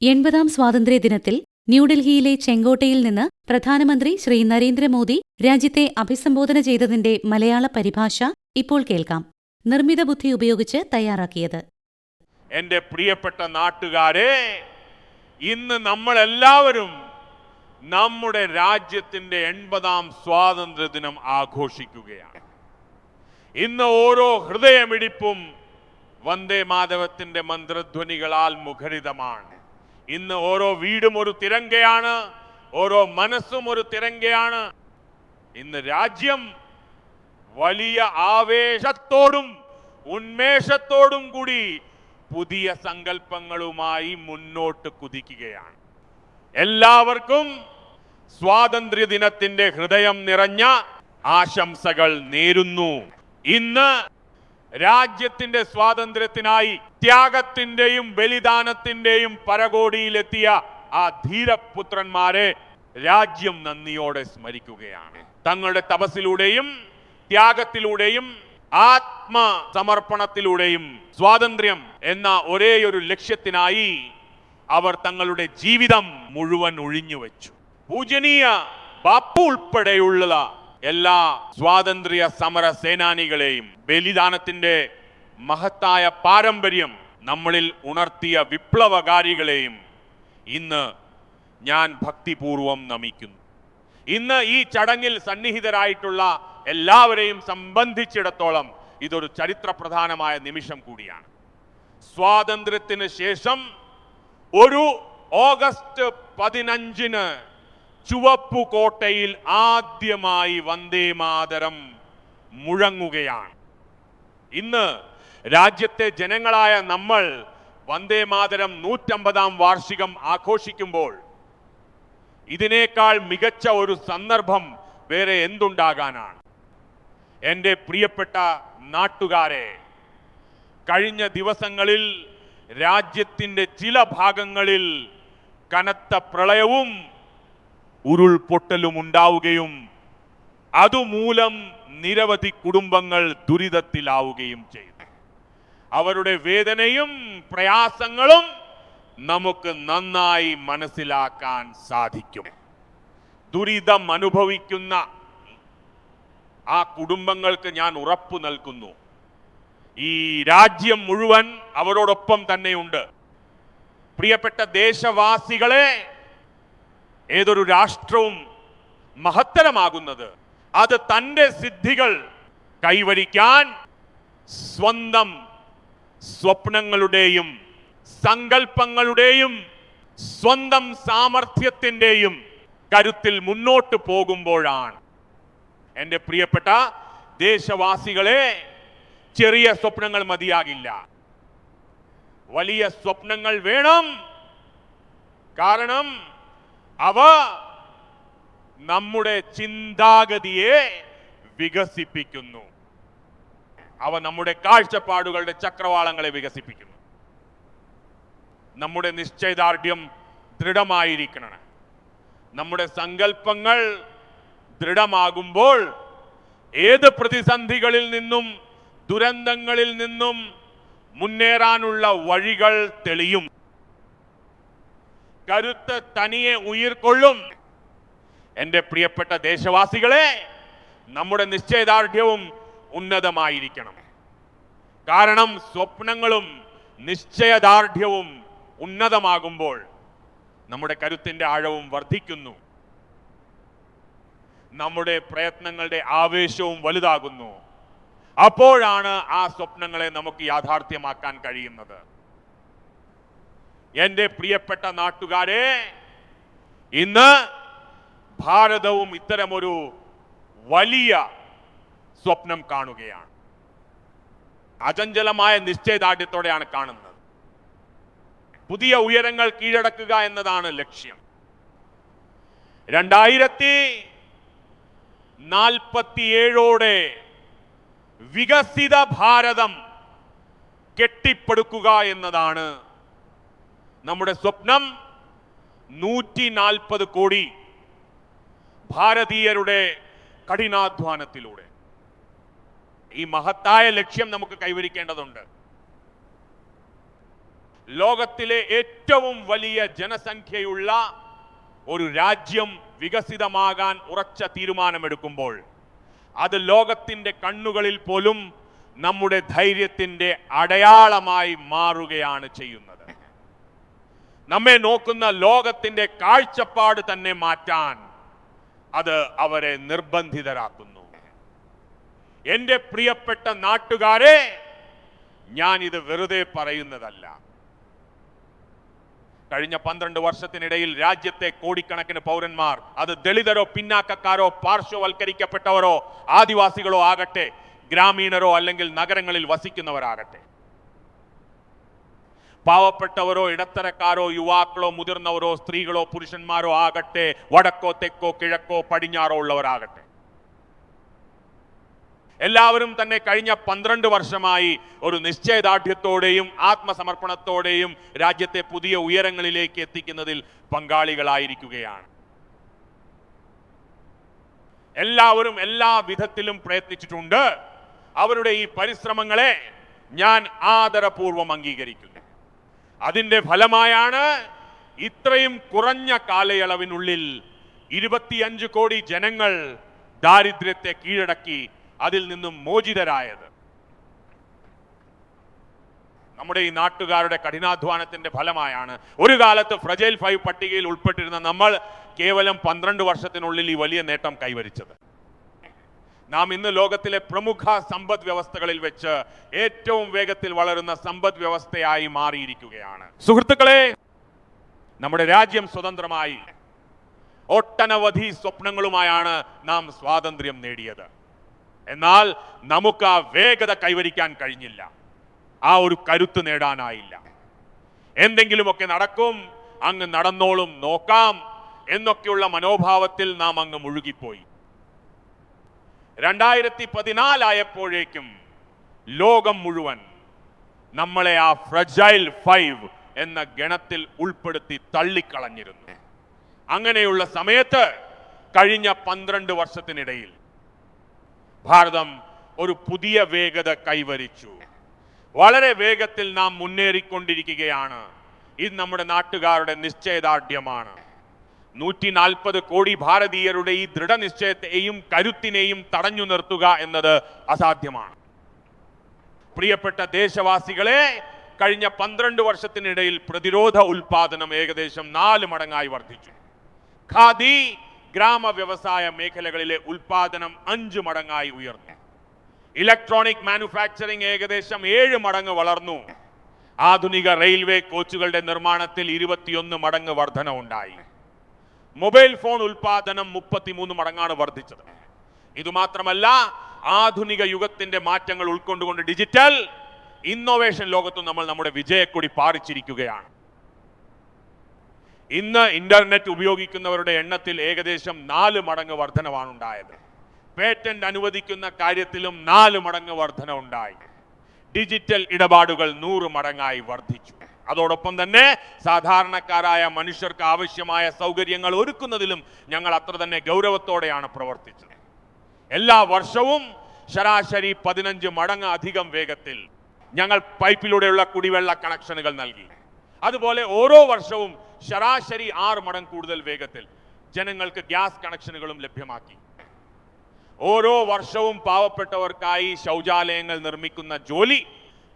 80-ാം സ്വാതന്ത്ര്യദിനത്തിൽ ന്യൂഡൽഹിയിലെ ചെങ്കോട്ടയിൽ നിന്ന് പ്രധാനമന്ത്രി ശ്രീ നരേന്ദ്രമോദി രാജ്യത്തെ അഭിസംബോധന ചെയ്തതിന്റെ മലയാള പരിഭാഷ ഇപ്പോൾ കേൾക്കാം. നിർമ്മിത ബുദ്ധി ഉപയോഗിച്ച് തയ്യാറാക്കിയത്. എന്റെ പ്രിയപ്പെട്ട നാട്ടുകാരെ, ഇന്ന് നമ്മളെല്ലാവരും നമ്മുടെ രാജ്യത്തിന്റെ 80-ാം സ്വാതന്ത്ര്യദിനം ആഘോഷിക്കുകയാണ്. ഇന്ന് ഓരോ ഹൃദയമിടിപ്പും വന്ദേ മാതരത്തിന്റെ മന്ത്രധ്വനികളാൽ മുഖരിതമാണ്. ഇന്ന് ഓരോ വീടും ഒരു തിരങ്കയാണ്, ഓരോ മനസ്സും ഒരു തിരങ്കയാണ്. ഇന്ന് രാജ്യം വലിയ ആവേശത്തോടും ഉന്മേഷത്തോടും കൂടി പുതിയ സങ്കല്പങ്ങളുമായി മുന്നോട്ട് കുതിക്കുകയാണ്. എല്ലാവർക്കും സ്വാതന്ത്ര്യദിനത്തിന്റെ ഹൃദയം നിറഞ്ഞ ആശംസകൾ നേരുന്നു. ഇന്ന് രാജ്യത്തിന്റെ സ്വാതന്ത്ര്യത്തിനായി ത്യാഗത്തിന്റെയും ബലിദാനത്തിന്റെയും പരകോടിയിലെത്തിയ ആ ധീരപുത്രന്മാരെ രാജ്യം നന്ദിയോടെ സ്മരിക്കുകയാണ്. തങ്ങളുടെ തപസ്സിലൂടെയും ത്യാഗത്തിലൂടെയും ആത്മസമർപ്പണത്തിലൂടെയും സ്വാതന്ത്ര്യം എന്ന ഒരേയൊരു ലക്ഷ്യത്തിനായി അവർ തങ്ങളുടെ ജീവിതം മുഴുവൻ ഒഴിഞ്ഞുവെച്ചു. പൂജനീയ ബാപ്പു ഉൾപ്പെടെയുള്ള എല്ലാ സ്വാതന്ത്ര്യ സമര സേനാനികളെയും ബലിദാനത്തിന്റെ മഹത്തായ പാരമ്പര്യം നമ്മളിൽ ഉണർത്തിയ വിപ്ലവകാരികളെയും ഇന്ന് ഞാൻ ഭക്തിപൂർവം നമിക്കുന്നു. ഇന്ന് ഈ ചടങ്ങിൽ സന്നിഹിതരായിട്ടുള്ള എല്ലാവരെയും സംബന്ധിച്ചിടത്തോളം ഇതൊരു ചരിത്രപ്രധാനമായ നിമിഷം കൂടിയാണ്. സ്വാതന്ത്ര്യത്തിന് ശേഷം ഒരു ഓഗസ്റ്റ് 15-ന് ചുവപ്പുകോട്ടയിൽ ആദ്യമായി വന്ദേ മാതരം മുഴങ്ങുകയാണ്. ഇന്ന് രാജ്യത്തെ ജനങ്ങളായ നമ്മൾ വന്ദേ മാതരം 150-ാം വാർഷികം ആഘോഷിക്കുമ്പോൾ ഇതിനേക്കാൾ മികച്ച ഒരു സന്ദർഭം വേറെ എന്തുണ്ടാകാനാണ്? എൻ്റെ പ്രിയപ്പെട്ട നാട്ടുകാരെ, കഴിഞ്ഞ ദിവസങ്ങളിൽ രാജ്യത്തിൻ്റെ ചില ഭാഗങ്ങളിൽ കനത്ത പ്രളയവും ഉരുൾപൊട്ടലും ഉണ്ടാവുകയും അതുമൂലം നിരവധി കുടുംബങ്ങൾ ദുരിതത്തിലാവുകയും ചെയ്തു. അവരുടെ വേദനയും പ്രയാസങ്ങളും നമുക്ക് നന്നായി മനസ്സിലാക്കാൻ സാധിക്കും. ദുരിതം അനുഭവിക്കുന്ന ആ കുടുംബങ്ങൾക്ക് ഞാൻ ഉറപ്പു നൽകുന്നു, ഈ രാജ്യം മുഴുവൻ അവരോടൊപ്പം തന്നെയുണ്ട്. പ്രിയപ്പെട്ട ദേശവാസികളെ, ഏതൊരു രാഷ്ട്രവും മഹത്തരമാകുന്നത് അത് തൻ്റെ സിദ്ധികൾ കൈവരിക്കാൻ സ്വന്തം സ്വപ്നങ്ങളുടെയും സങ്കല്പങ്ങളുടെയും സ്വന്തം സാമർഥ്യത്തിൻ്റെയും കരുത്തിൽ മുന്നോട്ട് പോകുമ്പോഴാണ്. എൻ്റെ പ്രിയപ്പെട്ട ദേശവാസികളെ, ചെറിയ സ്വപ്നങ്ങൾ മതിയാകില്ല, വലിയ സ്വപ്നങ്ങൾ വേണം. കാരണം അവ നമ്മുടെ ചിന്താഗതിയെ വികസിപ്പിക്കുന്നു, അവ നമ്മുടെ കാഴ്ചപ്പാടുകളുടെ ചക്രവാളങ്ങളെ വികസിപ്പിക്കുന്നു. നമ്മുടെ നിശ്ചയദാർഢ്യം ദൃഢമായിരിക്കണം. നമ്മുടെ സങ്കല്പങ്ങൾ ദൃഢമാകുമ്പോൾ ഏത് പ്രതിസന്ധികളിൽ നിന്നും ദുരന്തങ്ങളിൽ നിന്നും മുന്നേറാനുള്ള വഴികൾ തെളിയും. കരുത്ത് തനിയെ ഉയിർക്കൊള്ളും. എൻ്റെ പ്രിയപ്പെട്ട ദേശവാസികളെ, നമ്മുടെ നിശ്ചയദാർഢ്യവും ഉന്നതമായിരിക്കണം. കാരണം സ്വപ്നങ്ങളും നിശ്ചയദാർഢ്യവും ഉന്നതമാകുമ്പോൾ നമ്മുടെ കരുത്തിൻ്റെ ആഴവും വർദ്ധിക്കുന്നു, നമ്മുടെ പ്രയത്നങ്ങളുടെ ആവേശവും വലുതാകുന്നു. അപ്പോഴാണ് ആ സ്വപ്നങ്ങളെ നമുക്ക് യാഥാർത്ഥ്യമാക്കാൻ കഴിയുന്നത്. എൻ്റെ പ്രിയപ്പെട്ട നാട്ടുകാരെ, ഇന്ന് ഭാരതവും ഇത്തരമൊരു വലിയ സ്വപ്നം കാണുകയാണ്. അചഞ്ചലമായ നിശ്ചയദാർഢ്യത്തോടെയാണ് കാണുന്നത്. പുതിയ ഉയരങ്ങൾ കീഴടക്കുക എന്നതാണ് ലക്ഷ്യം. 2047 വികസിത ഭാരതം കെട്ടിപ്പടുക്കുക എന്നതാണ് നമ്മുടെ സ്വപ്നം. 140 കോടി ഭാരതീയരുടെ കഠിനാധ്വാനത്തിലൂടെ ഈ മഹത്തായ ലക്ഷ്യം നമുക്ക് കൈവരിക്കേണ്ടതുണ്ട്. ലോകത്തിലെ ഏറ്റവും വലിയ ജനസംഖ്യയുള്ള ഒരു രാജ്യം വികസിതമാകാൻ ഉറച്ച തീരുമാനമെടുക്കുമ്പോൾ അത് ലോകത്തിന്റെ കണ്ണുകളിൽ പോലും നമ്മുടെ ധൈര്യത്തിന്റെ അടയാളമായി മാറുകയാണ് ചെയ്യുന്നത്. നമ്മെ നോക്കുന്ന ലോകത്തിന്റെ കാഴ്ചപ്പാട് തന്നെ മാറ്റാൻ അത് അവരെ നിർബന്ധിതരാക്കുന്നു. എൻ്റെ പ്രിയപ്പെട്ട നാട്ടുകാരെ, ഞാൻ ഇത് വെറുതെ പറയുന്നതല്ല. കഴിഞ്ഞ 12 വർഷത്തിനിടയിൽ രാജ്യത്തെ കോടിക്കണക്കിന് പൗരന്മാർ, അത് ദളിതരോ പിന്നാക്കക്കാരോ പാർശ്വവൽക്കരിക്കപ്പെട്ടവരോ ആദിവാസികളോ ആകട്ടെ, ഗ്രാമീണരോ അല്ലെങ്കിൽ നഗരങ്ങളിൽ വസിക്കുന്നവരാകട്ടെ, പാവപ്പെട്ടവരോ ഇടത്തരക്കാരോ യുവാക്കളോ മുതിർന്നവരോ സ്ത്രീകളോ പുരുഷന്മാരോ ആകട്ടെ, വടക്കോ തെക്കോ കിഴക്കോ പടിഞ്ഞാറോ ഉള്ളവരാകട്ടെ, എല്ലാവരും തന്നെ കഴിഞ്ഞ 12 വർഷമായി ഒരു നിശ്ചയദാർഢ്യത്തോടെയും ആത്മസമർപ്പണത്തോടെയും രാജ്യത്തെ പുതിയ ഉയരങ്ങളിലേക്ക് എത്തിക്കുന്നതിൽ പങ്കാളികളായിരിക്കുകയാണ്. എല്ലാവരും എല്ലാ വിധത്തിലും പ്രയത്നിച്ചിട്ടുണ്ട്. അവരുടെ ഈ പരിശ്രമങ്ങളെ ഞാൻ ആദരപൂർവ്വം അംഗീകരിക്കുന്നു. അതിന്റെ ഫലമായാണ് ഇത്രയും കുറഞ്ഞ കാലയളവിനുള്ളിൽ 25 കോടി ജനങ്ങൾ ദാരിദ്ര്യത്തെ കീഴടക്കി അതിൽ നിന്നും മോചിതരായത്. നമ്മുടെ ഈ നാട്ടുകാരുടെ കഠിനാധ്വാനത്തിന്റെ ഫലമായാണ് ഒരു കാലത്ത് ഫ്രജൈൽ 5 പട്ടികയിൽ ഉൾപ്പെട്ടിരുന്ന നമ്മൾ കേവലം 12 വർഷത്തിനുള്ളിൽ ഈ വലിയ നേട്ടം കൈവരിച്ചത്. നാം ഇന്ന് ലോകത്തിലെ പ്രമുഖ സമ്പദ് വ്യവസ്ഥകളിൽ വെച്ച് ഏറ്റവും വേഗത്തിൽ വളരുന്ന സമ്പദ് വ്യവസ്ഥയായി മാറിയിരിക്കുകയാണ്. സുഹൃത്തുക്കളെ, നമ്മുടെ രാജ്യം സ്വതന്ത്രമായി ഒട്ടനവധി സ്വപ്നങ്ങളുമായാണ് നാം സ്വാതന്ത്ര്യം നേടിയത്. എന്നാൽ നമുക്ക് ആ വേഗത കൈവരിക്കാൻ കഴിഞ്ഞില്ല, ആ ഒരു കരുത്ത് നേടാനായില്ല. എന്തെങ്കിലുമൊക്കെ നടക്കും, അങ്ങ് നടന്നോളും, നോക്കാം എന്നൊക്കെയുള്ള മനോഭാവത്തിൽ നാം അങ്ങ് മുഴുകിപ്പോയി. 2014 ആയപ്പോഴേക്കും ലോകം മുഴുവൻ നമ്മളെ ആ ഫ്രജൈൽ 5 എന്ന ഗണത്തിൽ ഉൾപ്പെടുത്തി തള്ളിക്കളഞ്ഞിരുന്നു. അങ്ങനെയുള്ള സമയത്ത് കഴിഞ്ഞ 12 വർഷത്തിനിടയിൽ ഭാരതം ഒരു പുതിയ വേഗത കൈവരിച്ചു. വളരെ വേഗത്തിൽ നാം മുന്നേറിക്കൊണ്ടിരിക്കുകയാണ്. ഇത് നമ്മുടെ നാട്ടുകാരുടെ നിശ്ചയദാർഢ്യമാണ്. 140 കോടി ഭാരതീയരുടെ ഈ ദൃഢനിശ്ചയത്തെയും കരുത്തിനെയും തടഞ്ഞു നിർത്തുക എന്നത് അസാധ്യമാണ്. പ്രിയപ്പെട്ട ദേശവാസികളെ, കഴിഞ്ഞ 12 വർഷത്തിനിടയിൽ പ്രതിരോധ ഉൽപാദനം ഏകദേശം 4 മടങ്ങായി വർദ്ധിച്ചു. ഖാദി, ഗ്രാമ വ്യവസായ മേഖലകളിലെ ഉൽപാദനം 5 മടങ്ങായി ഉയർന്നു. ഇലക്ട്രോണിക് മാനുഫാക്ചറിംഗ് ഏകദേശം 7 മടങ്ങ് വളർന്നു. ആധുനിക റെയിൽവേ കോച്ചുകളുടെ നിർമ്മാണത്തിൽ 21 മടങ്ങ് വർധന ഉണ്ടായി. മൊബൈൽ ഫോൺ ഉൽപാദനം 33 മടങ്ങാണ് വർദ്ധിച്ചത്. ഇതുമാത്രമല്ല, ആധുനിക യുഗത്തിന്റെ മാറ്റങ്ങൾ ഉൾക്കൊണ്ടുകൊണ്ട് ഡിജിറ്റൽ ഇന്നോവേഷൻ ലോകത്തും നമ്മൾ നമ്മുടെ വിജയക്കൊടി പാറിച്ചിരിക്കുകയാണ്. ഇന്ന് ഇന്റർനെറ്റ് ഉപയോഗിക്കുന്നവരുടെ എണ്ണത്തിൽ ഏകദേശം 4 മടങ്ങ് വർധനവാണ് ഉണ്ടായത്. പേറ്റന്റ് അനുവദിക്കുന്ന കാര്യത്തിലും 4 മടങ്ങ് വർധന ഉണ്ടായി. ഡിജിറ്റൽ ഇടപാടുകൾ 100 മടങ്ങായി വർദ്ധിച്ചു. അതോടൊപ്പം തന്നെ സാധാരണക്കാരായ മനുഷ്യർക്ക് ആവശ്യമായ സൗകര്യങ്ങൾ ഒരുക്കുന്നതിലും ഞങ്ങൾ അത്ര തന്നെ ഗൗരവത്തോടെയാണ് പ്രവർത്തിച്ചത്. എല്ലാ വർഷവും ശരാശരി 15 മടങ്ങ് അധികം വേഗത്തിൽ ഞങ്ങൾ പൈപ്പിലൂടെയുള്ള കുടിവെള്ള കണക്ഷനുകൾ നൽകി. അതുപോലെ ഓരോ വർഷവും ശരാശരി 6 മടങ്ങ് കൂടുതൽ വേഗത്തിൽ ജനങ്ങൾക്ക് ഗ്യാസ് കണക്ഷനുകളും ലഭ്യമാക്കി. ഓരോ വർഷവും പാവപ്പെട്ടവർക്കായി ശൗചാലയങ്ങൾ നിർമ്മിക്കുന്ന ജോലി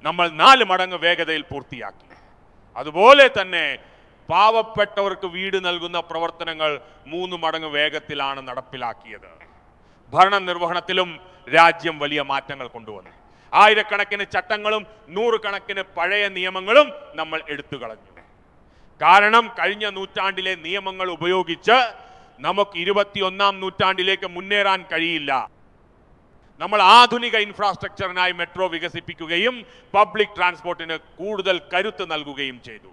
നമ്മൾ 4 മടങ്ങ് വേഗതയിൽ പൂർത്തിയാക്കി. അതുപോലെ തന്നെ പാവപ്പെട്ടവർക്ക് വീട് നൽകുന്ന പ്രവർത്തനങ്ങൾ 3 മടങ്ങ് വേഗത്തിലാണ് നടപ്പിലാക്കിയത്. ഭരണ നിർവഹണത്തിലും രാജ്യം വലിയ മാറ്റങ്ങൾ കൊണ്ടുവന്നു. ആയിരക്കണക്കിന് ചട്ടങ്ങളും 100 കണക്കിന് പഴയ നിയമങ്ങളും നമ്മൾ എടുത്തു കളഞ്ഞു. കാരണം കഴിഞ്ഞ നൂറ്റാണ്ടിലെ നിയമങ്ങൾ ഉപയോഗിച്ച് നമുക്ക് 21ാം നൂറ്റാണ്ടിലേക്ക് മുന്നേറാൻ കഴിയില്ല. നമ്മൾ ആധുനിക ഇൻഫ്രാസ്ട്രക്ചറിനായി മെട്രോ വികസിപ്പിക്കുകയും പബ്ലിക് ട്രാൻസ്പോർട്ടിന് കൂടുതൽ കരുത്ത് നൽകുകയും ചെയ്തു.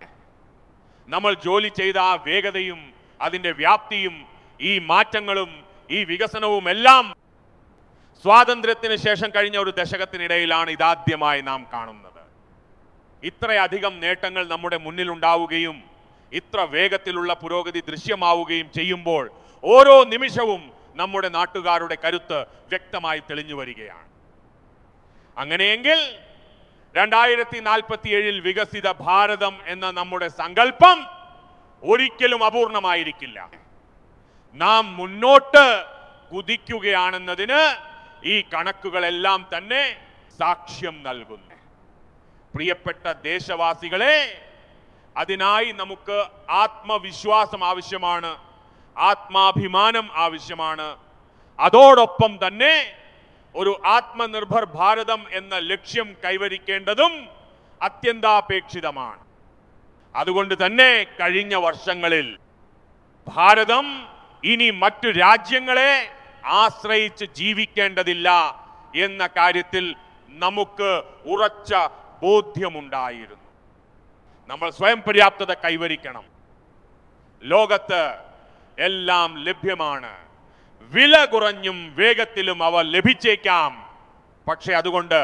നമ്മൾ ജോലി ചെയ്ത ആ വേഗതയും അതിന്റെ വ്യാപ്തിയും ഈ മാറ്റങ്ങളും ഈ വികസനവും എല്ലാം സ്വാതന്ത്ര്യത്തിന് ശേഷം കഴിഞ്ഞ ഒരു ദശകത്തിനിടയിലാണ് ഇതാദ്യമായി നാം കാണുന്നത്. ഇത്രയധികം നേട്ടങ്ങൾ നമ്മുടെ മുന്നിലുണ്ടാവുകയും ഇത്ര വേഗത്തിലുള്ള പുരോഗതി ദൃശ്യമാവുകയും ചെയ്യുമ്പോൾ ഓരോ നിമിഷവും നമ്മുടെ നാട്ടുകാരുടെ കരുത്ത് വ്യക്തമായി തെളിഞ്ഞു വരികയാണ്. അങ്ങനെയെങ്കിൽ 2047 വികസിത ഭാരതം എന്ന നമ്മുടെ സങ്കല്പം ഒരിക്കലും അപൂർണമായിരിക്കില്ല. നാം മുന്നോട്ട് കുതിക്കുകയാണെന്നതിന് ഈ കണക്കുകളെല്ലാം തന്നെ സാക്ഷ്യം നൽകുന്നു. പ്രിയപ്പെട്ട ദേശവാസികളെ, അതിനായി നമുക്ക് ആത്മവിശ്വാസം ആവശ്യമാണ്, ആത്മാഭിമാനം ആവശ്യമാണ്. അതോടൊപ്പം തന്നെ ഒരു ആത്മനിർഭർ ഭാരതം എന്ന ലക്ഷ്യം കൈവരിക്കേണ്ടതും അത്യന്താപേക്ഷിതമാണ്. അതുകൊണ്ട് തന്നെ കഴിഞ്ഞ വർഷങ്ങളിൽ ഭാരതം ഇനി മറ്റു രാജ്യങ്ങളെ ആശ്രയിച്ച് ജീവിക്കേണ്ടതില്ല എന്ന കാര്യത്തിൽ നമുക്ക് ഉറച്ച ബോധ്യമുണ്ടായിരുന്നു. നമ്മൾ സ്വയം പര്യാപ്തത കൈവരിക്കണം. ലോകത്ത് എല്ലാം ലഭ്യമാണ്. വില കുറഞ്ഞും വേഗത്തിലും അവ ലഭിച്ചേക്കാം. പക്ഷെ അതുകൊണ്ട്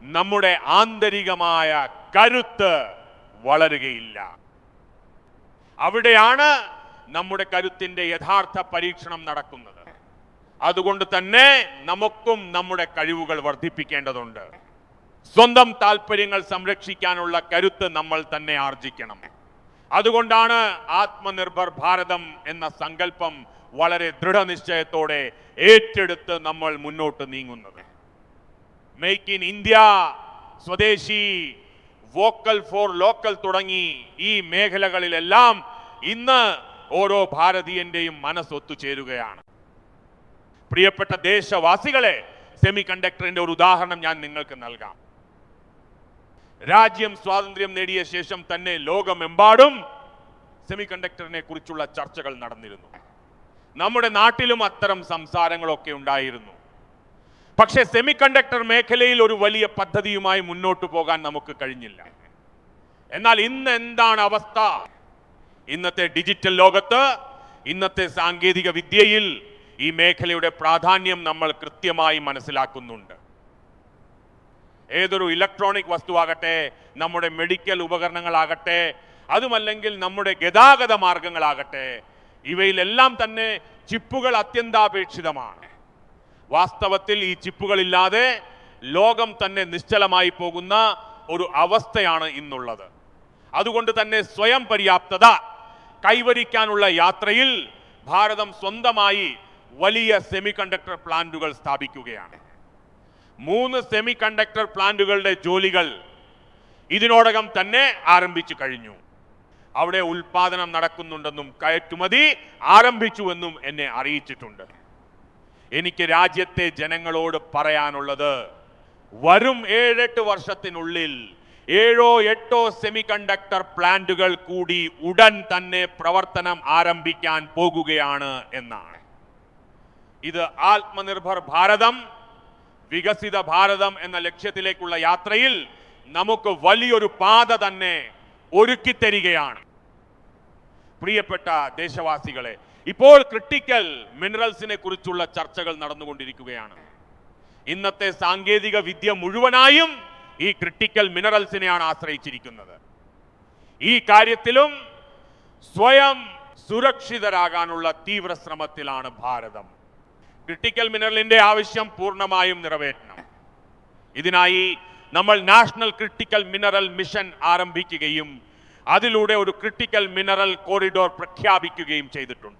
നമ്മുടെ ആന്തരികമായ കരുത്ത് വളരുകയില്ല. അവിടെയാണ് നമ്മുടെ കരുത്തിന്റെ യഥാർത്ഥ പരീക്ഷണം നടക്കുന്നത്. അതുകൊണ്ട് തന്നെ നമുക്കും നമ്മുടെ കഴിവുകൾ വർദ്ധിപ്പിക്കേണ്ടതുണ്ട്. സ്വന്തം താല്പര്യങ്ങൾ സംരക്ഷിക്കാനുള്ള കരുത്ത് നമ്മൾ തന്നെ ആർജിക്കണം. അതുകൊണ്ടാണ് ആത്മനിർഭർ ഭാരതം എന്ന സങ്കല്പം വളരെ ദൃഢനിശ്ചയത്തോടെ ഏറ്റെടുത്ത് നമ്മൾ മുന്നോട്ട് നീങ്ങുന്നത്. മേക്ക് ഇൻ ഇന്ത്യ, സ്വദേശി, വോക്കൽ ഫോർ ലോക്കൽ തുടങ്ങി ഈ മേഖലകളിലെല്ലാം ഇന്ന് ഓരോ ഭാരതീയന്റെയും മനസ്സൊത്തുചേരുകയാണ്. പ്രിയപ്പെട്ട ദേശവാസികളെ, സെമി കണ്ടക്ടറിന്റെ ഒരു ഉദാഹരണം ഞാൻ നിങ്ങൾക്ക് നൽകാം. രാജ്യം സ്വാതന്ത്ര്യം നേടിയ ശേഷം തന്നെ ലോകമെമ്പാടും സെമി കണ്ടക്ടറിനെ കുറിച്ചുള്ള ചർച്ചകൾ നടന്നിരുന്നു. നമ്മുടെ നാട്ടിലും അത്തരം സംസാരങ്ങളൊക്കെ ഉണ്ടായിരുന്നു. പക്ഷേ സെമി കണ്ടക്ടർ മേഖലയിൽ ഒരു വലിയ പദ്ധതിയുമായി മുന്നോട്ട് പോകാൻ നമുക്ക് കഴിഞ്ഞില്ല. എന്നാൽ ഇന്ന് എന്താണ് അവസ്ഥ? ഇന്നത്തെ ഡിജിറ്റൽ ലോകത്ത്, ഇന്നത്തെ സാങ്കേതിക വിദ്യയിൽ ഈ മേഖലയുടെ പ്രാധാന്യം നമ്മൾ കൃത്യമായി മനസ്സിലാക്കുന്നുണ്ട്. ഏതൊരു ഇലക്ട്രോണിക് വസ്തുവാകട്ടെ, നമ്മുടെ മെഡിക്കൽ ഉപകരണങ്ങളാകട്ടെ, അതുമല്ലെങ്കിൽ നമ്മുടെ ഗതാഗത മാർഗങ്ങളാകട്ടെ, ഇവയിലെല്ലാം തന്നെ ചിപ്പുകൾ അത്യന്താപേക്ഷിതമാണ്. വാസ്തവത്തിൽ ഈ ചിപ്പുകളില്ലാതെ ലോകം തന്നെ നിശ്ചലമായി പോകുന്ന ഒരു അവസ്ഥയാണ് ഇന്നുള്ളത്. അതുകൊണ്ട് തന്നെ സ്വയം പര്യാപ്തത കൈവരിക്കാനുള്ള യാത്രയിൽ ഭാരതം സ്വന്തമായി വലിയ സെമി കണ്ടക്ടർ പ്ലാന്റുകൾ സ്ഥാപിക്കുകയാണ്. 3 സെമി കണ്ടക്ടർ പ്ലാന്റുകളുടെ ജോലികൾ ഇതിനോടകം തന്നെ ആരംഭിച്ചു കഴിഞ്ഞു. അവിടെ ഉൽപാദനം നടക്കുന്നുണ്ടെന്നും കയറ്റുമതി ആരംഭിച്ചുവെന്നും എന്നെ അറിയിച്ചിട്ടുണ്ട്. എനിക്ക് രാജ്യത്തെ ജനങ്ങളോട് പറയാനുള്ളത്, വരും 7-8 വർഷത്തിനുള്ളിൽ 7-8 സെമി കണ്ടക്ടർ പ്ലാന്റുകൾ കൂടി ഉടൻ തന്നെ പ്രവർത്തനം ആരംഭിക്കാൻ പോകുകയാണ് എന്നാണ്. ഇത് ആത്മനിർഭർ ഭാരതം, വികസിത ഭാരതം എന്ന ലക്ഷ്യത്തിലേക്കുള്ള യാത്രയിൽ നമുക്ക് വലിയൊരു പാത തന്നെ ഒരുക്കി തരികയാണ്. പ്രിയപ്പെട്ട ദേശവാസികളെ, ഇപ്പോൾ ക്രിട്ടിക്കൽ മിനറൽസിനെ കുറിച്ചുള്ള ചർച്ചകൾ നടന്നുകൊണ്ടിരിക്കുകയാണ്. ഇന്നത്തെ സാങ്കേതിക വിദ്യ മുഴുവനായും ഈ ക്രിട്ടിക്കൽ മിനറൽസിനെയാണ് ആശ്രയിച്ചിരിക്കുന്നത്. ഈ കാര്യത്തിലും സ്വയം സുരക്ഷിതരാകാനുള്ള തീവ്ര ശ്രമത്തിലാണ് ഭാരതം. ക്രിട്ടിക്കൽ മിനറലിന്റെ ആവശ്യം പൂർണ്ണമായും നിറവേറ്റണം. ഇതിനായി നമ്മൾ നാഷണൽ ക്രിട്ടിക്കൽ മിനറൽ മിഷൻ ആരംഭിക്കുകയും അതിലൂടെ ഒരു ക്രിട്ടിക്കൽ മിനറൽ കോറിഡോർ പ്രഖ്യാപിക്കുകയും ചെയ്തിട്ടുണ്ട്.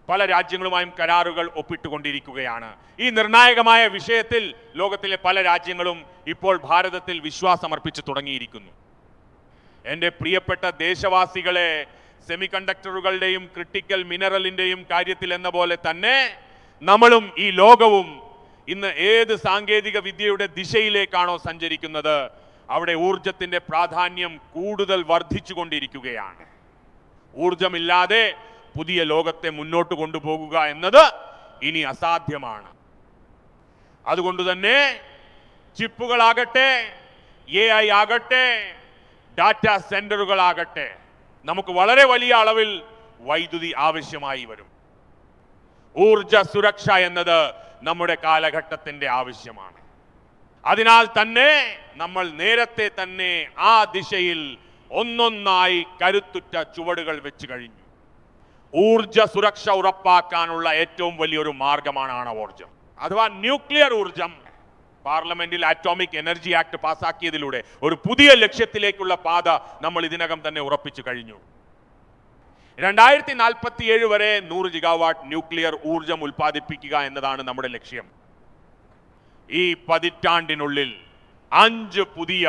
പല രാജ്യങ്ങളുമായും കരാറുകൾ ഒപ്പിട്ടുകൊണ്ടിരിക്കുകയാണ്. ഈ നിർണായകമായ വിഷയത്തിൽ ലോകത്തിലെ പല രാജ്യങ്ങളും ഇപ്പോൾ ഭാരതത്തിൽ വിശ്വാസമർപ്പിച്ചു തുടങ്ങിയിരിക്കുന്നു. എൻ്റെ പ്രിയപ്പെട്ട ദേശവാസികളെ, സെമി കണ്ടക്ടറുകളുടെയും ക്രിട്ടിക്കൽ മിനറലിന്റെയും കാര്യത്തിൽ എന്ന പോലെ തന്നെ നമ്മളും ഈ ലോകവും ഇന്ന് ഏത് സാങ്കേതിക വിദ്യയുടെ ദിശയിലേക്കാണോ സഞ്ചരിക്കുന്നത്, അവിടെ ഊർജത്തിന്റെ പ്രാധാന്യം കൂടുതൽ വർദ്ധിച്ചുകൊണ്ടിരിക്കുകയാണ്. ഊർജമില്ലാതെ പുതിയ ലോകത്തെ മുന്നോട്ട് കൊണ്ടുപോകുക എന്നത് ഇനി അസാധ്യമാണ്. അതുകൊണ്ട് തന്നെ ചിപ്പുകളാകട്ടെ, AI ആകട്ടെ, ഡാറ്റാ സെന്ററുകളാകട്ടെ, നമുക്ക് വളരെ വലിയ അളവിൽ വൈദ്യുതി ആവശ്യമായി വരും. ഊർജ സുരക്ഷ എന്നത് നമ്മുടെ കാലഘട്ടത്തിന്റെ ആവശ്യമാണ്. അതിനാൽ തന്നെ നമ്മൾ നേരത്തെ തന്നെ ആ ദിശയിൽ ഒന്നൊന്നായി കരുത്തുറ്റ ചുവടുകൾ വെച്ച് കഴിഞ്ഞു. ഊർജ സുരക്ഷ ഉറപ്പാക്കാനുള്ള ഏറ്റവും വലിയൊരു മാർഗമാണ് ആണവോർജം അഥവാ ന്യൂക്ലിയർ ഊർജം. പാർലമെന്റിൽ ആറ്റോമിക് എനർജി ആക്ട് പാസാക്കിയതിലൂടെ ഒരു പുതിയ ലക്ഷ്യത്തിലേക്കുള്ള പാത നമ്മൾ ഇതിനകം തന്നെ ഉറപ്പിച്ചു കഴിഞ്ഞു. 2047 വരെ 100 ജിഗാവാട്ട് ന്യൂക്ലിയർ ഊർജം ഉൽപ്പാദിപ്പിക്കുക എന്നതാണ് നമ്മുടെ ലക്ഷ്യം. ഈ പതിറ്റാണ്ടിനുള്ളിൽ 5 പുതിയ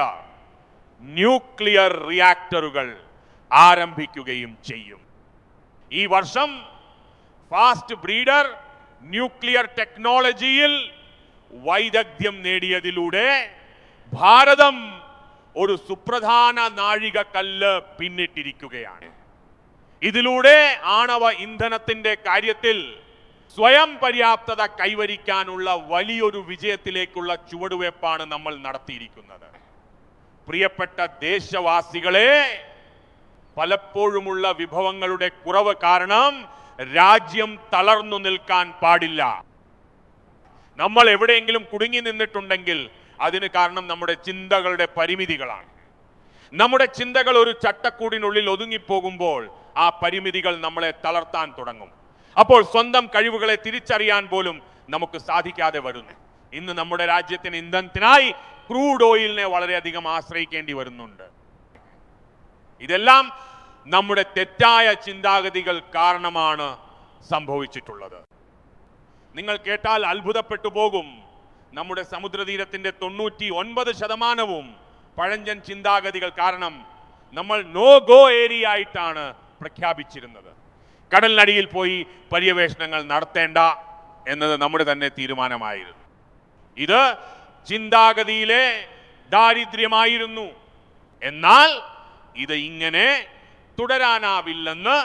ന്യൂക്ലിയർ റിയാക്ടറുകൾ ആരംഭിക്കുകയും ചെയ്യും. ഈ വർഷം ഫാസ്റ്റ് ബ്രീഡർ ന്യൂക്ലിയർ ടെക്നോളജിയിൽ വൈദഗ്ധ്യം നേടിയതിലൂടെ ഭാരതം ഒരു സുപ്രധാന നാഴികക്കല്ല് പിന്നിട്ടിരിക്കുകയാണ്. ഇതിലൂടെ ആണവ ഇന്ധനത്തിന്റെ കാര്യത്തിൽ സ്വയം പര്യാപ്തത കൈവരിക്കാനുള്ള വലിയൊരു വിജയത്തിലേക്കുള്ള ചുവടുവയ്പ്പാണ് നമ്മൾ നടത്തിയിരിക്കുന്നത്. പ്രിയപ്പെട്ട ദേശവാസികളെ, പലപ്പോഴുമുള്ള വിഭവങ്ങളുടെ കുറവ് കാരണം രാജ്യം തളർന്നു നിൽക്കാൻ പാടില്ല. നമ്മൾ എവിടെയെങ്കിലും കുടുങ്ങി നിന്നിട്ടുണ്ടെങ്കിൽ അതിന് കാരണം നമ്മുടെ ചിന്തകളുടെ പരിമിതികളാണ്. നമ്മുടെ ചിന്തകൾ ഒരു ചട്ടക്കൂടിനുള്ളിൽ ഒതുങ്ങിപ്പോകുമ്പോൾ ആ പരിമിതികൾ നമ്മളെ തളർത്താൻ തുടങ്ങും. അപ്പോൾ സ്വന്തം കഴിവുകളെ തിരിച്ചറിയാൻ പോലും നമുക്ക് സാധിക്കാതെ വരുന്നു. ഇന്ന് നമ്മുടെ രാജ്യത്തിന് ഇന്ധനത്തിനായി ക്രൂഡ് ഓയിലിനെ വളരെയധികം ആശ്രയിക്കേണ്ടി വരുന്നുണ്ട്. ഇതെല്ലാം നമ്മുടെ തെറ്റായ ചിന്താഗതികൾ കാരണമാണ് സംഭവിച്ചിട്ടുള്ളത്. നിങ്ങൾ കേട്ടാൽ അത്ഭുതപ്പെട്ടു പോകും. നമ്മുടെ സമുദ്രതീരത്തിന്റെ 99% പഴഞ്ചൻ ചിന്താഗതികൾ കാരണം നമ്മൾ നോ ഗോ ഏരിയ ആയിട്ടാണ് പ്രഖ്യാപിച്ചിരുന്നത്. കടലിനടിയിൽ പോയി പര്യവേഷണങ്ങൾ നടത്തേണ്ട എന്നത് നമ്മുടെ തന്നെ തീരുമാനമായിരുന്നു. ഇത് ചിന്താഗതിയിലെ ദാരിദ്ര്യമായിരുന്നു. എന്നാൽ ഇത് ഇങ്ങനെ തുടരാനാവില്ലെന്ന്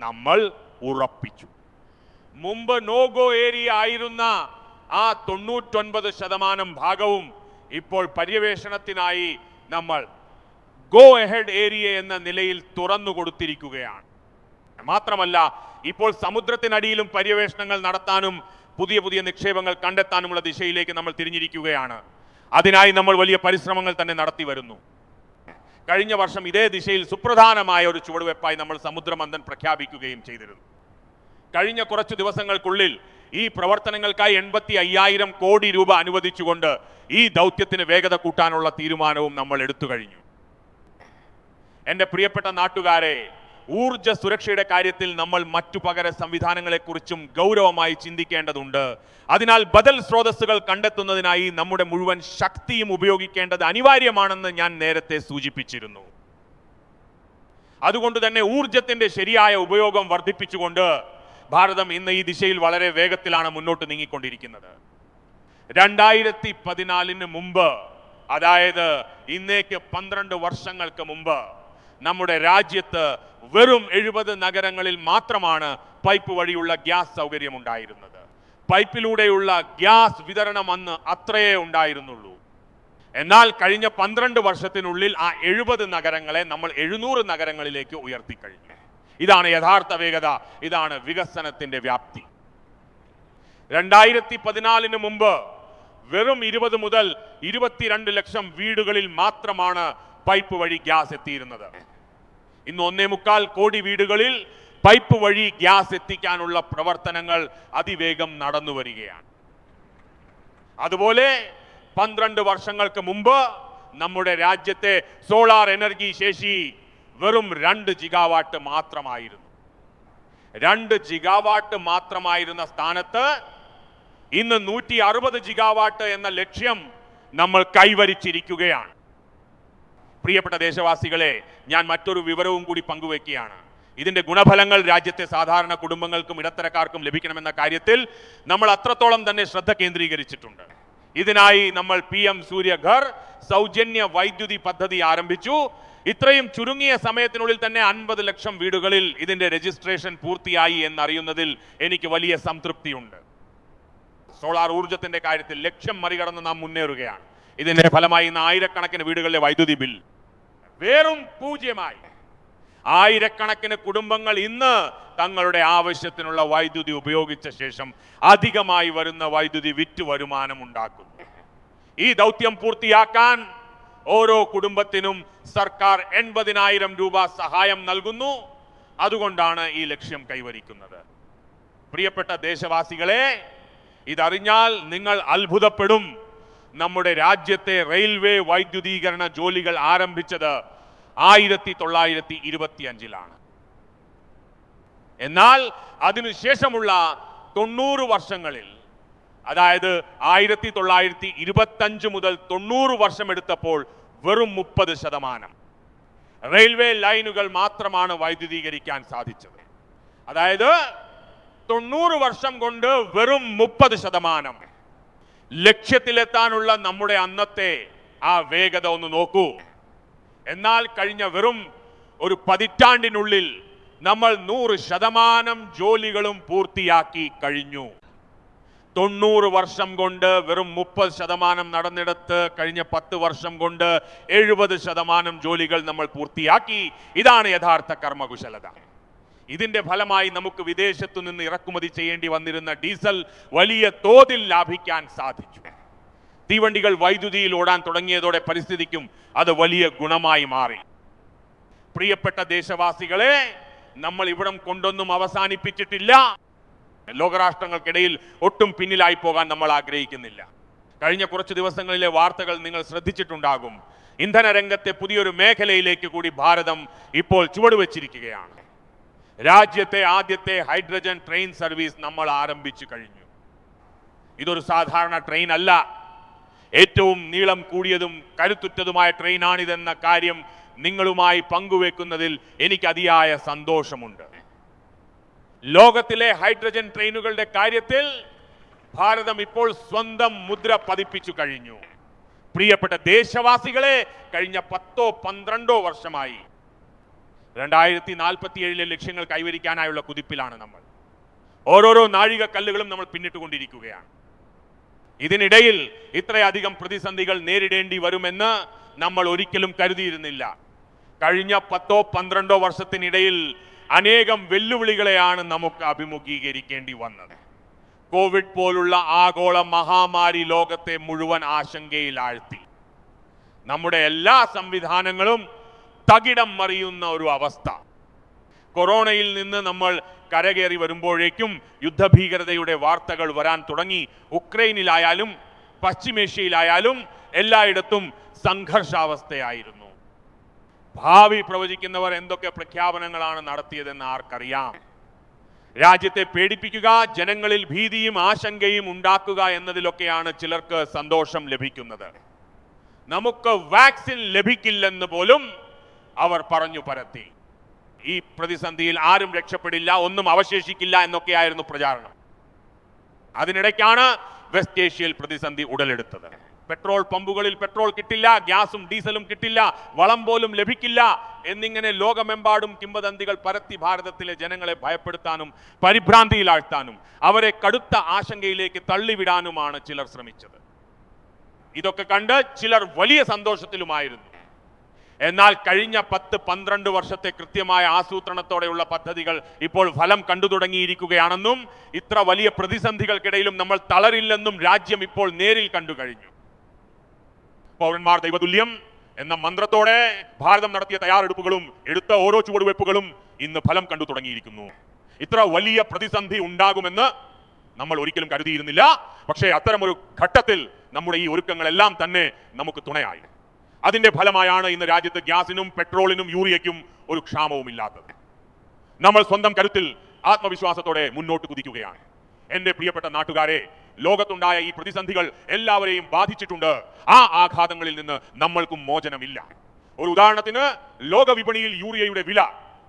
നമ്മൾ ഉറപ്പിച്ചു. മുമ്പ് നോ ഗോ ഏരിയ ആയിരുന്ന ആ 99% ഭാഗവും ഇപ്പോൾ പര്യവേഷണത്തിനായി നമ്മൾ ഗോ എഹെഡ് ഏരിയ എന്ന നിലയിൽ തുറന്നു കൊടുത്തിരിക്കുകയാണ്. മാത്രമല്ല, ഇപ്പോൾ സമുദ്രത്തിനടിയിലും പര്യവേഷണങ്ങൾ നടത്താനും പുതിയ പുതിയ നിക്ഷേപങ്ങൾ കണ്ടെത്താനുമുള്ള ദിശയിലേക്ക് നമ്മൾ തിരിഞ്ഞിരിക്കുകയാണ്. അതിനായി നമ്മൾ വലിയ പരിശ്രമങ്ങൾ തന്നെ നടത്തി വരുന്നു. കഴിഞ്ഞ വർഷം ഇതേ ദിശയിൽ സുപ്രധാനമായ ഒരു ചുവടുവെപ്പായി നമ്മൾ സമുദ്രമന്ഥൻ പ്രഖ്യാപിക്കുകയും ചെയ്തിരുന്നു. കഴിഞ്ഞ കുറച്ചു ദിവസങ്ങൾക്കുള്ളിൽ ഈ പ്രവർത്തനങ്ങൾക്കായി 85,000 കോടി രൂപ അനുവദിച്ചുകൊണ്ട് ഈ ദൗത്യത്തിന് വേഗത കൂട്ടാനുള്ള തീരുമാനവും നമ്മൾ എടുത്തു കഴിഞ്ഞു. എൻ്റെ പ്രിയപ്പെട്ട നാട്ടുകാരെ, ഊർജ സുരക്ഷയുടെ കാര്യത്തിൽ നമ്മൾ മറ്റു പകര സംവിധാനങ്ങളെക്കുറിച്ചും ഗൗരവമായി ചിന്തിക്കേണ്ടതുണ്ട്. അതിനാൽ ബദൽ സ്രോതസ്സുകൾ കണ്ടെത്തുന്നതിനായി നമ്മുടെ മുഴുവൻ ശക്തിയും ഉപയോഗിക്കേണ്ടത് അനിവാര്യമാണെന്ന് ഞാൻ നേരത്തെ സൂചിപ്പിച്ചിരുന്നു. അതുകൊണ്ട് തന്നെ ഊർജത്തിന്റെ ശരിയായ ഉപയോഗം വർദ്ധിപ്പിച്ചുകൊണ്ട് ഭാരതം ഇന്ന് ഈ ദിശയിൽ വളരെ വേഗത്തിലാണ് മുന്നോട്ട് നീങ്ങിക്കൊണ്ടിരിക്കുന്നത്. 2014 മുമ്പ്, അതായത് ഇന്നേക്ക് 12 വർഷങ്ങൾക്ക് മുമ്പ്, നമ്മുടെ രാജ്യത്ത് വെറും 70 നഗരങ്ങളിൽ മാത്രമാണ് പൈപ്പ് വഴിയുള്ള ഗ്യാസ് സൗകര്യം ഉണ്ടായിരുന്നത്. പൈപ്പിലൂടെയുള്ള ഗ്യാസ് വിതരണം അന്ന് അത്രയേ ഉണ്ടായിരുന്നുള്ളൂ. എന്നാൽ കഴിഞ്ഞ 12 വർഷത്തിനുള്ളിൽ ആ 70 നഗരങ്ങളെ നമ്മൾ 700 നഗരങ്ങളിലേക്ക് ഉയർത്തിക്കഴിഞ്ഞു. ഇതാണ് യഥാർത്ഥ വേഗത, ഇതാണ് വികസനത്തിന്റെ വ്യാപ്തി. 2014 മുമ്പ് വെറും 20 മുതൽ 22 ലക്ഷം വീടുകളിൽ മാത്രമാണ് പൈപ്പ് വഴി ഗ്യാസ് എത്തിയിരുന്നത്. ഇന്ന് 1.25 കോടി വീടുകളിൽ പൈപ്പ് വഴി ഗ്യാസ് എത്തിക്കാനുള്ള പ്രവർത്തനങ്ങൾ അതിവേഗം നടന്നു വരികയാണ്. അതുപോലെ 12 വർഷങ്ങൾക്ക് മുമ്പ് നമ്മുടെ രാജ്യത്തെ സോളാർ എനർജി ശേഷി വെറും 2 ജിഗാവാട്ട് മാത്രമായിരുന്നു. 2 ജിഗാവാട്ട് മാത്രമായിരുന്ന സ്ഥാനത്ത് ഇന്ന് 160 ജിഗാവാട്ട് എന്ന ലക്ഷ്യം നമ്മൾ കൈവരിച്ചിരിക്കുകയാണ്. പ്രിയപ്പെട്ട ദേശവാസികളെ, ഞാൻ മറ്റൊരു വിവരവും കൂടി പങ്കുവെക്കുകയാണ്. ഇതിന്റെ ഗുണഫലങ്ങൾ രാജ്യത്തെ സാധാരണ കുടുംബങ്ങൾക്കും ഇടത്തരക്കാർക്കും ലഭിക്കണമെന്ന കാര്യത്തിൽ നമ്മൾ അത്രത്തോളം തന്നെ ശ്രദ്ധ കേന്ദ്രീകരിച്ചിട്ടുണ്ട്. ഇതിനായി നമ്മൾ PM സൂര്യഘർ സൗജന്യ വൈദ്യുതി പദ്ധതി ആരംഭിച്ചു. ഇത്രയും ചുരുങ്ങിയ സമയത്തിനുള്ളിൽ തന്നെ 50 ലക്ഷം വീടുകളിൽ ഇതിന്റെ രജിസ്ട്രേഷൻ പൂർത്തിയായി എന്നറിയുന്നതിൽ എനിക്ക് വലിയ സംതൃപ്തിയുണ്ട്. സോളാർ ഊർജത്തിന്റെ കാര്യത്തിൽ ലക്ഷ്യം മറികടന്ന് നാം മുന്നേറുകയാണ്. ഇതിന്റെ ഫലമായി ഇന്ന് ആയിരക്കണക്കിന് വീടുകളിലെ വൈദ്യുതി ബിൽ വെറും 0. ആയിരക്കണക്കിന് കുടുംബങ്ങൾ ഇന്ന് തങ്ങളുടെ ആവശ്യത്തിനുള്ള വൈദ്യുതി ഉപയോഗിച്ച ശേഷം അധികമായി വരുന്ന വൈദ്യുതി വിറ്റ് വരുമാനം ഉണ്ടാക്കുന്നു. ഈ ദൗത്യം പൂർത്തിയാക്കാൻ ഓരോ കുടുംബത്തിനും സർക്കാർ 80,000 രൂപ സഹായം നൽകുന്നു. അതുകൊണ്ടാണ് ഈ ലക്ഷ്യം കൈവരിക്കുന്നത്. പ്രിയപ്പെട്ട ദേശവാസികളെ, ഇതറിഞ്ഞാൽ നിങ്ങൾ അത്ഭുതപ്പെടും. നമ്മുടെ രാജ്യത്തെ റെയിൽവേ വൈദ്യുതീകരണ ജോലികൾ ആരംഭിച്ചത് 1925-ലാണ്. എന്നാൽ അതിനുശേഷമുള്ള 90 വർഷങ്ങളിൽ, അതായത് 1925 മുതൽ 90 വർഷം എടുത്തപ്പോൾ വെറും 30% റെയിൽവേ ലൈനുകൾ മാത്രമാണ് വൈദ്യുതീകരിക്കാൻ സാധിച്ചത്. അതായത് 90 വർഷം കൊണ്ട് വെറും 30%. ലക്ഷ്യത്തിലെത്താനുള്ള നമ്മുടെ അന്നത്തെ ആ വേഗത ഒന്ന് നോക്കൂ. എന്നാൽ കഴിഞ്ഞ വെറും ഒരു പതിറ്റാണ്ടിനുള്ളിൽ നമ്മൾ 100% ജോലികളും പൂർത്തിയാക്കി കഴിഞ്ഞു. 90 വർഷം കൊണ്ട് വെറും 30% നടന്നിടത്ത് കഴിഞ്ഞ 10 വർഷം കൊണ്ട് 70% ജോലികൾ നമ്മൾ പൂർത്തിയാക്കി. ഇതാണ് യഥാർത്ഥ കർമ്മകുശലത. ഇതിന്റെ ഫലമായി നമുക്ക് വിദേശത്തു നിന്ന് ഇറക്കുമതി ചെയ്യേണ്ടി വന്നിരുന്ന ഡീസൽ വലിയ തോതിൽ ലാഭിക്കാൻ സാധിച്ചു. തീവണ്ടികൾ വൈദ്യുതിയിൽ ഓടാൻ തുടങ്ങിയതോടെ പരിസ്ഥിതിക്കും അത് വലിയ ഗുണമായി മാറി. പ്രിയപ്പെട്ട ദേശവാസികളെ, നമ്മൾ ഇവിടം കൊണ്ടൊന്നും അവസാനിപ്പിച്ചിട്ടില്ല. ലോകരാഷ്ട്രങ്ങൾക്കിടയിൽ ഒട്ടും പിന്നിലായി പോകാൻ നമ്മൾ ആഗ്രഹിക്കുന്നില്ല. കഴിഞ്ഞ കുറച്ച് ദിവസങ്ങളിലെ വാർത്തകൾ നിങ്ങൾ ശ്രദ്ധിച്ചിട്ടുണ്ടാകും. ഇന്ധന രംഗത്തെ പുതിയൊരു മേഖലയിലേക്ക് കൂടി ഭാരതം ഇപ്പോൾ ചുവടുവെച്ചിരിക്കുകയാണ്. രാജ്യത്തെ ആദ്യത്തെ ഹൈഡ്രജൻ ട്രെയിൻ സർവീസ് നമ്മൾ ആരംഭിച്ചു കഴിഞ്ഞു. ഇതൊരു സാധാരണ ട്രെയിൻ അല്ല, ഏറ്റവും നീളം കൂടിയതും കരുത്തുറ്റതുമായ ട്രെയിനാണിതെന്ന കാര്യം നിങ്ങളുമായി പങ്കുവെക്കുന്നതിൽ എനിക്ക് അതിയായ സന്തോഷമുണ്ട്. ലോകത്തിലെ ഹൈഡ്രജൻ ട്രെയിനുകളുടെ കാര്യത്തിൽ ഭാരതം ഇപ്പോൾ സ്വന്തം മുദ്ര പതിപ്പിച്ചു കഴിഞ്ഞു. പ്രിയപ്പെട്ട ദേശവാസികളെ, കഴിഞ്ഞ 10-12 വർഷമായി 2047 ലക്ഷ്യങ്ങൾ കൈവരിക്കാനായുള്ള കുതിപ്പിലാണ് നമ്മൾ. ഓരോരോ നാഴികക്കല്ലുകളും നമ്മൾ പിന്നിട്ടുകൊണ്ടിരിക്കുകയാണ്. ഇതിനിടയിൽ ഇത്രയധികം പ്രതിസന്ധികൾ നേരിടേണ്ടി വരുമെന്ന് നമ്മൾ ഒരിക്കലും കരുതിയിരുന്നില്ല. കഴിഞ്ഞ 10-12 വർഷത്തിനിടയിൽ അനേകം വെല്ലുവിളികളെയാണ് നമുക്ക് അഭിമുഖീകരിക്കേണ്ടി വന്നത്. കോവിഡ് പോലുള്ള ആഗോള മഹാമാരി ലോകത്തെ മുഴുവൻ ആശങ്കയിലാഴ്ത്തി. നമ്മുടെ എല്ലാ സംവിധാനങ്ങളും തകിടം മറിയുന്ന ഒരു അവസ്ഥ. കൊറോണയിൽ നിന്ന് നമ്മൾ കരകയറി വരുമ്പോഴേക്കും യുദ്ധഭീകരതയുടെ വാർത്തകൾ വരാൻ തുടങ്ങി. ഉക്രൈനിലായാലും പശ്ചിമേഷ്യയിലായാലും എല്ലായിടത്തും സംഘർഷാവസ്ഥയായിരുന്നു. ഭാവി പ്രവചിക്കുന്നവർ എന്തൊക്കെ പ്രഖ്യാപനങ്ങളാണ് നടത്തിയതെന്ന് ആർക്കറിയാം. രാജ്യത്തെ പേടിപ്പിക്കുക, ജനങ്ങളിൽ ഭീതിയും ആശങ്കയും ഉണ്ടാക്കുക എന്നതിലൊക്കെയാണ് ചിലർക്ക് സന്തോഷം ലഭിക്കുന്നത്. നമുക്ക് വാക്സിൻ ലഭിക്കില്ലെന്ന് പോലും അവർ പറഞ്ഞു പരത്തി. ഈ പ്രതിസന്ധിയിൽ ആരും രക്ഷപ്പെടില്ല, ഒന്നും അവശേഷിക്കില്ല എന്നൊക്കെയായിരുന്നു പ്രചാരണം. അതിനിടയ്ക്കാണ് വെസ്റ്റ് ഏഷ്യയിൽ പ്രതിസന്ധി ഉടലെടുത്തത്. പെട്രോൾ പമ്പുകളിൽ പെട്രോൾ കിട്ടില്ല, ഗ്യാസും ഡീസലും കിട്ടില്ല, വളം പോലും ലഭിക്കില്ല എന്നിങ്ങനെ ലോകമെമ്പാടും കിംവദന്തികൾ പരത്തി ഭാരതത്തിലെ ജനങ്ങളെ ഭയപ്പെടുത്താനും പരിഭ്രാന്തിയിലാഴ്ത്താനും അവരെ കടുത്ത ആശങ്കയിലേക്ക് തള്ളിവിടാനുമാണ് ചിലർ ശ്രമിച്ചത്. ഇതൊക്കെ കണ്ട് ചിലർ വലിയ സന്തോഷത്തിലുമായിരുന്നു. എന്നാൽ കഴിഞ്ഞ 10-12 വർഷത്തെ കൃത്യമായ ആസൂത്രണത്തോടെയുള്ള പദ്ധതികൾ ഇപ്പോൾ ഫലം കണ്ടു തുടങ്ങിയിരിക്കുകയാണെന്നും ഇത്ര വലിയ പ്രതിസന്ധികൾക്കിടയിലും നമ്മൾ തളരില്ലെന്നും രാജ്യം ഇപ്പോൾ നേരിൽ കണ്ടു കഴിഞ്ഞു. പൗരന്മാർ ദൈവതുല്യം എന്ന മന്ത്രത്തോടെ ഭാരതം നടത്തിയ തയ്യാറെടുപ്പുകളും എടുത്ത ഓരോ ചുവടുവെപ്പുകളും ഇന്ന് ഫലം കണ്ടു തുടങ്ങിയിരിക്കുന്നു. ഇത്ര വലിയ പ്രതിസന്ധി ഉണ്ടാകുമെന്ന് നമ്മൾ ഒരിക്കലും കരുതിയിരുന്നില്ല. പക്ഷേ അത്തരമൊരു ഘട്ടത്തിൽ നമ്മുടെ ഈ ഒരുക്കങ്ങളെല്ലാം തന്നെ നമുക്ക് തുണയായി. അതിന്റെ ഫലമായാണ് ഇന്ന് രാജ്യത്ത് ഗ്യാസിനും പെട്രോളിനും യൂറിയയ്ക്കും ഒരു ക്ഷാമവും ഇല്ലാത്തത്. നമ്മൾ സ്വന്തം കരുത്തിൽ ആത്മവിശ്വാസത്തോടെ മുന്നോട്ട് കുതിക്കുകയാണ്. എന്റെ പ്രിയപ്പെട്ട നാട്ടുകാരെ, ലോകത്തുണ്ടായ ഈ പ്രതിസന്ധികൾ എല്ലാവരെയും ബാധിച്ചിട്ടുണ്ട്. ആ ആഘാതങ്ങളിൽ നിന്ന് നമ്മൾക്കും മോചനമില്ല. ഒരു ഉദാഹരണത്തിന്, ലോക വിപണിയിൽ യൂറിയയുടെ വില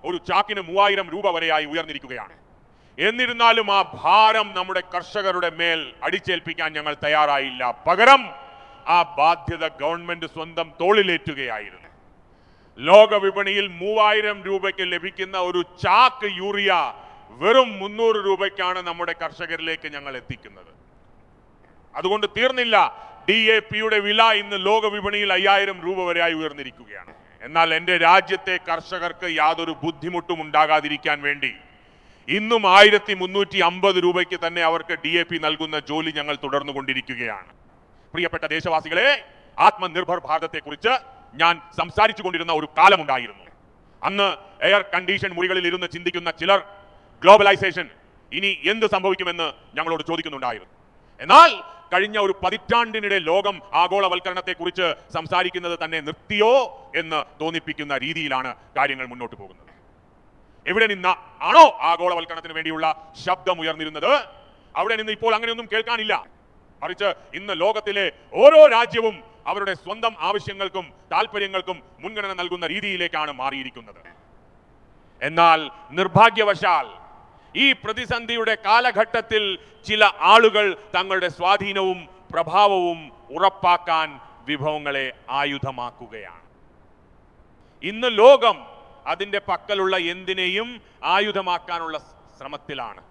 ഒരു ചാക്കിന് 3000 രൂപ വരെയായി ഉയർന്നിരിക്കുകയാണ്. എന്നിരുന്നാലും ആ ഭാരം നമ്മുടെ കർഷകരുടെ മേൽ അടിച്ചേൽപ്പിക്കാൻ ഞങ്ങൾ തയ്യാറായില്ല. പകരം ആ ബാധ്യത ഗവൺമെന്റ് സ്വന്തം തോളിലേറ്റുകയായിരുന്നു. ലോക വിപണിയിൽ 3000 രൂപയ്ക്ക് ലഭിക്കുന്ന ഒരു ചാക്ക് യൂറിയ വെറും 300 രൂപയ്ക്കാണ് നമ്മുടെ കർഷകരിലേക്ക് ഞങ്ങൾ എത്തിക്കുന്നത്. അതുകൊണ്ട് തീർന്നില്ല, DAPയുടെ വില ഇന്ന് ലോക വിപണിയിൽ 5000 രൂപ വരെയായി ഉയർന്നിരിക്കുകയാണ്. എന്നാൽ എൻ്റെ രാജ്യത്തെ കർഷകർക്ക് യാതൊരു ബുദ്ധിമുട്ടും ഉണ്ടാകാതിരിക്കാൻ വേണ്ടി ഇന്നും 1350 രൂപയ്ക്ക് തന്നെ അവർക്ക് DAP നൽകുന്ന ജോലി ഞങ്ങൾ തുടർന്നുകൊണ്ടിരിക്കുകയാണ്. പ്രിയപ്പെട്ട ദേശവാസികളെ, ആത്മനിർഭർ ഭാരതത്തെക്കുറിച്ച് ഞാൻ സംസാരിച്ചു കൊണ്ടിരുന്ന ഒരു കാലമുണ്ടായിരുന്നു. അന്ന് എയർ കണ്ടീഷൻ മുറികളിൽ ഇരുന്ന് ചിന്തിക്കുന്ന ചിലർ ഗ്ലോബലൈസേഷൻ ഇനി എന്ത് സംഭവിക്കുമെന്ന് ഞങ്ങളോട് ചോദിക്കുന്നുണ്ടായിരുന്നു. എന്നാൽ കഴിഞ്ഞ ഒരു പതിറ്റാണ്ടിനിടെ ലോകം ആഗോളവൽക്കരണത്തെക്കുറിച്ച് സംസാരിക്കുന്നത് തന്നെ നിർത്തിയോ എന്ന് തോന്നിപ്പിക്കുന്ന രീതിയിലാണ് കാര്യങ്ങൾ മുന്നോട്ട് പോകുന്നത്. എവിടെ നിന്ന് ആണോ ആഗോളവൽക്കരണത്തിന് വേണ്ടിയുള്ള ശബ്ദം ഉയർന്നിരുന്നത്, അവിടെ നിന്ന് ഇപ്പോൾ അങ്ങനെയൊന്നും കേൾക്കാനില്ല. മറിച്ച് ഇന്ന് ലോകത്തിലെ ഓരോ രാജ്യവും അവരുടെ സ്വന്തം ആവശ്യങ്ങൾക്കും താല്പര്യങ്ങൾക്കും മുൻഗണന നൽകുന്ന രീതിയിലേക്കാണ് മാറിയിരിക്കുന്നത്. എന്നാൽ നിർഭാഗ്യവശാൽ ഈ പ്രതിസന്ധിയുടെ കാലഘട്ടത്തിൽ ചില ആളുകൾ തങ്ങളുടെ സ്വാധീനവും പ്രഭാവവും ഉറപ്പാക്കാൻ വിഭവങ്ങളെ ആയുധമാക്കുകയാണ്. ഇന്ന് ലോകം അതിൻ്റെ പക്കലുള്ള എന്തിനേയും ആയുധമാക്കാനുള്ള ശ്രമത്തിലാണ്.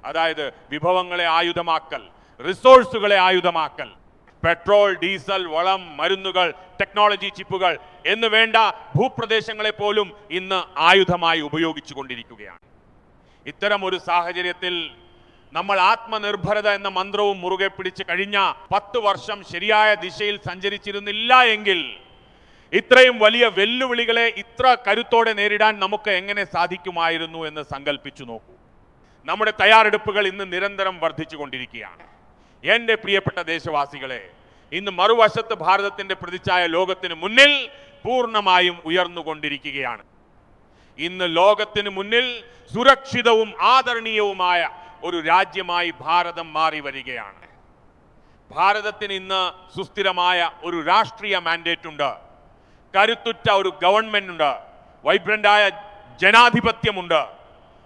അതായത് വിഭവങ്ങളെ ആയുധമാക്കൽ, റിസോഴ്സുകളെ ആയുധമാക്കൽ, പെട്രോൾ, ഡീസൽ, വളം, മരുന്നുകൾ, ടെക്നോളജി ചിപ്പുകൾ എന്ന് വേണ്ട ഭൂപ്രദേശങ്ങളെ പോലും ഇന്ന് ആയുധമായി ഉപയോഗിച്ചു കൊണ്ടിരിക്കുകയാണ്. ഇത്തരം ഒരു സാഹചര്യത്തിൽ നമ്മൾ ആത്മനിർഭരത എന്ന മന്ത്രവും മുറുകെ പിടിച്ച് കഴിഞ്ഞ 10 വർഷം ശരിയായ ദിശയിൽ സഞ്ചരിച്ചിരുന്നില്ല എങ്കിൽ ഇത്രയും വലിയ വെല്ലുവിളികളെ ഇത്ര കരുത്തോടെ നേരിടാൻ നമുക്ക് എങ്ങനെ സാധിക്കുമായിരുന്നു എന്ന് സങ്കല്പിച്ചു നോക്കൂ. നമ്മുടെ തയ്യാറെടുപ്പുകൾ ഇന്ന് നിരന്തരം വർദ്ധിച്ചുകൊണ്ടിരിക്കുകയാണ്. എൻ്റെ പ്രിയപ്പെട്ട ദേശവാസികളെ, ഇന്ന് മറുവശത്ത് ഭാരതത്തിന്റെ പ്രതിച്ഛായ ലോകത്തിന് മുന്നിൽ പൂർണ്ണമായും ഉയർന്നുകൊണ്ടിരിക്കുകയാണ്. ഇന്ന് ലോകത്തിന് മുന്നിൽ സുരക്ഷിതവും ആദരണീയവുമായ ഒരു രാജ്യമായി ഭാരതം മാറി വരികയാണ്. ഭാരതത്തിന് ഇന്ന് സുസ്ഥിരമായ ഒരു രാഷ്ട്രീയ മാൻഡേറ്റ് ഉണ്ട്, കരുത്തുറ്റ ഒരു ഗവൺമെന്റ് ഉണ്ട്, വൈബ്രന്റായ ജനാധിപത്യമുണ്ട്.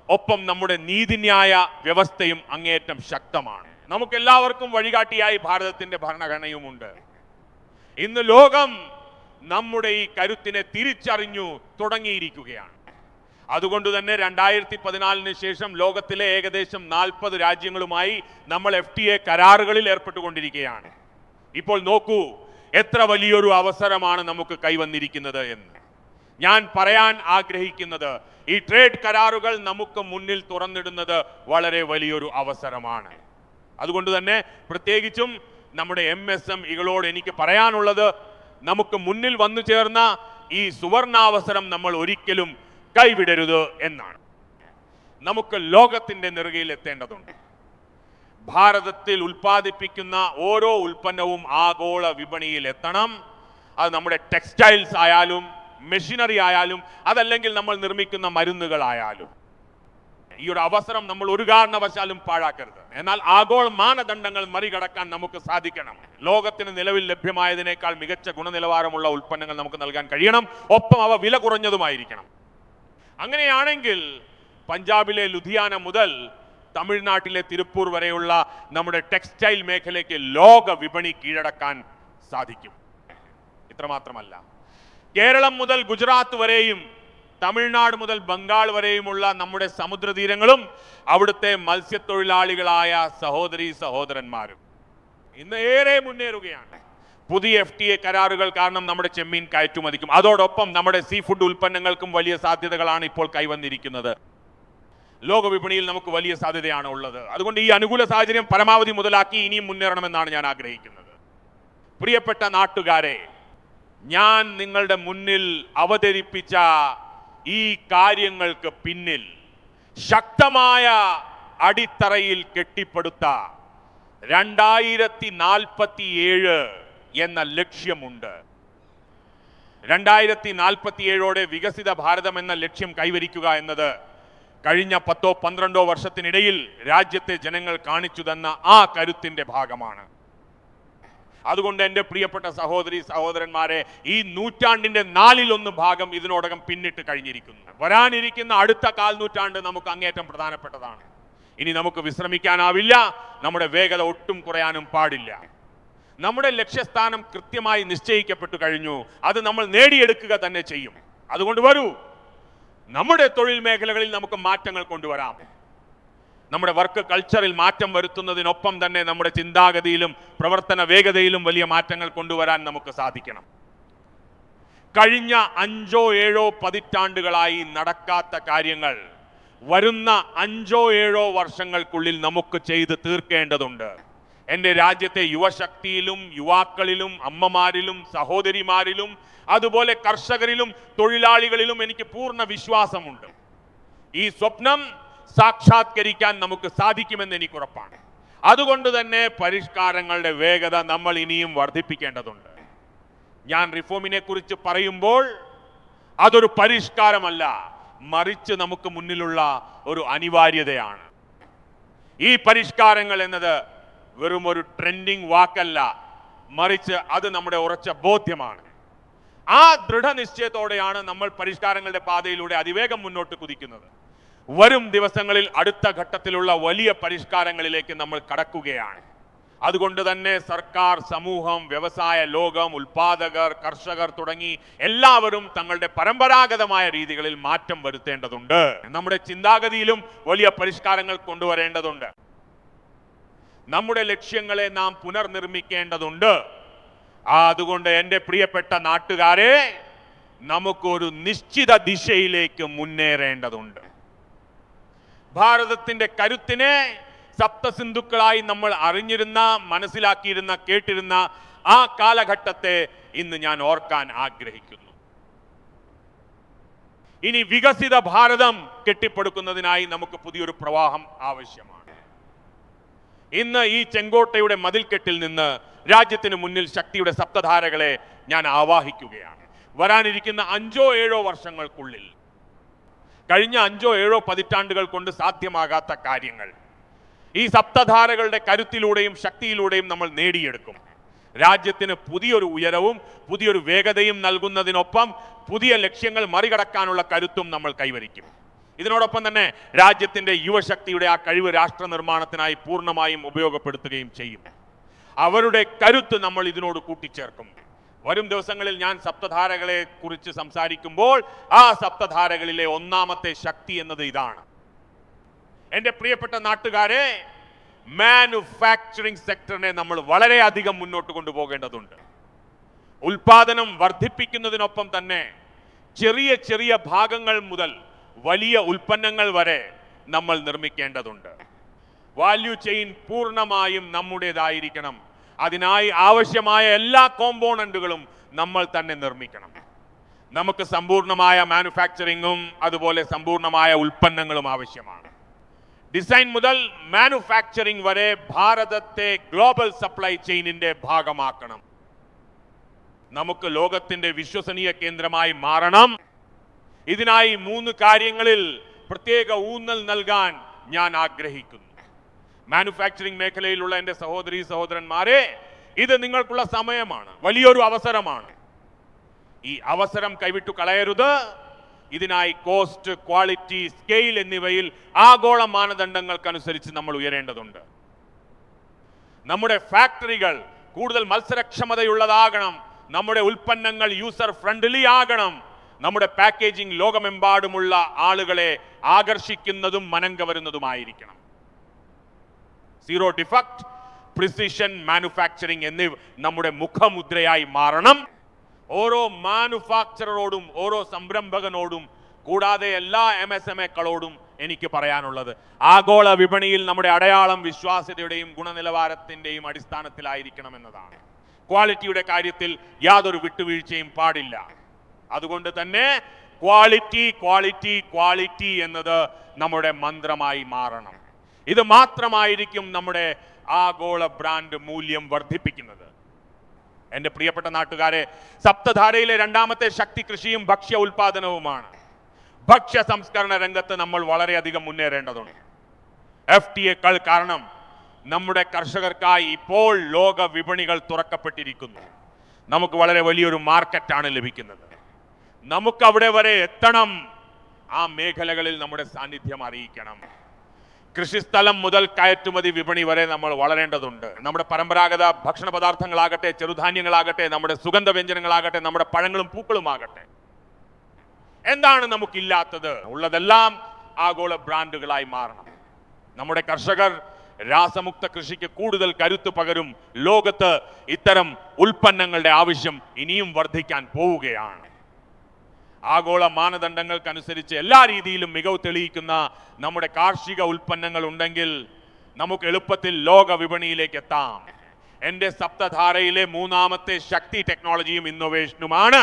ഒപ്പം നമ്മുടെ നീതിന്യായ വ്യവസ്ഥയും അങ്ങേയറ്റം ശക്തമാണ്. നമുക്കെല്ലാവർക്കും വഴികാട്ടിയായി ഭാരതത്തിന്റെ ഭരണഘടനയുമുണ്ട്. ഇന്ന് ലോകം നമ്മുടെ ഈ കരുത്തിനെ തിരിച്ചറിഞ്ഞു തുടങ്ങിയിരിക്കുകയാണ്. അതുകൊണ്ട് തന്നെ 2014 ശേഷം ലോകത്തിലെ ഏകദേശം 40 രാജ്യങ്ങളുമായി നമ്മൾ FTA കരാറുകളിൽ ഏർപ്പെട്ടുകൊണ്ടിരിക്കുകയാണ്. ഇപ്പോൾ നോക്കൂ എത്ര വലിയൊരു അവസരമാണ് നമുക്ക് കൈവന്നിരിക്കുന്നത് എന്ന്. ഞാൻ പറയാൻ ആഗ്രഹിക്കുന്നത്, ഈ ട്രേഡ് കരാറുകൾ നമുക്ക് മുന്നിൽ തുറന്നിടുന്നത് വളരെ വലിയൊരു അവസരമാണ്. അതുകൊണ്ട് തന്നെ പ്രത്യേകിച്ചും നമ്മുടെ MSMEകളോട് എനിക്ക് പറയാനുള്ളത്, നമുക്ക് മുന്നിൽ വന്നു ചേർന്ന ഈ സുവർണാവസരം നമ്മൾ ഒരിക്കലും കൈവിടരുത് എന്നാണ്. നമുക്ക് ലോകത്തിന്റെ നെറുകയിൽ എത്തേണ്ടതുണ്ട്. ഭാരതത്തിൽ ഉൽപ്പാദിപ്പിക്കുന്ന ഓരോ ഉൽപ്പന്നവും ആഗോള വിപണിയിൽ എത്തണം. അത് നമ്മുടെ ടെക്സ്റ്റൈൽസ് ആയാലും മെഷീനറി ആയാലും അതല്ലെങ്കിൽ നമ്മൾ നിർമ്മിക്കുന്ന മരുന്നുകളായാലും. ഈ ഒരു അവസരം നമ്മൾ ഒരു കാരണവശാലും പാഴാക്കരുത്. എന്നാൽ ആഗോള മാനദണ്ഡങ്ങൾ മറികടക്കാൻ നമുക്ക് സാധിക്കണം. ലോകത്തിന് നിലവിൽ ലഭ്യമായതിനേക്കാൾ മികച്ച ഗുണനിലവാരമുള്ള ഉൽപ്പന്നങ്ങൾ നമുക്ക് നൽകാൻ കഴിയണം. ഒപ്പം അവ വില കുറഞ്ഞതുമായിരിക്കണം. അങ്ങനെയാണെങ്കിൽ പഞ്ചാബിലെ ലുധിയാന മുതൽ തമിഴ്നാട്ടിലെ തിരുപ്പൂർ വരെയുള്ള നമ്മുടെ ടെക്സ്റ്റൈൽ മേഖലയ്ക്ക് ലോക വിപണി കീഴടക്കാൻ സാധിക്കും. ഇത്രമാത്രമല്ല, കേരളം മുതൽ ഗുജറാത്ത് വരെയും തമിഴ്നാട് മുതൽ ബംഗാൾ വരെയുമുള്ള നമ്മുടെ സമുദ്രതീരങ്ങളും അവിടുത്തെ മത്സ്യത്തൊഴിലാളികളായ സഹോദരീ സഹോദരന്മാരും ഇന്ന് ഏറെ മുന്നേറുകയാണ്. പുതിയ FTA കരാറുകൾ കാരണം നമ്മുടെ ചെമ്മീൻ കയറ്റുമതിക്കും അതോടൊപ്പം നമ്മുടെ സീ ഫുഡ് ഉൽപ്പന്നങ്ങൾക്കും വലിയ സാധ്യതകളാണ് ഇപ്പോൾ കൈവന്നിരിക്കുന്നത്. ലോക വിപണിയിൽ നമുക്ക് വലിയ സാധ്യതയാണ് ഉള്ളത്. അതുകൊണ്ട് ഈ അനുകൂല സാഹചര്യം പരമാവധി മുതലാക്കി ഇനിയും മുന്നേറണമെന്നാണ് ഞാൻ ആഗ്രഹിക്കുന്നത്. പ്രിയപ്പെട്ട നാട്ടുകാരെ, ഞാൻ നിങ്ങളുടെ മുന്നിൽ അവതരിപ്പിച്ച ഈ കാര്യങ്ങൾക്ക് പിന്നിൽ ശക്തമായ അടിത്തറയിൽ കെട്ടിപ്പടുത്ത 2047 എന്ന ലക്ഷ്യമുണ്ട്. 2047 വികസിത ഭാരതം എന്ന ലക്ഷ്യം കൈവരിക്കുക എന്നത് കഴിഞ്ഞ 10-12 വർഷത്തിനിടയിൽ രാജ്യത്തെ ജനങ്ങൾ കാണിച്ചു തന്ന ആ കരുത്തിന്റെ ഭാഗമാണ്. അതുകൊണ്ട് എൻ്റെ പ്രിയപ്പെട്ട സഹോദരി സഹോദരന്മാരെ, ഈ നൂറ്റാണ്ടിന്റെ 4/1 ഭാഗം ഇതിനോടകം പിന്നിട്ട് കഴിഞ്ഞിരിക്കുന്നു. വരാനിരിക്കുന്ന അടുത്ത 1/4 നൂറ്റാണ്ട് നമുക്ക് അങ്ങേറ്റം പ്രധാനപ്പെട്ടതാണ്. ഇനി നമുക്ക് വിശ്രമിക്കാനാവില്ല. നമ്മുടെ വേഗത ഒട്ടും കുറയാനും പാടില്ല. നമ്മുടെ ലക്ഷ്യസ്ഥാനം കൃത്യമായി നിശ്ചയിക്കപ്പെട്ടു കഴിഞ്ഞു. അത് നമ്മൾ നേടിയെടുക്കുക തന്നെ ചെയ്യും. അതുകൊണ്ട് വരൂ, നമ്മുടെ തൊഴിൽ മേഖലകളിൽ നമുക്ക് മാറ്റങ്ങൾ കൊണ്ടുവരാം. നമ്മുടെ വർക്ക് കൾച്ചറിൽ മാറ്റം വരുത്തുന്നതിനൊപ്പം തന്നെ നമ്മുടെ ചിന്താഗതിയിലും പ്രവർത്തന വേഗതയിലും വലിയ മാറ്റങ്ങൾ കൊണ്ടുവരാൻ നമുക്ക് സാധിക്കണം. കഴിഞ്ഞ 5-7 പതിറ്റാണ്ടുകളായി നടക്കാത്ത കാര്യങ്ങൾ വരുന്ന 5-7 വർഷങ്ങൾക്കുള്ളിൽ നമുക്ക് ചെയ്ത് തീർക്കേണ്ടതുണ്ട്. എൻ്റെ രാജ്യത്തെ യുവശക്തിയിലും യുവാക്കളിലും അമ്മമാരിലും സഹോദരിമാരിലും അതുപോലെ കർഷകരിലും തൊഴിലാളികളിലും എനിക്ക് പൂർണ്ണ വിശ്വാസമുണ്ട്. ഈ സ്വപ്നം സാക്ഷാത്കരിക്കാൻ നമുക്ക് സാധിക്കുമെന്ന് എനിക്ക് ഉറപ്പാണ്. അതുകൊണ്ട് തന്നെ പരിഷ്കാരങ്ങളുടെ വേഗത നമ്മൾ ഇനിയും വർദ്ധിപ്പിക്കേണ്ടതുണ്ട്. ഞാൻ റിഫോമിനെ കുറിച്ച് പറയുമ്പോൾ അതൊരു പരിഷ്കാരമല്ല, മറിച്ച് നമുക്ക് മുന്നിലുള്ള ഒരു അനിവാര്യതയാണ്. ഈ പരിഷ്കാരങ്ങൾ എന്നത് വെറും ഒരു ട്രെൻഡിങ് വാക്കല്ല, മറിച്ച് അത് നമ്മുടെ ഉറച്ച ബോധ്യമാണ്. ആ ദൃഢനിശ്ചയത്തോടെയാണ് നമ്മൾ പരിഷ്കാരങ്ങളുടെ പാതയിലൂടെ അതിവേഗം മുന്നോട്ട് കുതിക്കുന്നത്. വരും ദിവസങ്ങളിൽ അടുത്ത ഘട്ടത്തിലുള്ള വലിയ പരിഷ്കാരങ്ങളിലേക്ക് നമ്മൾ കടക്കുകയാണ്. അതുകൊണ്ട് തന്നെ സർക്കാർ, സമൂഹം, വ്യവസായ ലോകം, ഉൽപാദകർ, കർഷകർ തുടങ്ങി എല്ലാവരും തങ്ങളുടെ പരമ്പരാഗതമായ രീതികളിൽ മാറ്റം വരുത്തേണ്ടതുണ്ട്. നമ്മുടെ ചിന്താഗതിയിലും വലിയ പരിഷ്കാരങ്ങൾ കൊണ്ടുവരേണ്ടതുണ്ട്. നമ്മുടെ ലക്ഷ്യങ്ങളെ നാം പുനർനിർമ്മിക്കേണ്ടതുണ്ട്. അതുകൊണ്ട് എൻ്റെ പ്രിയപ്പെട്ട നാട്ടുകാരെ, നമുക്കൊരു നിശ്ചിത ദിശയിലേക്ക് മുന്നേറേണ്ടതുണ്ട്. ഭാരതത്തിന്റെ കരുത്തിനെ സപ്തസിന്ധുക്കളായി നമ്മൾ അറിഞ്ഞിരുന്ന, മനസ്സിലാക്കിയിരുന്ന, കേട്ടിരുന്ന ആ കാലഘട്ടത്തെ ഇന്ന് ഞാൻ ഓർക്കാൻ ആഗ്രഹിക്കുന്നു. ഇനി വികസിത ഭാരതം കെട്ടിപ്പടുക്കുന്നതിനായി നമുക്ക് പുതിയൊരു പ്രവാഹം ആവശ്യമാണ്. ഇന്ന് ഈ ചെങ്കോട്ടയുടെ മതിൽക്കെട്ടിൽ നിന്ന് രാജ്യത്തിന് മുന്നിൽ ശക്തിയുടെ സപ്തധാരകളെ ഞാൻ ആവാഹിക്കുകയാണ്. വരാനിരിക്കുന്ന 5-7 വർഷങ്ങൾക്കുള്ളിൽ, കഴിഞ്ഞ 5-7 പതിറ്റാണ്ടുകൾ കൊണ്ട് സാധ്യമാകാത്ത കാര്യങ്ങൾ ഈ സപ്തധാരകളുടെ കരുത്തിലൂടെയും ശക്തിയിലൂടെയും നമ്മൾ നേടിയെടുക്കും. രാജ്യത്തിന് പുതിയൊരു ഉയരവും പുതിയൊരു വേഗതയും നൽകുന്നതിനൊപ്പം പുതിയ ലക്ഷ്യങ്ങൾ മറികടക്കാനുള്ള കരുത്തും നമ്മൾ കൈവരിക്കും. ഇതിനോടൊപ്പം തന്നെ രാജ്യത്തിന്റെ യുവശക്തിയുടെ ആ കഴിവ് രാഷ്ട്ര നിർമ്മാണത്തിനായി പൂർണ്ണമായും ഉപയോഗപ്പെടുത്തുകയും ചെയ്യും. അവരുടെ കരുത്ത് നമ്മൾ ഇതിനോട് കൂട്ടിച്ചേർക്കും. വരും ദിവസങ്ങളിൽ ഞാൻ സപ്തധാരകളെ കുറിച്ച് സംസാരിക്കുമ്പോൾ ആ സപ്തധാരകളിലെ ഒന്നാമത്തെ ശക്തി എന്നത് ഇതാണ്. എൻ്റെ പ്രിയപ്പെട്ട നാട്ടുകാരെ, മാനുഫാക്ചറിംഗ് സെക്ടറിനെ നമ്മൾ വളരെയധികം മുന്നോട്ട് കൊണ്ടുപോകേണ്ടതുണ്ട്. ഉൽപാദനം വർദ്ധിപ്പിക്കുന്നതിനൊപ്പം തന്നെ ചെറിയ ചെറിയ ഭാഗങ്ങൾ മുതൽ വലിയ ഉൽപ്പന്നങ്ങൾ വരെ നമ്മൾ നിർമ്മിക്കേണ്ടതുണ്ട്. വാല്യൂ ചെയിൻ പൂർണ്ണമായും നമ്മുടേതായിരിക്കണം. അതിനായി ആവശ്യമായ എല്ലാ കോമ്പോണന്റുകളും നമ്മൾ തന്നെ നിർമ്മിക്കണം. നമുക്ക് സമ്പൂർണ്ണമായ മാനുഫാക്ചറിങ്ങും അതുപോലെ സമ്പൂർണ്ണമായ ഉൽപ്പന്നങ്ങളും ആവശ്യമാണ്. ഡിസൈൻ മുതൽ മാനുഫാക്ചറിംഗ് വരെ ഭാരതത്തെ ഗ്ലോബൽ സപ്ലൈ ചെയിനിന്റെ ഭാഗമാക്കണം. നമുക്ക് ലോകത്തിന്റെ വിശ്വസനീയ കേന്ദ്രമായി മാറണം. ഇതിനായി 3 കാര്യങ്ങളിൽ പ്രത്യേക ഊന്നൽ നൽകാൻ ഞാൻ ആഗ്രഹിക്കുന്നു. മാനുഫാക്ചറിംഗ് മേഖലയിലുള്ള എൻ്റെ സഹോദരീ സഹോദരന്മാരെ, ഇത് നിങ്ങൾക്കുള്ള സമയമാണ്, വലിയൊരു അവസരമാണ്. ഈ അവസരം കൈവിട്ടു കളയരുത്. ഇതിനായി കോസ്റ്റ്, ക്വാളിറ്റി, സ്കെയിൽ എന്നിവയിൽ ആഗോള മാനദണ്ഡങ്ങൾക്കനുസരിച്ച് നമ്മൾ ഉയരേണ്ടതുണ്ട്. നമ്മുടെ ഫാക്ടറികൾ കൂടുതൽ മത്സരക്ഷമതയുള്ളതാകണം. നമ്മുടെ ഉൽപ്പന്നങ്ങൾ യൂസർ ഫ്രണ്ട്ലി ആകണം. നമ്മുടെ പാക്കേജിംഗ് ലോകമെമ്പാടുമുള്ള ആളുകളെ ആകർഷിക്കുന്നതും മനം കവരുന്നതുമായിരിക്കണം. സീറോ ഡിഫക്ട്, പ്രിസിഷൻ മാനുഫാക്ചറിംഗ് എന്നിവ നമ്മുടെ മുഖമുദ്രയായി മാറണം. ഓരോ മാനുഫാക്ചററോടും ഓരോ സംരംഭകനോടും കൂടാതെ എല്ലാ MSMEകളോടും എനിക്ക് പറയാനുള്ളത്, ആഗോള വിപണിയിൽ നമ്മുടെ അടയാളം വിശ്വാസ്യതയുടെയും ഗുണനിലവാരത്തിന്റെയും അടിസ്ഥാനത്തിലായിരിക്കണം എന്നതാണ്. ക്വാളിറ്റിയുടെ കാര്യത്തിൽ യാതൊരു വിട്ടുവീഴ്ചയും പാടില്ല. അതുകൊണ്ട് തന്നെ ക്വാളിറ്റി ക്വാളിറ്റി ക്വാളിറ്റി എന്നത് നമ്മുടെ മന്ത്രമായി മാറണം. ഇത് മാത്രമായിരിക്കും നമ്മുടെ ആഗോള ബ്രാൻഡ് മൂല്യം വർദ്ധിപ്പിക്കുന്നത്. എൻ്റെ പ്രിയപ്പെട്ട നാട്ടുകാരെ, സപ്തധാരയിലെ രണ്ടാമത്തെ ശക്തി കൃഷിയും ഭക്ഷ്യ ഉൽപാദനവുമാണ്. ഭക്ഷ്യ സംസ്കരണ രംഗത്ത് നമ്മൾ വളരെയധികം മുന്നേറേണ്ടതുണ്ട്. FTA കാരണം നമ്മുടെ കർഷകർക്കായി ഇപ്പോൾ ലോക വിപണികൾ തുറക്കപ്പെട്ടിരിക്കുന്നു. നമുക്ക് വളരെ വലിയൊരു മാർക്കറ്റാണ് ലഭിക്കുന്നത്. നമുക്ക് അവിടെ വരെ എത്തണം. ആ മേഖലകളിൽ നമ്മുടെ സാന്നിധ്യം അറിയിക്കണം. കൃഷിസ്ഥലം മുതൽ കയറ്റുമതി വിപണി വരെ നമ്മൾ വളരേണ്ടതുണ്ട്. നമ്മുടെ പരമ്പരാഗത ഭക്ഷണ പദാർത്ഥങ്ങളാകട്ടെ, ചെറുധാന്യങ്ങളാകട്ടെ, നമ്മുടെ സുഗന്ധവ്യഞ്ജനങ്ങളാകട്ടെ, നമ്മുടെ പഴങ്ങളും പൂക്കളുമാകട്ടെ, എന്താണ് നമുക്കില്ലാത്തത്? ഉള്ളതെല്ലാം ആഗോള ബ്രാൻഡുകളായി മാറണം. നമ്മുടെ കർഷകർ രാസമുക്ത കൃഷിക്ക് കൂടുതൽ കരുത്ത് പകരും. ലോകത്ത് ഇത്തരം ഉൽപ്പന്നങ്ങളുടെ ആവശ്യം ഇനിയും വർദ്ധിക്കാൻ പോവുകയാണ്. ആഗോള മാനദണ്ഡങ്ങൾക്കനുസരിച്ച് എല്ലാ രീതിയിലും മികവ് തെളിയിക്കുന്ന നമ്മുടെ കാർഷിക ഉൽപ്പന്നങ്ങൾ ഉണ്ടെങ്കിൽ നമുക്ക് എളുപ്പത്തിൽ ലോക വിപണിയിലേക്ക് എത്താം. എൻ്റെ സപ്തധാരയിലെ മൂന്നാമത്തെ ശക്തി ടെക്നോളജിയും ഇന്നോവേഷനുമാണ്.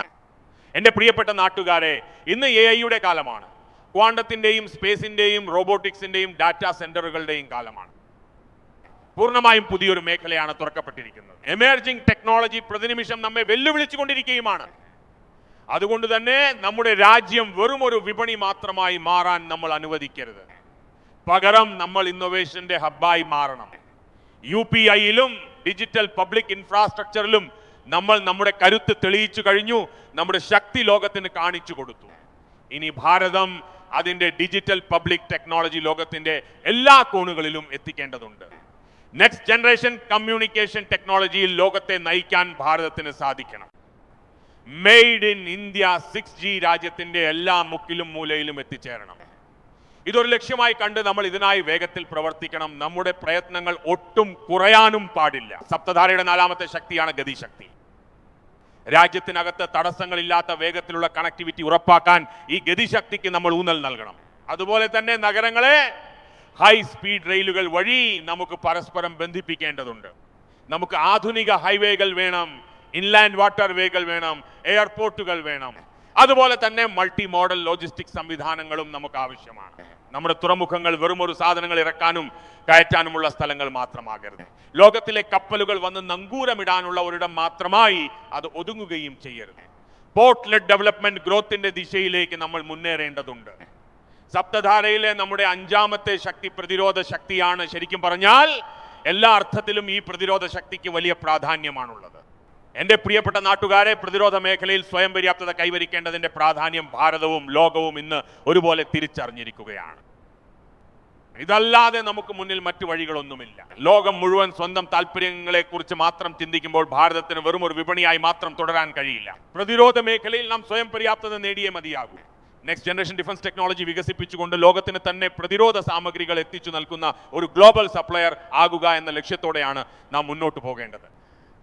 എൻ്റെ പ്രിയപ്പെട്ട നാട്ടുകാരെ, ഇന്ന് AI കാലമാണ്. ക്വാണ്ടത്തിൻ്റെയും സ്പേസിൻ്റെയും റോബോട്ടിക്സിൻ്റെയും ഡാറ്റാ സെന്ററുകളുടെയും കാലമാണ്. പൂർണ്ണമായും പുതിയൊരു മേഖലയാണ് തുറക്കപ്പെട്ടിരിക്കുന്നത്. എമേർജിംഗ് ടെക്നോളജി പ്രതിനിമിഷം നമ്മെ വെല്ലുവിളിച്ചുകൊണ്ടിരിക്കുകയുമാണ്. അതുകൊണ്ട് തന്നെ നമ്മുടെ രാജ്യം വെറും ഒരു വിപണി മാത്രമായി മാറാൻ നമ്മൾ അനുവദിക്കരുത്. പകരം നമ്മൾ ഇന്നോവേഷന്റെ ഹബ്ബായി മാറണം. UPI-യിലും ഡിജിറ്റൽ പബ്ലിക് ഇൻഫ്രാസ്ട്രക്ചറിലും നമ്മൾ നമ്മുടെ കരുത്ത് തെളിയിച്ചു കഴിഞ്ഞു, നമ്മുടെ ശക്തി ലോകത്തിന് കാണിച്ചു കൊടുത്തു. ഇനി ഭാരതം അതിന്റെ ഡിജിറ്റൽ പബ്ലിക് ടെക്നോളജി ലോകത്തിന്റെ എല്ലാ കോണുകളിലും എത്തിക്കേണ്ടതുണ്ട്. നെക്സ്റ്റ് ജനറേഷൻ കമ്മ്യൂണിക്കേഷൻ ടെക്നോളജിയിൽ ലോകത്തെ നയിക്കാൻ ഭാരതത്തിന് സാധിക്കണം. മെയ്ഡ് ഇൻ ഇന്ത്യ 6G രാജ്യത്തിന്റെ എല്ലാ മുക്കിലും മൂലയിലും എത്തിച്ചേരണം. ഇതൊരു ലക്ഷ്യമായി കണ്ട് നമ്മൾ ഇതിനായി വേഗത്തിൽ പ്രവർത്തിക്കണം. നമ്മുടെ പ്രയത്നങ്ങൾ ഒട്ടും കുറയാനും പാടില്ല. സപ്തധാരയുടെ 4ാമത്തെ ശക്തിയാണ് ഗതിശക്തി. രാജ്യത്തിനകത്ത് തടസ്സങ്ങളില്ലാത്ത വേഗത്തിലുള്ള കണക്ടിവിറ്റി ഉറപ്പാക്കാൻ ഈ ഗതിശക്തിക്ക് നമ്മൾ ഊന്നൽ നൽകണം. അതുപോലെ തന്നെ നഗരങ്ങളെ ഹൈ സ്പീഡ് റെയിലുകൾ വഴി നമുക്ക് പരസ്പരം ബന്ധിപ്പിക്കേണ്ടതുണ്ട്. നമുക്ക് ആധുനിക ഹൈവേകൾ വേണം, ഇൻലാൻഡ് വാട്ടർ വേകൾ വേണം, എയർപോർട്ടുകൾ വേണം. അതുപോലെ തന്നെ മൾട്ടി മോഡൽ ലോജിസ്റ്റിക് സംവിധാനങ്ങളും നമുക്ക് ആവശ്യമാണ്. നമ്മുടെ തുറമുഖങ്ങൾ വെറും ഒരു സാധനങ്ങൾ ഇറക്കാനും കയറ്റാനുമുള്ള സ്ഥലങ്ങൾ മാത്രമാകരുത്. ലോകത്തിലെ കപ്പലുകൾ വന്ന് നങ്കൂരമിടാനുള്ള ഒരിടം മാത്രമായി അത് ഒതുങ്ങുകയും ചെയ്യരുത്. പോർട്ട് ലെഡ് ഡെവലപ്മെന്റ് ഗ്രോത്തിന്റെ ദിശയിലേക്ക് നമ്മൾ മുന്നേറേണ്ടതുണ്ട്. സപ്തധാരയിലെ നമ്മുടെ 5ാമത്തെ ശക്തി പ്രതിരോധ ശക്തിയാണ്. ശരിക്കും പറഞ്ഞാൽ എല്ലാ അർത്ഥത്തിലും ഈ പ്രതിരോധ ശക്തിക്ക് വലിയ പ്രാധാന്യമാണുള്ളത്. എന്റെ പ്രിയപ്പെട്ട നാട്ടുകാരെ, പ്രതിരോധ മേഖലയിൽ സ്വയം പര്യാപ്തത കൈവരിക്കേണ്ടതിന്റെ പ്രാധാന്യം ഭാരതവും ലോകവും ഇന്ന് ഒരുപോലെ തിരിച്ചറിഞ്ഞിരിക്കുകയാണ്. ഇതല്ലാതെ നമുക്ക് മുന്നിൽ മറ്റു വഴികളൊന്നുമില്ല. ലോകം മുഴുവൻ സ്വന്തം താല്പര്യങ്ങളെ കുറിച്ച് മാത്രം ചിന്തിക്കുമ്പോൾ ഭാരതത്തിന് വെറും ഒരു വിപണിയായി മാത്രം തുടരാൻ കഴിയില്ല. പ്രതിരോധ മേഖലയിൽ നാം സ്വയം പര്യാപ്തത നേടിയേ മതിയാകൂ. നെക്സ്റ്റ് ജനറേഷൻ ഡിഫൻസ് ടെക്നോളജി വികസിപ്പിച്ചുകൊണ്ട് ലോകത്തിന് തന്നെ പ്രതിരോധ സാമഗ്രികൾ എത്തിച്ചു നൽകുന്ന ഒരു ഗ്ലോബൽ സപ്ലയർ ആകുക എന്ന ലക്ഷ്യത്തോടെയാണ് നാം മുന്നോട്ട് പോകേണ്ടത്.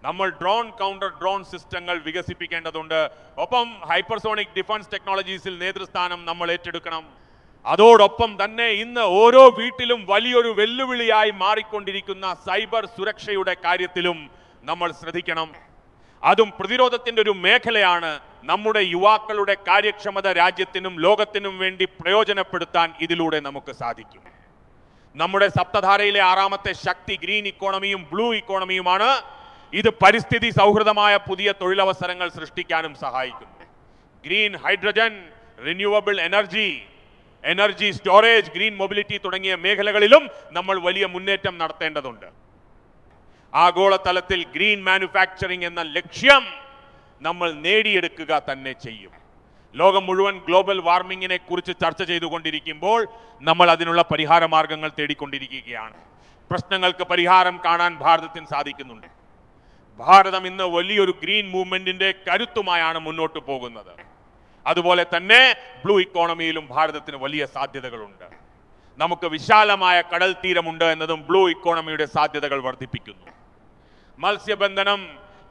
നമ്മൾ ഡ്രോൺ കൗണ്ടർ ഡ്രോൺ സിസ്റ്റങ്ങൾ വികസിപ്പിക്കേണ്ടതുണ്ട്. ഒപ്പം ഹൈപ്പർസോണിക് ഡിഫൻസ് ടെക്നോളജീസിൽ നേതൃസ്ഥാനം നമ്മൾ ഏറ്റെടുക്കണം. അതോടൊപ്പം തന്നെ ഇന്ന് ഓരോ വീട്ടിലും വലിയൊരു വെല്ലുവിളിയായി മാറിക്കൊണ്ടിരിക്കുന്ന സൈബർ സുരക്ഷയുടെ കാര്യത്തിലും നമ്മൾ ശ്രദ്ധിക്കണം. അതും പ്രതിരോധത്തിന്റെ ഒരു മേഖലയാണ്. നമ്മുടെ യുവാക്കളുടെ കാര്യക്ഷമത രാജ്യത്തിനും ലോകത്തിനും വേണ്ടി പ്രയോജനപ്പെടുത്താൻ ഇതിലൂടെ നമുക്ക് സാധിക്കും. നമ്മുടെ സപ്തധാരയിലെ 6ാമത്തെ ശക്തി ഗ്രീൻ ഇക്കോണമിയും ബ്ലൂ ഇക്കോണമിയുമാണ്. ഇത് പരിസ്ഥിതി സൗഹൃദമായ പുതിയ തൊഴിലവസരങ്ങൾ സൃഷ്ടിക്കാനും സഹായിക്കുന്നു. Green hydrogen, renewable energy storage, green mobility തുടങ്ങിയ മേഖലകളിലും നമ്മൾ വലിയ മുന്നേറ്റം നടത്തേണ്ടതുണ്ട്. ആഗോളതലത്തിൽ ഗ്രീൻ മാനുഫാക്ചറിംഗ് എന്ന ലക്ഷ്യം നമ്മൾ നേടിയെടുക്കുക തന്നെ ചെയ്യും. ലോകം മുഴുവൻ ഗ്ലോബൽ വാർമിങ്ങിനെ കുറിച്ച് ചർച്ച ചെയ്തുകൊണ്ടിരിക്കുമ്പോൾ നമ്മൾ അതിനുള്ള പരിഹാര മാർഗങ്ങൾ തേടിക്കൊണ്ടിരിക്കുകയാണ്. പ്രശ്നങ്ങൾക്ക് പരിഹാരം കാണാൻ ഭാരതത്തിന് സാധിക്കുന്നുണ്ട്. ഭാരതം ഇന്ന് വലിയൊരു ഗ്രീൻ മൂവ്മെന്റിന്റെ കരുത്തുമായാണ് മുന്നോട്ട് പോകുന്നത്. അതുപോലെ തന്നെ ബ്ലൂ ഇക്കോണമിയിലും ഭാരതത്തിന് വലിയ സാധ്യതകളുണ്ട്. നമുക്ക് വിശാലമായ കടൽ തീരമുണ്ട് എന്നതും ബ്ലൂ ഇക്കോണമിയുടെ സാധ്യതകൾ വർദ്ധിപ്പിക്കുന്നു. മത്സ്യബന്ധനം,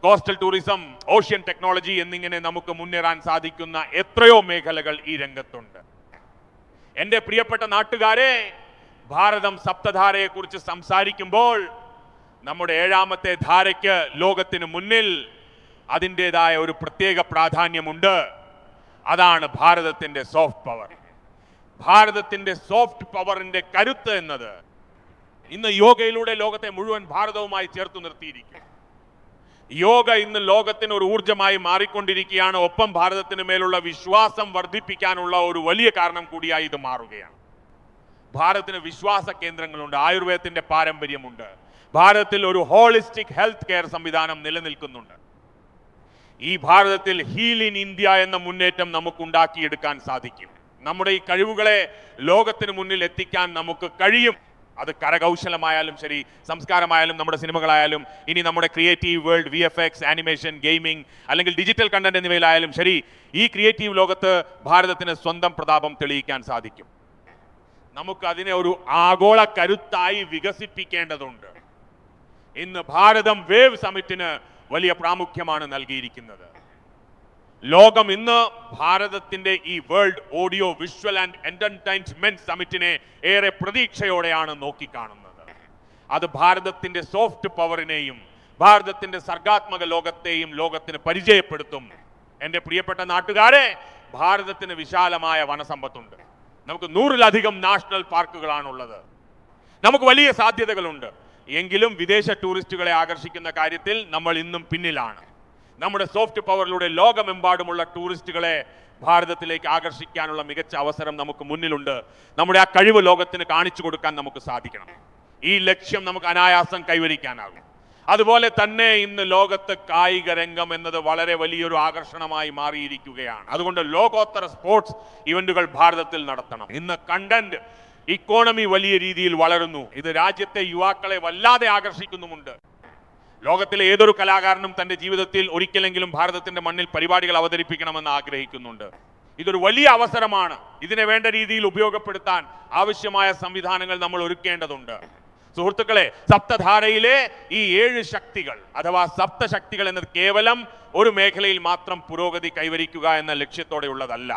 കോസ്റ്റൽ ടൂറിസം, ഓഷ്യൻ ടെക്നോളജി എന്നിങ്ങനെ നമുക്ക് മുന്നേറാൻ സാധിക്കുന്ന എത്രയോ മേഖലകൾ ഈ രംഗത്തുണ്ട്. എൻ്റെ പ്രിയപ്പെട്ട നാട്ടുകാരെ, ഭാരതം സപ്തധാരയെ കുറിച്ച് സംസാരിക്കുമ്പോൾ നമ്മുടെ 7ാമത്തെ ധാരയ്ക്ക് ലോകത്തിന് മുന്നിൽ അതിൻ്റെതായ ഒരു പ്രത്യേക പ്രാധാന്യമുണ്ട്. അതാണ് ഭാരതത്തിന്റെ സോഫ്റ്റ് പവർ. ഭാരതത്തിന്റെ സോഫ്റ്റ് പവറിന്റെ കരുത്ത് എന്നത് ഇന്ന് യോഗയിലൂടെ ലോകത്തെ മുഴുവൻ ഭാരതവുമായി ചേർത്തു നിർത്തിയിരിക്കും. യോഗ ഇന്ന് ലോകത്തിന് ഒരു ഊർജമായി മാറിക്കൊണ്ടിരിക്കുകയാണ്. ഒപ്പം ഭാരതത്തിന് മേലുള്ള വിശ്വാസം വർദ്ധിപ്പിക്കാനുള്ള ഒരു വലിയ കാരണം കൂടിയായി ഇത് മാറുകയാണ്. ഭാരതത്തിന് വിശ്വാസ കേന്ദ്രങ്ങളുണ്ട്, ആയുർവേദത്തിന്റെ പാരമ്പര്യമുണ്ട്. ഭാരതത്തിൽ ഒരു ഹോളിസ്റ്റിക് ഹെൽത്ത് കെയർ സംവിധാനം നിലനിൽക്കുന്നുണ്ട്. ഈ ഭാരതത്തിൽ ഹീൽ ഇൻ ഇന്ത്യ എന്ന മുന്നേറ്റം നമുക്ക് ഉണ്ടാക്കിയെടുക്കാൻ സാധിക്കും. നമ്മുടെ ഈ കഴിവുകളെ ലോകത്തിന് മുന്നിൽ എത്തിക്കാൻ നമുക്ക് കഴിയും. അത് കരകൗശലമായാലും ശരി, സംസ്കാരമായാലും, നമ്മുടെ സിനിമകളായാലും, ഇനി നമ്മുടെ creative world, VFX, animation, gaming അല്ലെങ്കിൽ ഡിജിറ്റൽ കണ്ടന്റ് എന്നിവയിലായാലും ശരി, ഈ ക്രിയേറ്റീവ് ലോകത്ത് ഭാരതത്തിന് സ്വന്തം പ്രതാപം തെളിയിക്കാൻ സാധിക്കും. നമുക്ക് അതിനെ ഒരു ആഗോള കരുത്തായി വികസിപ്പിക്കേണ്ടതുണ്ട്. ഇന്ന് ഭാരതം വേവ് സമിറ്റിന് വലിയ പ്രാമുഖ്യമാണ് നൽകിയിരിക്കുന്നത്. ലോകം ഇന്ന് ഭാരതത്തിന്റെ ഈ world audio visual and entertainment സമിറ്റിനെ ഏറെ പ്രതീക്ഷയോടെയാണ് നോക്കിക്കാണുന്നത്. അത് ഭാരതത്തിന്റെ സോഫ്റ്റ് പവറിനെയും ഭാരതത്തിന്റെ സർഗാത്മക ലോകത്തെയും ലോകത്തിന് പരിചയപ്പെടുത്തും. എൻ്റെ പ്രിയപ്പെട്ട നാട്ടുകാരെ, ഭാരതത്തിന് വിശാലമായ വനസമ്പത്തുണ്ട്. നമുക്ക് 100-ലധികം നാഷണൽ പാർക്കുകളാണുള്ളത്. നമുക്ക് വലിയ സാധ്യതകളുണ്ട്. എങ്കിലും വിദേശ ടൂറിസ്റ്റുകളെ ആകർഷിക്കുന്ന കാര്യത്തിൽ നമ്മൾ ഇന്നും പിന്നിലാണ്. നമ്മുടെ സോഫ്റ്റ് പവറിലൂടെ ലോകമെമ്പാടുമുള്ള ടൂറിസ്റ്റുകളെ ഭാരതത്തിലേക്ക് ആകർഷിക്കാനുള്ള മികച്ച അവസരം നമുക്ക് മുന്നിലുണ്ട്. നമ്മുടെ ആ കഴിവ് ലോകത്തിന് കാണിച്ചു കൊടുക്കാൻ നമുക്ക് സാധിക്കണം. ഈ ലക്ഷ്യം നമുക്ക് അനായാസം കൈവരിക്കാനാകും. അതുപോലെ തന്നെ ഇന്ന് ലോകത്ത് കായിക രംഗം എന്നത് വളരെ വലിയൊരു ആകർഷണമായി മാറിയിരിക്കുകയാണ്. അതുകൊണ്ട് ലോകോത്തര സ്പോർട്സ് ഇവന്റുകൾ ഭാരതത്തിൽ നടത്തണം. ഇന്ന് കണ്ടന്റ് ഇക്കോണമി വലിയ രീതിയിൽ വളരുന്നു. ഇത് രാജ്യത്തെ യുവാക്കളെ വല്ലാതെ ആകർഷിക്കുന്നുമുണ്ട്. ലോകത്തിലെ ഏതൊരു കലാകാരനും തന്റെ ജീവിതത്തിൽ ഒരിക്കലെങ്കിലും ഭാരതത്തിന്റെ മണ്ണിൽ പരിപാടികൾ അവതരിപ്പിക്കണമെന്ന് ആഗ്രഹിക്കുന്നുണ്ട്. ഇതൊരു വലിയ അവസരമാണ്. ഇതിനെ വേണ്ട രീതിയിൽ ഉപയോഗപ്പെടുത്താൻ ആവശ്യമായ സംവിധാനങ്ങൾ നമ്മൾ ഒരുക്കേണ്ടതുണ്ട്. സുഹൃത്തുക്കളെ, സപ്തധാരയിലെ ഈ 7 ശക്തികൾ അഥവാ സപ്തശക്തികൾ എന്നത് കേവലം ഒരു മേഖലയിൽ മാത്രം പുരോഗതി കൈവരിക്കുക എന്ന ലക്ഷ്യത്തോടെയുള്ളതല്ല.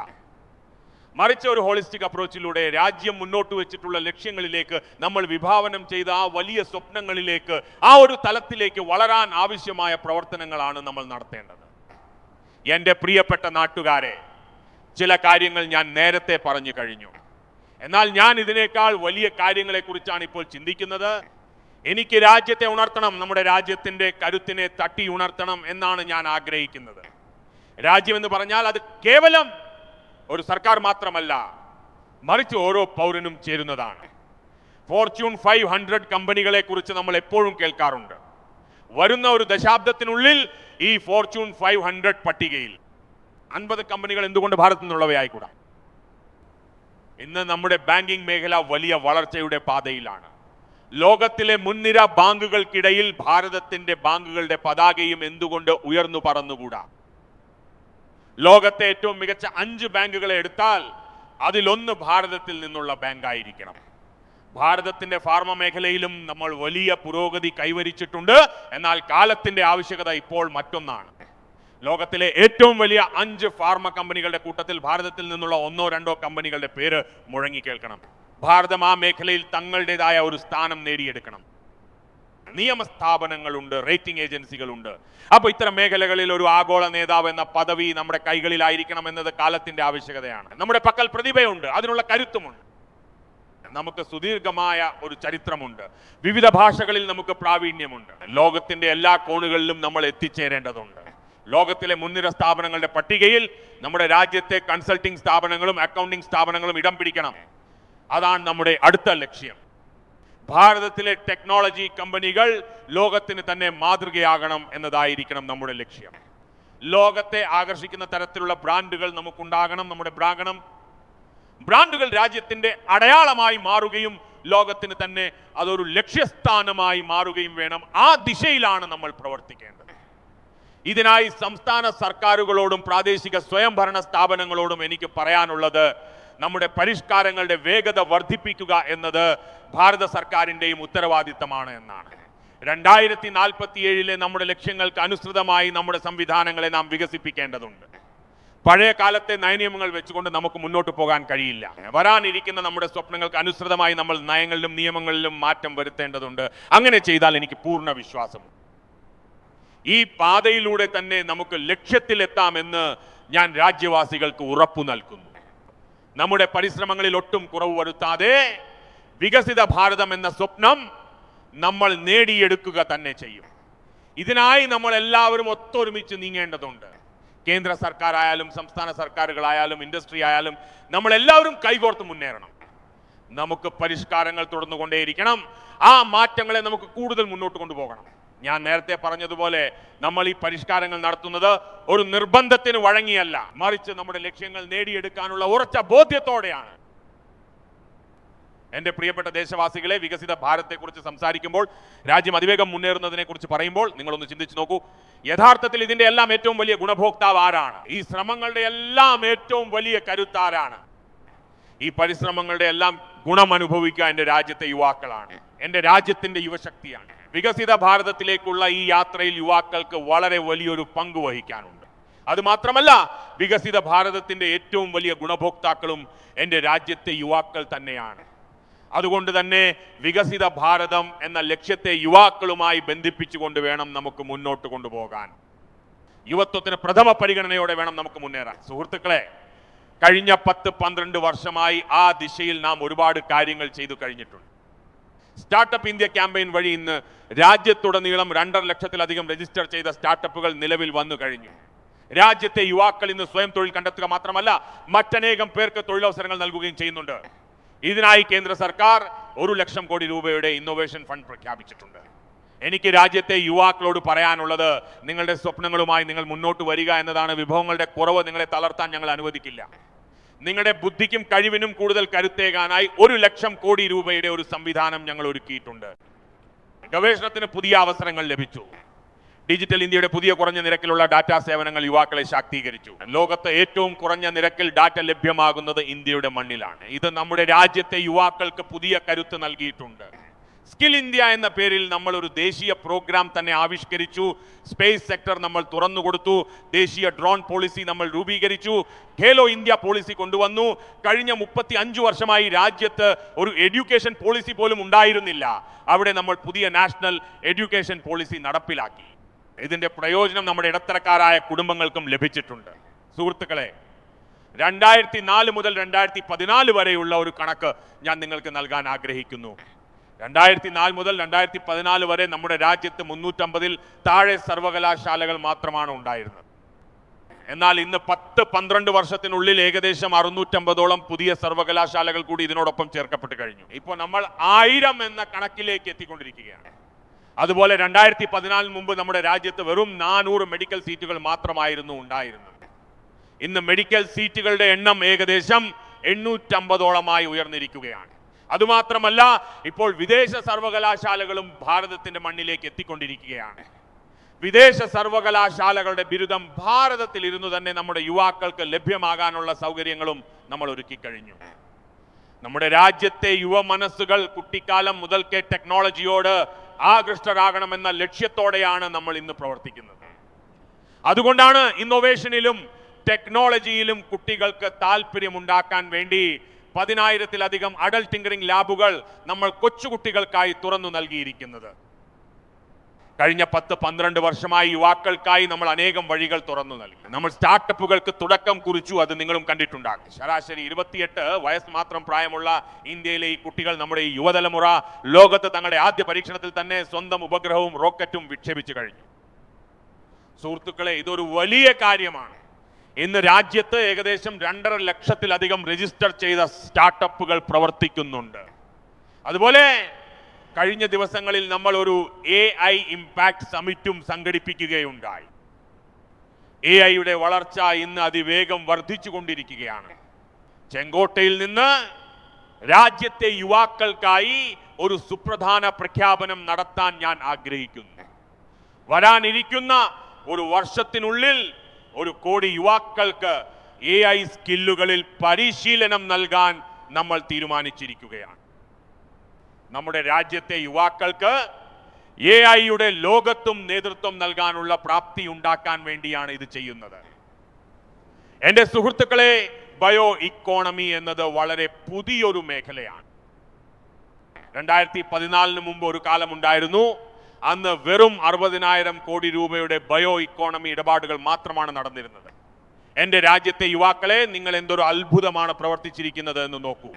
മറിച്ച് ഒരു ഹോളിസ്റ്റിക് അപ്രോച്ചിലൂടെ രാജ്യം മുന്നോട്ട് വെച്ചിട്ടുള്ള ലക്ഷ്യങ്ങളിലേക്ക് നമ്മൾ വിഭാവനം ചെയ്ത ആ വലിയ സ്വപ്നങ്ങളിലേക്ക്, ആ ഒരു തലത്തിലേക്ക് വളരാൻ ആവശ്യമായ പ്രവർത്തനങ്ങളാണ് നമ്മൾ നടത്തേണ്ടത്. എൻ്റെ പ്രിയപ്പെട്ട നാട്ടുകാരെ, ചില കാര്യങ്ങൾ ഞാൻ നേരത്തെ പറഞ്ഞു കഴിഞ്ഞു. എന്നാൽ ഞാൻ ഇതിനേക്കാൾ വലിയ കാര്യങ്ങളെക്കുറിച്ചാണ് ഇപ്പോൾ ചിന്തിക്കുന്നത്. എനിക്ക് രാജ്യത്തെ ഉണർത്തണം, നമ്മുടെ രാജ്യത്തിൻ്റെ കരുത്തിനെ തട്ടി ഉണർത്തണം എന്നാണ് ഞാൻ ആഗ്രഹിക്കുന്നത്. രാജ്യം എന്ന് പറഞ്ഞാൽ അത് കേവലം ഒരു സർക്കാർ മാത്രമല്ല, മറിച്ച് ഓരോ പൗരനും ചേരുന്നതാണ്. ഫോർച്യൂൺ 500 കമ്പനികളെ കുറിച്ച് നമ്മൾ എപ്പോഴും കേൾക്കാറുണ്ട്. വരുന്ന ഒരു ദശാബ്ദത്തിനുള്ളിൽ ഈ ഫോർച്യൂൺ 500 പട്ടികയിൽ 50 കമ്പനികൾ എന്തുകൊണ്ട് ഭാരതത്തിൽ നിന്നുള്ളവയായിക്കൂടാ? ഇന്ന് നമ്മുടെ ബാങ്കിംഗ് മേഖല വലിയ വളർച്ചയുടെ പാതയിലാണ്. ലോകത്തിലെ മുൻനിര ബാങ്കുകൾക്കിടയിൽ ഭാരതത്തിന്റെ ബാങ്കുകളുടെ പതാകയും എന്തുകൊണ്ട് ഉയർന്നു പറന്നുകൂടാ? ലോകത്തെ ഏറ്റവും മികച്ച 5 ബാങ്കുകളെ എടുത്താൽ അതിലൊന്ന് ഭാരതത്തിൽ നിന്നുള്ള ബാങ്കായിരിക്കണം. ഭാരതത്തിന്റെ ഫാർമ മേഖലയിലും നമ്മൾ വലിയ പുരോഗതി കൈവരിച്ചിട്ടുണ്ട്. എന്നാൽ കാലത്തിന്റെ ആവശ്യകത ഇപ്പോൾ മറ്റൊന്നാണ്. ലോകത്തിലെ ഏറ്റവും വലിയ 5 ഫാർമ കമ്പനികളുടെ കൂട്ടത്തിൽ ഭാരതത്തിൽ നിന്നുള്ള 1-2 കമ്പനികളുടെ പേര് മുഴങ്ങി കേൾക്കണം. ഭാരതം ആ മേഖലയിൽ തങ്ങളുടേതായ ഒരു സ്ഥാനം നേടിയെടുക്കണം. നിയമസ്ഥാപനങ്ങളുണ്ട്, റേറ്റിംഗ് ഏജൻസികളുണ്ട്. അപ്പോൾ ഇത്തരം മേഖലകളിൽ ഒരു ആഗോള നേതാവ് എന്ന പദവി നമ്മുടെ കൈകളിലായിരിക്കണം എന്നത് കാലത്തിന്റെ ആവശ്യകതയാണ്. നമ്മുടെ പക്കൽ പ്രതിഭയുണ്ട്, അതിനുള്ള കരുത്തുമുണ്ട്. നമുക്ക് സുദീർഘമായ ഒരു ചരിത്രമുണ്ട്. വിവിധ ഭാഷകളിൽ നമുക്ക് പ്രാവീണ്യമുണ്ട്. ലോകത്തിന്റെ എല്ലാ കോണുകളിലും നമ്മൾ എത്തിച്ചേരേണ്ടതുണ്ട്. ലോകത്തിലെ മുൻനിര സ്ഥാപനങ്ങളുടെ പട്ടികയിൽ നമ്മുടെ രാജ്യത്തെ കൺസൾട്ടിംഗ് സ്ഥാപനങ്ങളും അക്കൗണ്ടിംഗ് സ്ഥാപനങ്ങളും ഇടം പിടിക്കണം. അതാണ് നമ്മുടെ അടുത്ത ലക്ഷ്യം. ഭാരതത്തിലെ ടെക്നോളജി കമ്പനികൾ ലോകത്തിന് തന്നെ മാതൃകയാകണം എന്നതായിരിക്കണം നമ്മുടെ ലക്ഷ്യം. ലോകത്തെ ആകർഷിക്കുന്ന തരത്തിലുള്ള ബ്രാൻഡുകൾ നമുക്കുണ്ടാകണം. നമ്മുടെ ബ്രാൻഡുകൾ രാജ്യത്തിന്റെ അടയാളമായി മാറുകയും ലോകത്തിന് തന്നെ അതൊരു ലക്ഷ്യസ്ഥാനമായി മാറുകയും വേണം. ആ ദിശയിലാണ് നമ്മൾ പ്രവർത്തിക്കേണ്ടത്. ഇതിനായി സംസ്ഥാന സർക്കാരുകളോടും പ്രാദേശിക സ്വയംഭരണ സ്ഥാപനങ്ങളോടും എനിക്ക് പറയാനുള്ളത്, നമ്മുടെ പരിഷ്കാരങ്ങളുടെ വേഗത വർദ്ധിപ്പിക്കുക എന്നത് ഭാരത സർക്കാരിൻ്റെയും ഉത്തരവാദിത്തമാണ് എന്നാണ്. 2047 നമ്മുടെ ലക്ഷ്യങ്ങൾക്ക് അനുസൃതമായി നമ്മുടെ സംവിധാനങ്ങളെ നാം വികസിപ്പിക്കേണ്ടതുണ്ട്. പഴയ കാലത്തെ നയനിയമങ്ങൾ വെച്ചുകൊണ്ട് നമുക്ക് മുന്നോട്ട് പോകാൻ കഴിയില്ല. വരാനിരിക്കുന്ന നമ്മുടെ സ്വപ്നങ്ങൾക്ക് അനുസൃതമായി നമ്മൾ നയങ്ങളിലും നിയമങ്ങളിലും മാറ്റം വരുത്തേണ്ടതുണ്ട്. അങ്ങനെ ചെയ്താൽ എനിക്ക് പൂർണ്ണ വിശ്വാസമുണ്ട്. ഈ പാതയിലൂടെ തന്നെ നമുക്ക് ലക്ഷ്യത്തിലെത്താമെന്ന് ഞാൻ രാജ്യവാസികൾക്ക് ഉറപ്പു നൽകുന്നു. നമ്മുടെ പരിശ്രമങ്ങളിൽ ഒട്ടും കുറവ് വരുത്താതെ വികസിത ഭാരതം എന്ന സ്വപ്നം നമ്മൾ നേടിയെടുക്കുക തന്നെ ചെയ്യും. ഇതിനായി നമ്മൾ എല്ലാവരും ഒത്തൊരുമിച്ച് നീങ്ങേണ്ടതുണ്ട്. കേന്ദ്ര സർക്കാരായാലും സംസ്ഥാന സർക്കാരുകളായാലും ഇൻഡസ്ട്രി ആയാലും നമ്മൾ എല്ലാവരും കൈകോർത്ത് മുന്നേറണം. നമുക്ക് പരിഷ്കാരങ്ങൾ തുടർന്നുകൊണ്ടേയിരിക്കണം. ആ മാറ്റങ്ങളെ നമുക്ക് കൂടുതൽ മുന്നോട്ട് കൊണ്ടുപോകണം. ഞാൻ നേരത്തെ പറഞ്ഞതുപോലെ നമ്മൾ ഈ പരിഷ്കാരങ്ങൾ നടത്തുന്നത് ഒരു നിർബന്ധത്തിന് വഴങ്ങിയല്ല, മറിച്ച് നമ്മുടെ ലക്ഷ്യങ്ങൾ നേടിയെടുക്കാനുള്ള ഉറച്ച ബോധ്യത്തോടെയാണ്. എൻ്റെ പ്രിയപ്പെട്ട ദേശവാസികളെ, വികസിത ഭാരതത്തെക്കുറിച്ച് സംസാരിക്കുമ്പോൾ, രാജ്യം അതിവേഗം മുന്നേറുന്നതിനെ കുറിച്ച് പറയുമ്പോൾ നിങ്ങളൊന്ന് ചിന്തിച്ചു നോക്കൂ. യഥാർത്ഥത്തിൽ ഇതിന്റെ എല്ലാം ഏറ്റവും വലിയ ഗുണഭോക്താവ് ആരാണ്? ഈ ശ്രമങ്ങളുടെ എല്ലാം ഏറ്റവും വലിയ കരുത്താരാണ്? ഈ പരിശ്രമങ്ങളുടെ എല്ലാം ഗുണം അനുഭവിക്കുക എൻ്റെ രാജ്യത്തെ യുവാക്കളാണ്, എൻ്റെ രാജ്യത്തിന്റെ യുവശക്തിയാണ്. വികസിത ഭാരതത്തിലേക്കുള്ള ഈ യാത്രയിൽ യുവാക്കൾക്ക് വളരെ വലിയൊരു പങ്ക് വഹിക്കാനുണ്ട്. അതുമാത്രമല്ല, വികസിത ഭാരതത്തിന്റെ ഏറ്റവും വലിയ ഗുണഭോക്താക്കളും എൻ്റെ രാജ്യത്തെ യുവാക്കൾ തന്നെയാണ്. അതുകൊണ്ട് തന്നെ വികസിത ഭാരതം എന്ന ലക്ഷ്യത്തെ യുവാക്കളുമായി ബന്ധിപ്പിച്ചുകൊണ്ട് വേണം നമുക്ക് മുന്നോട്ട് കൊണ്ടുപോകാൻ. യുവത്വത്തിന് പ്രഥമ പരിഗണനയോടെ വേണം നമുക്ക് മുന്നേറാൻ. സുഹൃത്തുക്കളെ, കഴിഞ്ഞ 10-12 വർഷമായി ആ ദിശയിൽ നാം ഒരുപാട് കാര്യങ്ങൾ ചെയ്തു കഴിഞ്ഞിട്ടുണ്ട്. സ്റ്റാർട്ടപ്പ് ഇന്ത്യ ക്യാമ്പയിൻ വഴി ഇന്ന് രാജ്യത്തുടനീളം 2.5 ലക്ഷത്തിലധികം രജിസ്റ്റർ ചെയ്ത സ്റ്റാർട്ടപ്പുകൾ നിലവിൽ വന്നു കഴിഞ്ഞു. രാജ്യത്തെ യുവാക്കൾ ഇന്ന് സ്വയം തൊഴിൽ കണ്ടെത്തുക മാത്രമല്ല, മറ്റനേകം പേർക്ക് തൊഴിലവസരങ്ങൾ നൽകുകയും ചെയ്യുന്നുണ്ട്. ഇതിനായി കേന്ദ്ര സർക്കാർ 1 ലക്ഷം കോടി രൂപയുടെ ഇന്നോവേഷൻ ഫണ്ട് പ്രഖ്യാപിച്ചിട്ടുണ്ട്. എനിക്ക് രാജ്യത്തെ യുവാക്കളോട് പറയാനുള്ളത്, നിങ്ങളുടെ സ്വപ്നങ്ങളുമായി നിങ്ങൾ മുന്നോട്ട് വരിക എന്നതാണ്. വിഭവങ്ങളുടെ കുറവ് നിങ്ങളെ തളർത്താൻ ഞങ്ങൾ അനുവദിക്കില്ല. നിങ്ങളുടെ ബുദ്ധിക്കും കഴിവിനും കൂടുതൽ കരുത്തേകാനായി 1 ലക്ഷം കോടി രൂപയുടെ ഒരു സംവിധാനം ഞങ്ങൾ ഒരുക്കിയിട്ടുണ്ട്. ഗവേഷണത്തിന് പുതിയ അവസരങ്ങൾ ലഭിച്ചു. ഡിജിറ്റൽ ഇന്ത്യയുടെ പുതിയ കുറഞ്ഞ നിരക്കിലുള്ള ഡാറ്റാ സേവനങ്ങൾ യുവാക്കളെ ശാക്തീകരിച്ചു. ലോകത്ത് ഏറ്റവും കുറഞ്ഞ നിരക്കിൽ ഡാറ്റ ലഭ്യമാകുന്നത് ഇന്ത്യയുടെ മണ്ണിലാണ്. ഇത് നമ്മുടെ രാജ്യത്തെ യുവാക്കൾക്ക് പുതിയ കരുത്ത് നൽകിയിട്ടുണ്ട്. സ്കിൽ ഇന്ത്യ എന്ന പേരിൽ നമ്മൾ ഒരു ദേശീയ പ്രോഗ്രാം തന്നെ ആവിഷ്കരിച്ചു. സ്പേസ് സെക്ടർ നമ്മൾ തുറന്നുകൊടുത്തു. ദേശീയ ഡ്രോൺ പോളിസി നമ്മൾ രൂപീകരിച്ചു. ഖേലോ ഇന്ത്യ പോളിസി കൊണ്ടുവന്നു. കഴിഞ്ഞ 35 വർഷമായി രാജ്യത്ത് ഒരു എഡ്യൂക്കേഷൻ പോളിസി പോലും ഉണ്ടായിരുന്നില്ല. അവിടെ നമ്മൾ പുതിയ നാഷണൽ എഡ്യൂക്കേഷൻ പോളിസി നടപ്പിലാക്കി. ഇതിന്റെ പ്രയോജനം നമ്മുടെ ഇടത്തരക്കാരായ കുടുംബങ്ങൾക്കും ലഭിച്ചിട്ടുണ്ട്. സുഹൃത്തുക്കളെ, 2004 മുതൽ 2014 വരെയുള്ള ഒരു കണക്ക് ഞാൻ നിങ്ങൾക്ക് നൽകാൻ ആഗ്രഹിക്കുന്നു. 2004 മുതൽ 2014 വരെ നമ്മുടെ രാജ്യത്ത് 350-ൽ താഴെ സർവകലാശാലകൾ മാത്രമാണ് ഉണ്ടായിരുന്നത്. എന്നാൽ ഇന്ന് 10-12 വർഷത്തിനുള്ളിൽ ഏകദേശം 650ഓളം പുതിയ സർവകലാശാലകൾ കൂടി ഇതിനോടൊപ്പം ചേർക്കപ്പെട്ട് കഴിഞ്ഞു. ഇപ്പോൾ നമ്മൾ 1000 എന്ന കണക്കിലേക്ക് എത്തിക്കൊണ്ടിരിക്കുകയാണ്. അതുപോലെ 2014 മുമ്പ് നമ്മുടെ രാജ്യത്ത് വെറും 400 മെഡിക്കൽ സീറ്റുകൾ മാത്രമായിരുന്നു ഉണ്ടായിരുന്നത്. ഇന്ന് മെഡിക്കൽ സീറ്റുകളുടെ എണ്ണം ഏകദേശം 850ഓളമായി ഉയർന്നിരിക്കുകയാണ്. അതുമാത്രമല്ല, ഇപ്പോൾ വിദേശ സർവകലാശാലകളും ഭാരതത്തിന്റെ മണ്ണിലേക്ക് എത്തിക്കൊണ്ടിരിക്കുകയാണ്. വിദേശ സർവകലാശാലകളുടെ ബിരുദം ഭാരതത്തിൽ ഇരുന്നു തന്നെ നമ്മുടെ യുവാക്കൾക്ക് ലഭ്യമാകാനുള്ള സൗകര്യങ്ങളും നമ്മൾ ഒരുക്കി കഴിഞ്ഞു. നമ്മുടെ രാജ്യത്തെ യുവ മനസ്സുകൾ കുട്ടിക്കാലം മുതൽക്കേ ടെക്നോളജിയോട് ആകൃഷ്ടരാകണമെന്ന ലക്ഷ്യത്തോടെയാണ് നമ്മൾ ഇന്ന് പ്രവർത്തിക്കുന്നത്. അതുകൊണ്ടാണ് ഇന്നോവേഷനിലും ടെക്നോളജിയിലും കുട്ടികൾക്ക് താല്പര്യമുണ്ടാക്കാൻ വേണ്ടി 10,000-ലധികം അഡൽട്ട് ടിങ്കറിംഗ് ലാബുകൾ നമ്മൾ കൊച്ചുകുട്ടികൾക്കായി തുറന്നു നൽകിയിരിക്കുന്നത്. കഴിഞ്ഞ 10-12 വർഷമായി യുവാക്കൾക്കായി നമ്മൾ അനേകം വഴികൾ തുറന്നു നൽകി. നമ്മൾ സ്റ്റാർട്ടപ്പുകൾക്ക് തുടക്കം കുറിച്ചു. അത് നിങ്ങളും കണ്ടിട്ടുണ്ടാകും. ശരാശരി 28 വയസ്സ് മാത്രം പ്രായമുള്ള ഇന്ത്യയിലെ ഈ കുട്ടികൾ, നമ്മുടെ ഈ യുവതലമുറ, ലോകത്ത് തങ്ങളുടെ ആദ്യ പരീക്ഷണത്തിൽ തന്നെ സ്വന്തം ഉപഗ്രഹവും റോക്കറ്റും വിക്ഷേപിച്ചു കഴിഞ്ഞു. സുഹൃത്തുക്കളെ, ഇതൊരു വലിയ കാര്യമാണ്. ഇന്ന് രാജ്യത്ത് ഏകദേശം 2.5 ലക്ഷത്തിലധികം രജിസ്റ്റർ ചെയ്ത സ്റ്റാർട്ടപ്പുകൾ പ്രവർത്തിക്കുന്നുണ്ട്. അതുപോലെ കഴിഞ്ഞ ദിവസങ്ങളിൽ നമ്മൾ ഒരു AI ഇമ്പാക്ട് സമിറ്റും സംഘടിപ്പിക്കുകയുണ്ടായി. AI-യുടെ വളർച്ച ഇന്ന് അതിവേഗം വർദ്ധിച്ചുകൊണ്ടിരിക്കുകയാണ്. ചെങ്കോട്ടയിൽ നിന്ന് രാജ്യത്തെ യുവാക്കൾക്കായി ഒരു സുപ്രധാന പ്രഖ്യാപനം നടത്താൻ ഞാൻ ആഗ്രഹിക്കുന്നു. വരാനിരിക്കുന്ന ഒരു വർഷത്തിനുള്ളിൽ 1 കോടി യുവാക്കൾക്ക് AI സ്കില്ലുകളിൽ പരിശീലനം നൽകാൻ നമ്മൾ തീരുമാനിച്ചിരിക്കുകയാണ്. നമ്മുടെ രാജ്യത്തെ യുവാക്കൾക്ക് AI-യുടെ ലോകത്തും നേതൃത്വം നൽകാനുള്ള പ്രാപ്തി ഉണ്ടാക്കാൻ വേണ്ടിയാണ് ഇത് ചെയ്യുന്നത്. എൻ്റെ സുഹൃത്തുക്കളെ, ബയോ ഇക്കോണമി എന്നത് വളരെ പുതിയൊരു മേഖലയാണ്. 2014 മുമ്പ് ഒരു കാലമുണ്ടായിരുന്നു. അന്ന് വെറും 60,000 കോടി രൂപയുടെ ബയോ ഇക്കോണമി ഇടപാടുകൾ മാത്രമാണ് നടന്നിരുന്നത്. എൻ്റെ രാജ്യത്തെ യുവാക്കളെ, നിങ്ങൾ എന്തൊരു അത്ഭുതമാണ് പ്രവർത്തിച്ചിരിക്കുന്നത് എന്ന് നോക്കൂ.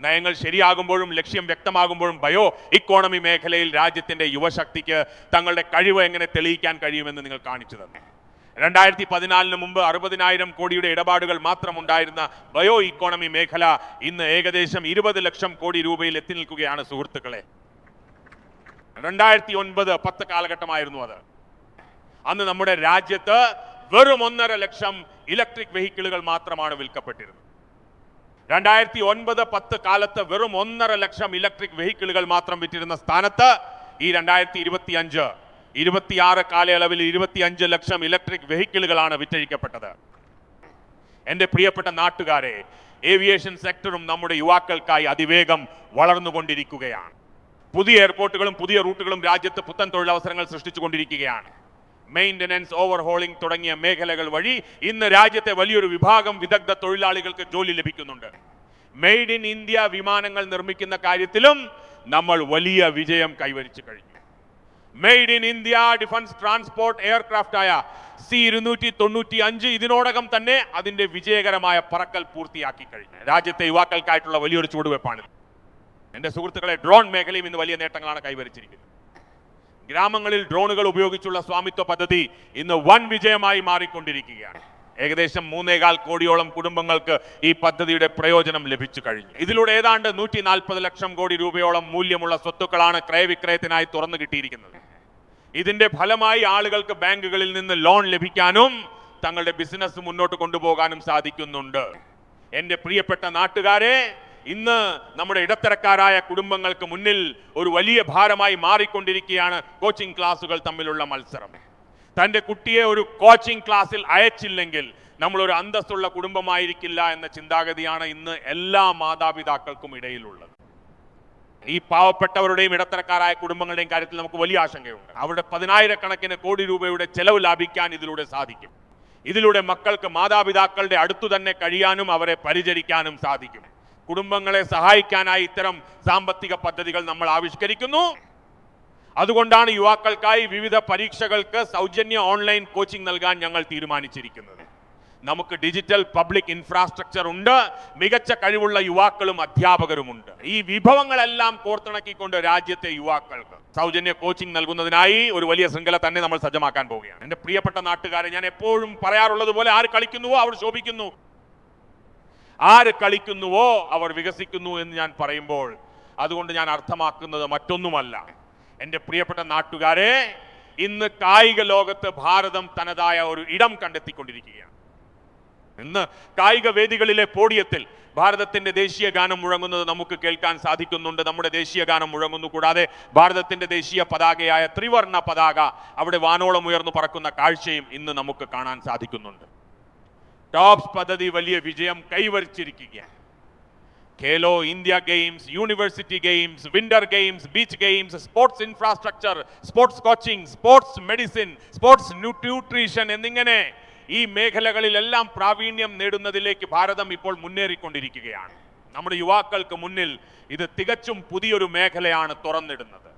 നയങ്ങൾ ശരിയാകുമ്പോഴും ലക്ഷ്യം വ്യക്തമാകുമ്പോഴും ബയോ ഇക്കോണമി മേഖലയിൽ രാജ്യത്തിന്റെ യുവശക്തിക്ക് തങ്ങളുടെ കഴിവ് എങ്ങനെ തെളിയിക്കാൻ കഴിയുമെന്ന് നിങ്ങൾ കാണിച്ചു തന്നു. 2014 മുമ്പ് 60,000 കോടിയുടെ ഇടപാടുകൾ മാത്രമുണ്ടായിരുന്ന ബയോ ഇക്കോണമി മേഖല ഇന്ന് ഏകദേശം 20 ലക്ഷം കോടി രൂപയിൽ എത്തി നിൽക്കുകയാണ്. സുഹൃത്തുക്കളെ, 2009-10 കാലഘട്ടമായിരുന്നു അത്. അന്ന് നമ്മുടെ രാജ്യത്ത് വെറും 1.5 ലക്ഷം ഇലക്ട്രിക് വെഹിക്കിളുകൾ മാത്രമാണ് വിൽക്കപ്പെട്ടിരുന്നത്. 2009-10 കാലത്ത് വെറും 1.5 ലക്ഷം ഇലക്ട്രിക് വെഹിക്കിളുകൾ മാത്രം വിറ്റിരുന്ന സ്ഥാനത്ത് ഈ 2025-26 കാലയളവിൽ 25 ലക്ഷം ഇലക്ട്രിക് വെഹിക്കിളുകളാണ് വിറ്റഴിക്കപ്പെട്ടത്. എൻ്റെ പ്രിയപ്പെട്ട നാട്ടുകാരെ, ഏവിയേഷൻ സെക്ടറും നമ്മുടെ യുവാക്കൾക്കായി അതിവേഗം വളർന്നുകൊണ്ടിരിക്കുകയാണ്. പുതിയ എയർപോർട്ടുകളും പുതിയ റൂട്ടുകളും രാജ്യത്ത് പുത്തൻ തൊഴിലവസരങ്ങൾ സൃഷ്ടിച്ചുകൊണ്ടിരിക്കുകയാണ്. മെയിൻ്റനൻസ്, ഓവർഹോളിംഗ് തുടങ്ങിയ മേഖലകൾ വഴി ഇന്ന് രാജ്യത്തെ വലിയൊരു വിഭാഗം വിദഗ്ധ തൊഴിലാളികൾക്ക് ജോലി ലഭിക്കുന്നുണ്ട്. മെയ്ഡ് ഇൻ ഇന്ത്യ വിമാനങ്ങൾ നിർമ്മിക്കുന്ന കാര്യത്തിലും നമ്മൾ വലിയ വിജയം കൈവരിച്ചു കഴിഞ്ഞു. Made in India defence transport എയർക്രാഫ്റ്റായ C-295 ഇതിനോടകം തന്നെ അതിന്റെ വിജയകരമായ പറക്കൽ പൂർത്തിയാക്കി കഴിഞ്ഞു. രാജ്യത്തെ യുവാക്കൾക്കായിട്ടുള്ള വലിയൊരു ചുവടുവെപ്പാണ്. എൻ്റെ സുഹൃത്തുക്കളെ, ഡ്രോൺ മേഖലയും ഇന്ന് വലിയ നേട്ടങ്ങളാണ് കൈവരിച്ചിരിക്കുന്നത്. ഗ്രാമങ്ങളിൽ ഡ്രോണുകൾ ഉപയോഗിച്ചുള്ള സ്വാമിത്വ പദ്ധതി ഇന്ന് വൻ വിജയമായി മാറിക്കൊണ്ടിരിക്കുകയാണ്. ഏകദേശം 3.25 കോടിയോളം കുടുംബങ്ങൾക്ക് ഈ പദ്ധതിയുടെ പ്രയോജനം ലഭിച്ചു കഴിഞ്ഞു. ഇതിലൂടെ ഏതാണ്ട് 140 ലക്ഷം കോടി രൂപയോളം മൂല്യമുള്ള സ്വത്തുക്കളാണ് ക്രയവിക്രയത്തിനായി തുറന്നു കിട്ടിയിരിക്കുന്നത്. ഇതിന്റെ ഫലമായി ആളുകൾക്ക് ബാങ്കുകളിൽ നിന്ന് ലോൺ ലഭിക്കാനും തങ്ങളുടെ ബിസിനസ് മുന്നോട്ട് കൊണ്ടുപോകാനും സാധിക്കുന്നുണ്ട്. എൻ്റെ പ്രിയപ്പെട്ട നാട്ടുകാരെ, ഇന്ന് നമ്മുടെ ഇടത്തരക്കാരായ കുടുംബങ്ങൾക്ക് മുന്നിൽ ഒരു വലിയ ഭാരമായി മാറിക്കൊണ്ടിരിക്കുകയാണ് കോച്ചിങ് ക്ലാസുകൾ തമ്മിലുള്ള മത്സരം. തൻ്റെ കുട്ടിയെ ഒരു കോച്ചിങ് ക്ലാസ്സിൽ അയച്ചില്ലെങ്കിൽ നമ്മളൊരു അന്തസ്സുള്ള കുടുംബമായിരിക്കില്ല എന്ന ചിന്താഗതിയാണ് ഇന്ന് എല്ലാ മാതാപിതാക്കൾക്കും ഇടയിലുള്ളത്. ഈ പാവപ്പെട്ടവരുടെയും ഇടത്തരക്കാരായ കുടുംബങ്ങളുടെയും കാര്യത്തിൽ നമുക്ക് വലിയ ആശങ്കയുണ്ട്. അവരുടെ 10,000-കണക്കിന് കോടി രൂപയുടെ ചെലവ് ലാഭിക്കാൻ ഇതിലൂടെ സാധിക്കും. ഇതിലൂടെ മക്കൾക്ക് മാതാപിതാക്കളുടെ അടുത്തു തന്നെ കഴിയാനും അവരെ പരിചരിക്കാനും സാധിക്കും. കുടുംബങ്ങളെ സഹായിക്കാനായി ഇത്തരം സാമ്പത്തിക പദ്ധതികൾ നമ്മൾ ആവിഷ്കരിക്കുന്നു. അതുകൊണ്ടാണ് യുവാക്കൾക്കായി വിവിധ പരീക്ഷകൾക്ക് സൗജന്യ ഓൺലൈൻ കോച്ചിംഗ് നൽകാൻ ഞങ്ങൾ തീരുമാനിച്ചിരിക്കുന്നത്. നമുക്ക് ഡിജിറ്റൽ പബ്ലിക് ഇൻഫ്രാസ്ട്രക്ചർ ഉണ്ട്, മികച്ച കഴിവുള്ള യുവാക്കളും അധ്യാപകരുമുണ്ട്. ഈ വിഭവങ്ങളെല്ലാം കോർത്തിണക്കിക്കൊണ്ട് രാജ്യത്തെ യുവാക്കൾക്ക് സൗജന്യ കോച്ചിംഗ് നൽകുന്നതിനായി ഒരു വലിയ ശൃംഖല തന്നെ നമ്മൾ സജ്ജമാക്കാൻ പോവുകയാണ്. എൻ്റെ പ്രിയപ്പെട്ട നാട്ടുകാരെ, ഞാൻ എപ്പോഴും പറയാറുള്ളത് പോലെ, ആര് കളിക്കുന്നുവോ അവർ ശോഭിക്കുന്നു, ആര് കളിക്കുന്നുവോ അവർ വികസിക്കുന്നു എന്ന് ഞാൻ പറയുമ്പോൾ അതുകൊണ്ട് ഞാൻ അർത്ഥമാക്കുന്നത് മറ്റൊന്നുമല്ല. എൻ്റെ പ്രിയപ്പെട്ട നാട്ടുകാരെ, ഇന്ന് കായിക ലോകത്ത് ഭാരതം തനതായ ഒരു ഇടം കണ്ടെത്തിക്കൊണ്ടിരിക്കുകയാണ്. ഇന്ന് കായിക വേദികളിലെ പോഡിയത്തിൽ ഭാരതത്തിന്റെ ദേശീയ ഗാനം മുഴങ്ങുന്നത് നമുക്ക് കേൾക്കാൻ സാധിക്കുന്നുണ്ട്. നമ്മുടെ ദേശീയ ഗാനം മുഴങ്ങുന്നു. കൂടാതെ ഭാരതത്തിന്റെ ദേശീയ പതാകയായ ത്രിവർണ്ണ പതാക അവിടെ വാനോളം ഉയർന്നു പറക്കുന്ന കാഴ്ചയും ഇന്ന് നമുക്ക് കാണാൻ സാധിക്കുന്നുണ്ട്. ടോപ്സ് പദ്ധതി വലിയ വിജയം കൈവരിച്ചിരിക്കുകയാണ്. Khelo India games, university games, winter games, beach games, sports infrastructure, sports coaching, sports medicine, sports nutrition എന്നിങ്ങനെ ഈ മേഖലകളിലെല്ലാം പ്രാവീണ്യം നേടുന്നതിലേക്ക് ഭാരതം ഇപ്പോൾ മുന്നേറിക്കൊണ്ടിരിക്കുകയാണ്. നമ്മുടെ യുവാക്കൾക്ക് മുന്നിൽ ഇത് തികച്ചും പുതിയൊരു മേഖലയാണ് തുറന്നിടുന്നത്.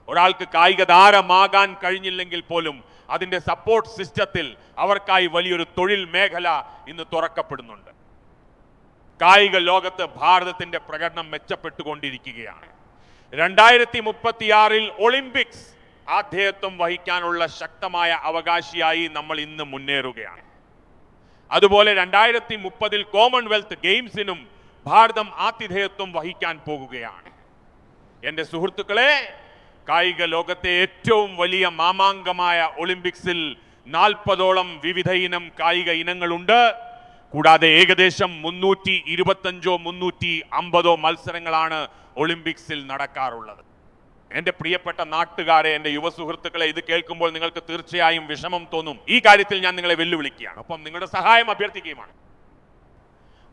ഒരാൾക്ക് കായിക താരമാകാൻ കഴിഞ്ഞില്ലെങ്കിൽ പോലും അതിൻ്റെ സപ്പോർട്ട് സിസ്റ്റത്തിൽ അവർക്കായി വലിയൊരു തൊഴിൽ മേഖല ഇന്ന് തുറക്കപ്പെടുന്നുണ്ട്. കായിക ലോകത്ത് ഭാരതത്തിന്റെ പ്രകടനം മെച്ചപ്പെട്ടുകൊണ്ടിരിക്കുകയാണ്. 2036 ഒളിമ്പിക്സ് ആതിഥേയത്വം വഹിക്കാനുള്ള ശക്തമായ അവകാശിയായി നമ്മൾ ഇന്ന് മുന്നേറുകയാണ്. അതുപോലെ 2030 കോമൺവെൽത്ത് ഗെയിംസിനും ഭാരതം ആതിഥേയത്വം വഹിക്കാൻ പോകുകയാണ്. എൻ്റെ സുഹൃത്തുക്കളെ, കായിക ലോകത്തെ ഏറ്റവും വലിയ മാമാങ്കമായ ഒളിമ്പിക്സിൽ 40ഓളം വിവിധ ഇനം കായിക ഇനങ്ങളുണ്ട്. കൂടാതെ ഏകദേശം 325 350 മത്സരങ്ങളാണ് ഒളിമ്പിക്സിൽ നടക്കാറുള്ളത്. എൻ്റെ പ്രിയപ്പെട്ട നാട്ടുകാരെ, എൻ്റെ യുവ സുഹൃത്തുക്കളെ, ഇത് കേൾക്കുമ്പോൾ നിങ്ങൾക്ക് തീർച്ചയായും വിഷമം തോന്നും. ഈ കാര്യത്തിൽ ഞാൻ നിങ്ങളെ വെല്ലുവിളിക്കുകയാണ്, ഒപ്പം നിങ്ങളുടെ സഹായം അഭ്യർത്ഥിക്കുകയുമാണ്.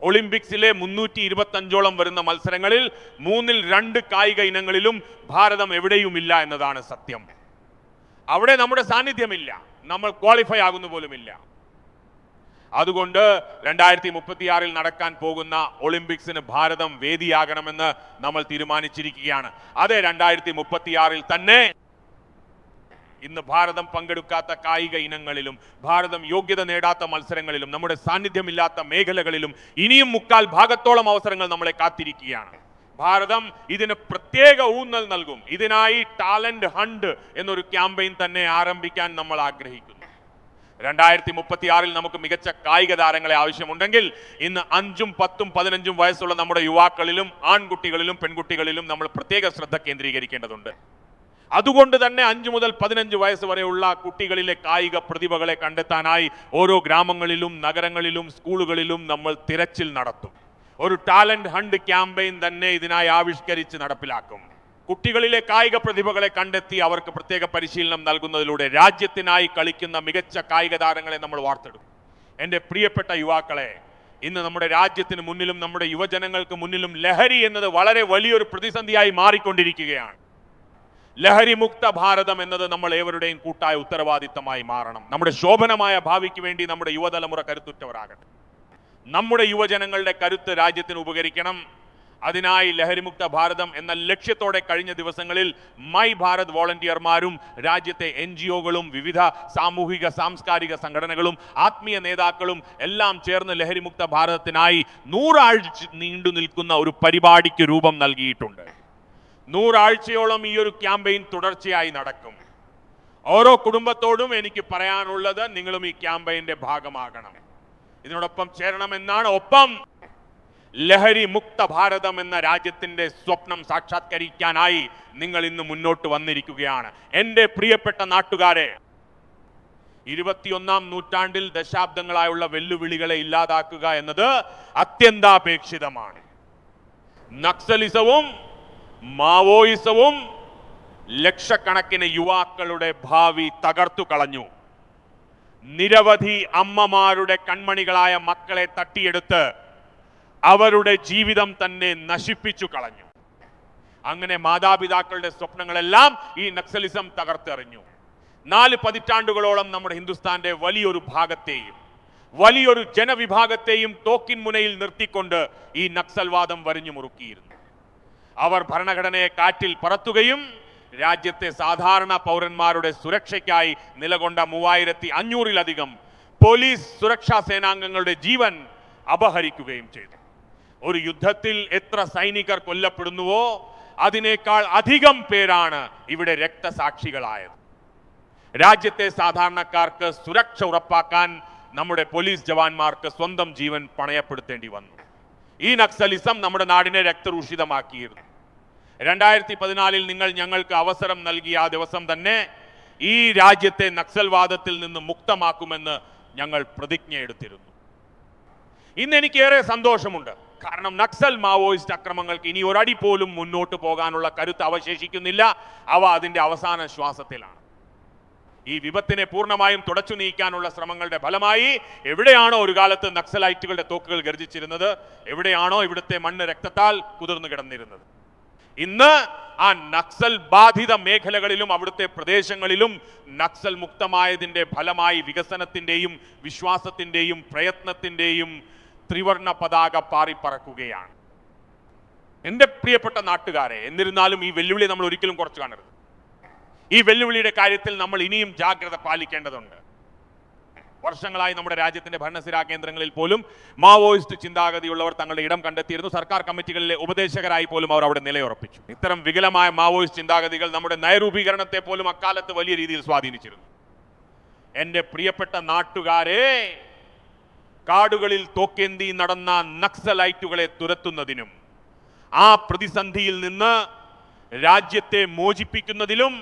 ഒളിമ്പിക്സിലെ 325ഓളം വരുന്ന മത്സരങ്ങളിൽ 2 കായിക ഇനങ്ങളിലും ഭാരതം എവിടെയുമില്ല എന്നതാണ് സത്യം. അവിടെ നമ്മുടെ സാന്നിധ്യമില്ല, നമ്മൾ ക്വാളിഫൈ ആകുന്നു പോലുമില്ല. അതുകൊണ്ട് 2036 നടക്കാൻ പോകുന്ന ഒളിമ്പിക്സിന് ഭാരതം വേദിയാകണമെന്ന് നമ്മൾ തീരുമാനിച്ചിരിക്കുകയാണ്. അതെ, 2036 തന്നെ ഇന്ന് ഭാരതം പങ്കെടുക്കാത്ത കായിക ഇനങ്ങളിലും ഭാരതം യോഗ്യത നേടാത്ത മത്സരങ്ങളിലും നമ്മുടെ സാന്നിധ്യമില്ലാത്ത മേഖലകളിലും ഇനിയും 3/4 ഭാഗത്തോളം അവസരങ്ങൾ നമ്മളെ കാത്തിരിക്കുകയാണ്. ഭാരതം ഇതിന് പ്രത്യേക ഊന്നൽ നൽകും. ഇതിനായി ടാലന്റ് ഹണ്ട് എന്നൊരു ക്യാമ്പയിൻ തന്നെ ആരംഭിക്കാൻ നമ്മൾ ആഗ്രഹിക്കുന്നു. 2036 നമുക്ക് മികച്ച കായിക താരങ്ങളെ ആവശ്യമുണ്ടെങ്കിൽ ഇന്ന് 5ഉം 10ഉം 15ഉം വയസ്സുള്ള നമ്മുടെ യുവാക്കളിലും ആൺകുട്ടികളിലും പെൺകുട്ടികളിലും നമ്മൾ പ്രത്യേക ശ്രദ്ധ കേന്ദ്രീകരിക്കേണ്ടതുണ്ട്. അതുകൊണ്ട് തന്നെ 5 മുതൽ 15 വയസ്സ് വരെയുള്ള കുട്ടികളിലെ കായിക പ്രതിഭകളെ കണ്ടെത്താനായി ഓരോ ഗ്രാമങ്ങളിലും നഗരങ്ങളിലും സ്കൂളുകളിലും നമ്മൾ തിരച്ചിൽ നടത്തും. ഒരു ടാലന്റ് ഹണ്ട് ക്യാമ്പയിൻ തന്നെ ഇതിനായി ആവിഷ്കരിച്ച് നടപ്പിലാക്കും. കുട്ടികളിലെ കായിക പ്രതിഭകളെ കണ്ടെത്തി അവർക്ക് പ്രത്യേക പരിശീലനം നൽകുന്നതിലൂടെ രാജ്യത്തിനായി കളിക്കുന്ന മികച്ച കായിക താരങ്ങളെ നമ്മൾ വാർത്തെടുക്കും. എൻ്റെ പ്രിയപ്പെട്ട യുവാക്കളെ, ഇന്ന് നമ്മുടെ രാജ്യത്തിന് മുന്നിലും നമ്മുടെ യുവജനങ്ങൾക്ക് മുന്നിലും ലഹരി എന്നത് വളരെ വലിയൊരു പ്രതിസന്ധിയായി മാറിക്കൊണ്ടിരിക്കുകയാണ്. ലഹരി മുക്ത ഭാരതം എന്നത് നമ്മൾ ഏവരുടെയും കൂട്ടായ ഉത്തരവാദിത്തമായി മാറണം. നമ്മുടെ ശോഭനമായ ഭാവിക്ക് വേണ്ടി നമ്മുടെ യുവതലമുറ കരുത്തുറ്റവരാകട്ടെ. നമ്മുടെ യുവജനങ്ങളുടെ കരുത്ത് രാജ്യത്തിന് ഉപകരിക്കണം. അതിനായി ലഹരിമുക്ത ഭാരതം എന്ന ലക്ഷ്യത്തോടെ കഴിഞ്ഞ ദിവസങ്ങളിൽ മൈ ഭാരത് വോളണ്ടിയർമാരും രാജ്യത്തെ NGOകളും വിവിധ സാമൂഹിക സാംസ്കാരിക സംഘടനകളും ആത്മീയ നേതാക്കളും എല്ലാം ചേർന്ന് ലഹരിമുക്ത ഭാരതത്തിനായി 100 ആഴ്ച നീണ്ടു നിൽക്കുന്ന ഒരു പരിപാടിക്ക് രൂപം നൽകിയിട്ടുണ്ട്. 100 ആഴ്ചയോളം ഈ ഒരു ക്യാമ്പയിൻ തുടർച്ചയായി നടക്കും. ഓരോ കുടുംബത്തോടും എനിക്ക് പറയാനുള്ളത്, നിങ്ങളും ഈ ക്യാമ്പയിന്റെ ഭാഗമാകണം, ഇതിനോടൊപ്പം ചേരണമെന്നാണ്. ഒപ്പം ലഹരി മുക്ത ഭാരതം എന്ന രാജ്യത്തിന്റെ സ്വപ്നം സാക്ഷാത്കരിക്കാനായി നിങ്ങൾ ഇന്ന് മുന്നോട്ട് വന്നിരിക്കുകയാണ്. എൻ്റെ പ്രിയപ്പെട്ട നാട്ടുകാരെ, 21ാം നൂറ്റാണ്ടിൽ ദശാബ്ദങ്ങളായുള്ള വെല്ലുവിളികളെ ഇല്ലാതാക്കുക എന്നത് അത്യന്താപേക്ഷിതമാണ്. നക്സലിസവും മാവോയിസവും ലക്ഷക്കണക്കിന് യുവാക്കളുടെ ഭാവി തകർത്തു കളഞ്ഞു. നിരവധി അമ്മമാരുടെ കൺമണികളായ മക്കളെ തട്ടിയെടുത്ത് അവരുടെ ജീവിതം തന്നെ നശിപ്പിച്ചു കളഞ്ഞു. അങ്ങനെ മാതാപിതാക്കളുടെ സ്വപ്നങ്ങളെല്ലാം ഈ നക്സലിസം തകർത്തെറിഞ്ഞു. 4 പതിറ്റാണ്ടുകളോളം നമ്മുടെ ഹിന്ദുസ്ഥാന്റെ വലിയൊരു ഭാഗത്തെയും വലിയൊരു ജനവിഭാഗത്തെയും തോക്കിൻ മുനയിൽ നിർത്തിക്കൊണ്ട് ഈ നക്സൽവാദം വരിഞ്ഞു മുറുക്കിയിരുന്നു. അവർ ഭരണഘടനയെ കാറ്റിൽ പറത്തുകയും രാജ്യത്തെ സാധാരണ പൗരന്മാരുടെ സുരക്ഷയ്ക്കായി നിലകൊണ്ട 3500-ലധികം പോലീസ് സുരക്ഷാ സേനാംഗങ്ങളുടെ ജീവൻ അപഹരിക്കുകയും ചെയ്തു. ഒരു യുദ്ധത്തിൽ എത്ര സൈനികർ കൊല്ലപ്പെടുന്നുവോ അതിനേക്കാൾ അധികം പേരാണ് ഇവിടെ രക്തസാക്ഷികളായത്. രാജ്യത്തെ സാധാരണക്കാർക്ക് സുരക്ഷ ഉറപ്പാക്കാൻ നമ്മുടെ പോലീസ് ജവാന്മാർക്ക് സ്വന്തം ജീവൻ പണയപ്പെടുത്തേണ്ടി വന്നു. ഈ നക്സലിസം നമ്മുടെ നാടിനെ രക്തരൂഷിതമാക്കിയിരുന്നു. 2014-ൽ നിങ്ങൾ ഞങ്ങൾക്ക് അവസരം നൽകിയ ആ ദിവസം തന്നെ ഈ രാജ്യത്തെ നക്സൽവാദത്തിൽ നിന്ന് മുക്തമാക്കുമെന്ന് ഞങ്ങൾ പ്രതിജ്ഞയെടുത്തിരുന്നു. ഇന്ന് എനിക്കേറെ സന്തോഷമുണ്ട്. കാരണം നക്സൽ മാവോയിസ്റ്റ് അക്രമങ്ങൾക്ക് ഇനി ഒരടി പോലും മുന്നോട്ട് പോകാനുള്ള കരുത്ത് അവശേഷിക്കുന്നില്ല. അവ അതിൻ്റെ അവസാന ശ്വാസത്തിലാണ്. ഈ വിപത്തിനെ പൂർണ്ണമായും തുടച്ചു നീക്കാനുള്ള ശ്രമങ്ങളുടെ ഫലമായി എവിടെയാണോ ഒരു കാലത്ത് നക്സലൈറ്റുകളുടെ തോക്കുകൾ ഗർജിച്ചിരുന്നത്, എവിടെയാണോ ഇവിടുത്തെ മണ്ണ് രക്തത്താൽ കുതിർന്നു കിടന്നിരുന്നത്, ഇന്ന് ആ നക്സൽ ബാധിത മേഖലകളിലും അവിടുത്തെ പ്രദേശങ്ങളിലും നക്സൽ മുക്തമായതിൻ്റെ ഫലമായി വികസനത്തിൻ്റെയും വിശ്വാസത്തിൻ്റെയും പ്രയത്നത്തിൻ്റെയും ത്രിവർണ പതാക പാറിപ്പറക്കുകയാണ്. എൻ്റെ പ്രിയപ്പെട്ട നാട്ടുകാരെ, എന്നിരുന്നാലും ഈ വെല്ലുവിളി നമ്മൾ ഒരിക്കലും കുറച്ചു കാണരുത്. ഈ വെല്ലുവിളിയുടെ കാര്യത്തിൽ നമ്മൾ ഇനിയും ജാഗ്രത പാലിക്കേണ്ടതുണ്ട്. വർഷങ്ങളായി നമ്മുടെ രാജ്യത്തിന്റെ ഭരണസിരാ കേന്ദ്രങ്ങളിൽ പോലും മാവോയിസ്റ്റ് ചിന്താഗതിയുള്ളവർ തങ്ങളുടെ ഇടം കണ്ടെത്തിയിരുന്നു. സർക്കാർ കമ്മിറ്റികളിലെ ഉപദേശകരായി പോലും അവർ അവിടെ നിലയുറപ്പിച്ചു. ഇത്തരം വികലമായ മാവോയിസ്റ്റ് ചിന്താഗതികൾ നമ്മുടെ നയരൂപീകരണത്തെ പോലും അക്കാലത്ത് വലിയ രീതിയിൽ സ്വാധീനിച്ചിരുന്നു. എൻ്റെ പ്രിയപ്പെട്ട നാട്ടുകാരെ, കാടുകളിൽ തോക്കേന്തി നടന്ന നക്സലൈറ്റുകളെ തുരത്തുന്നതിനും ആ പ്രതിസന്ധിയിൽ നിന്ന് രാജ്യത്തെ മോചിപ്പിക്കുന്നതിലും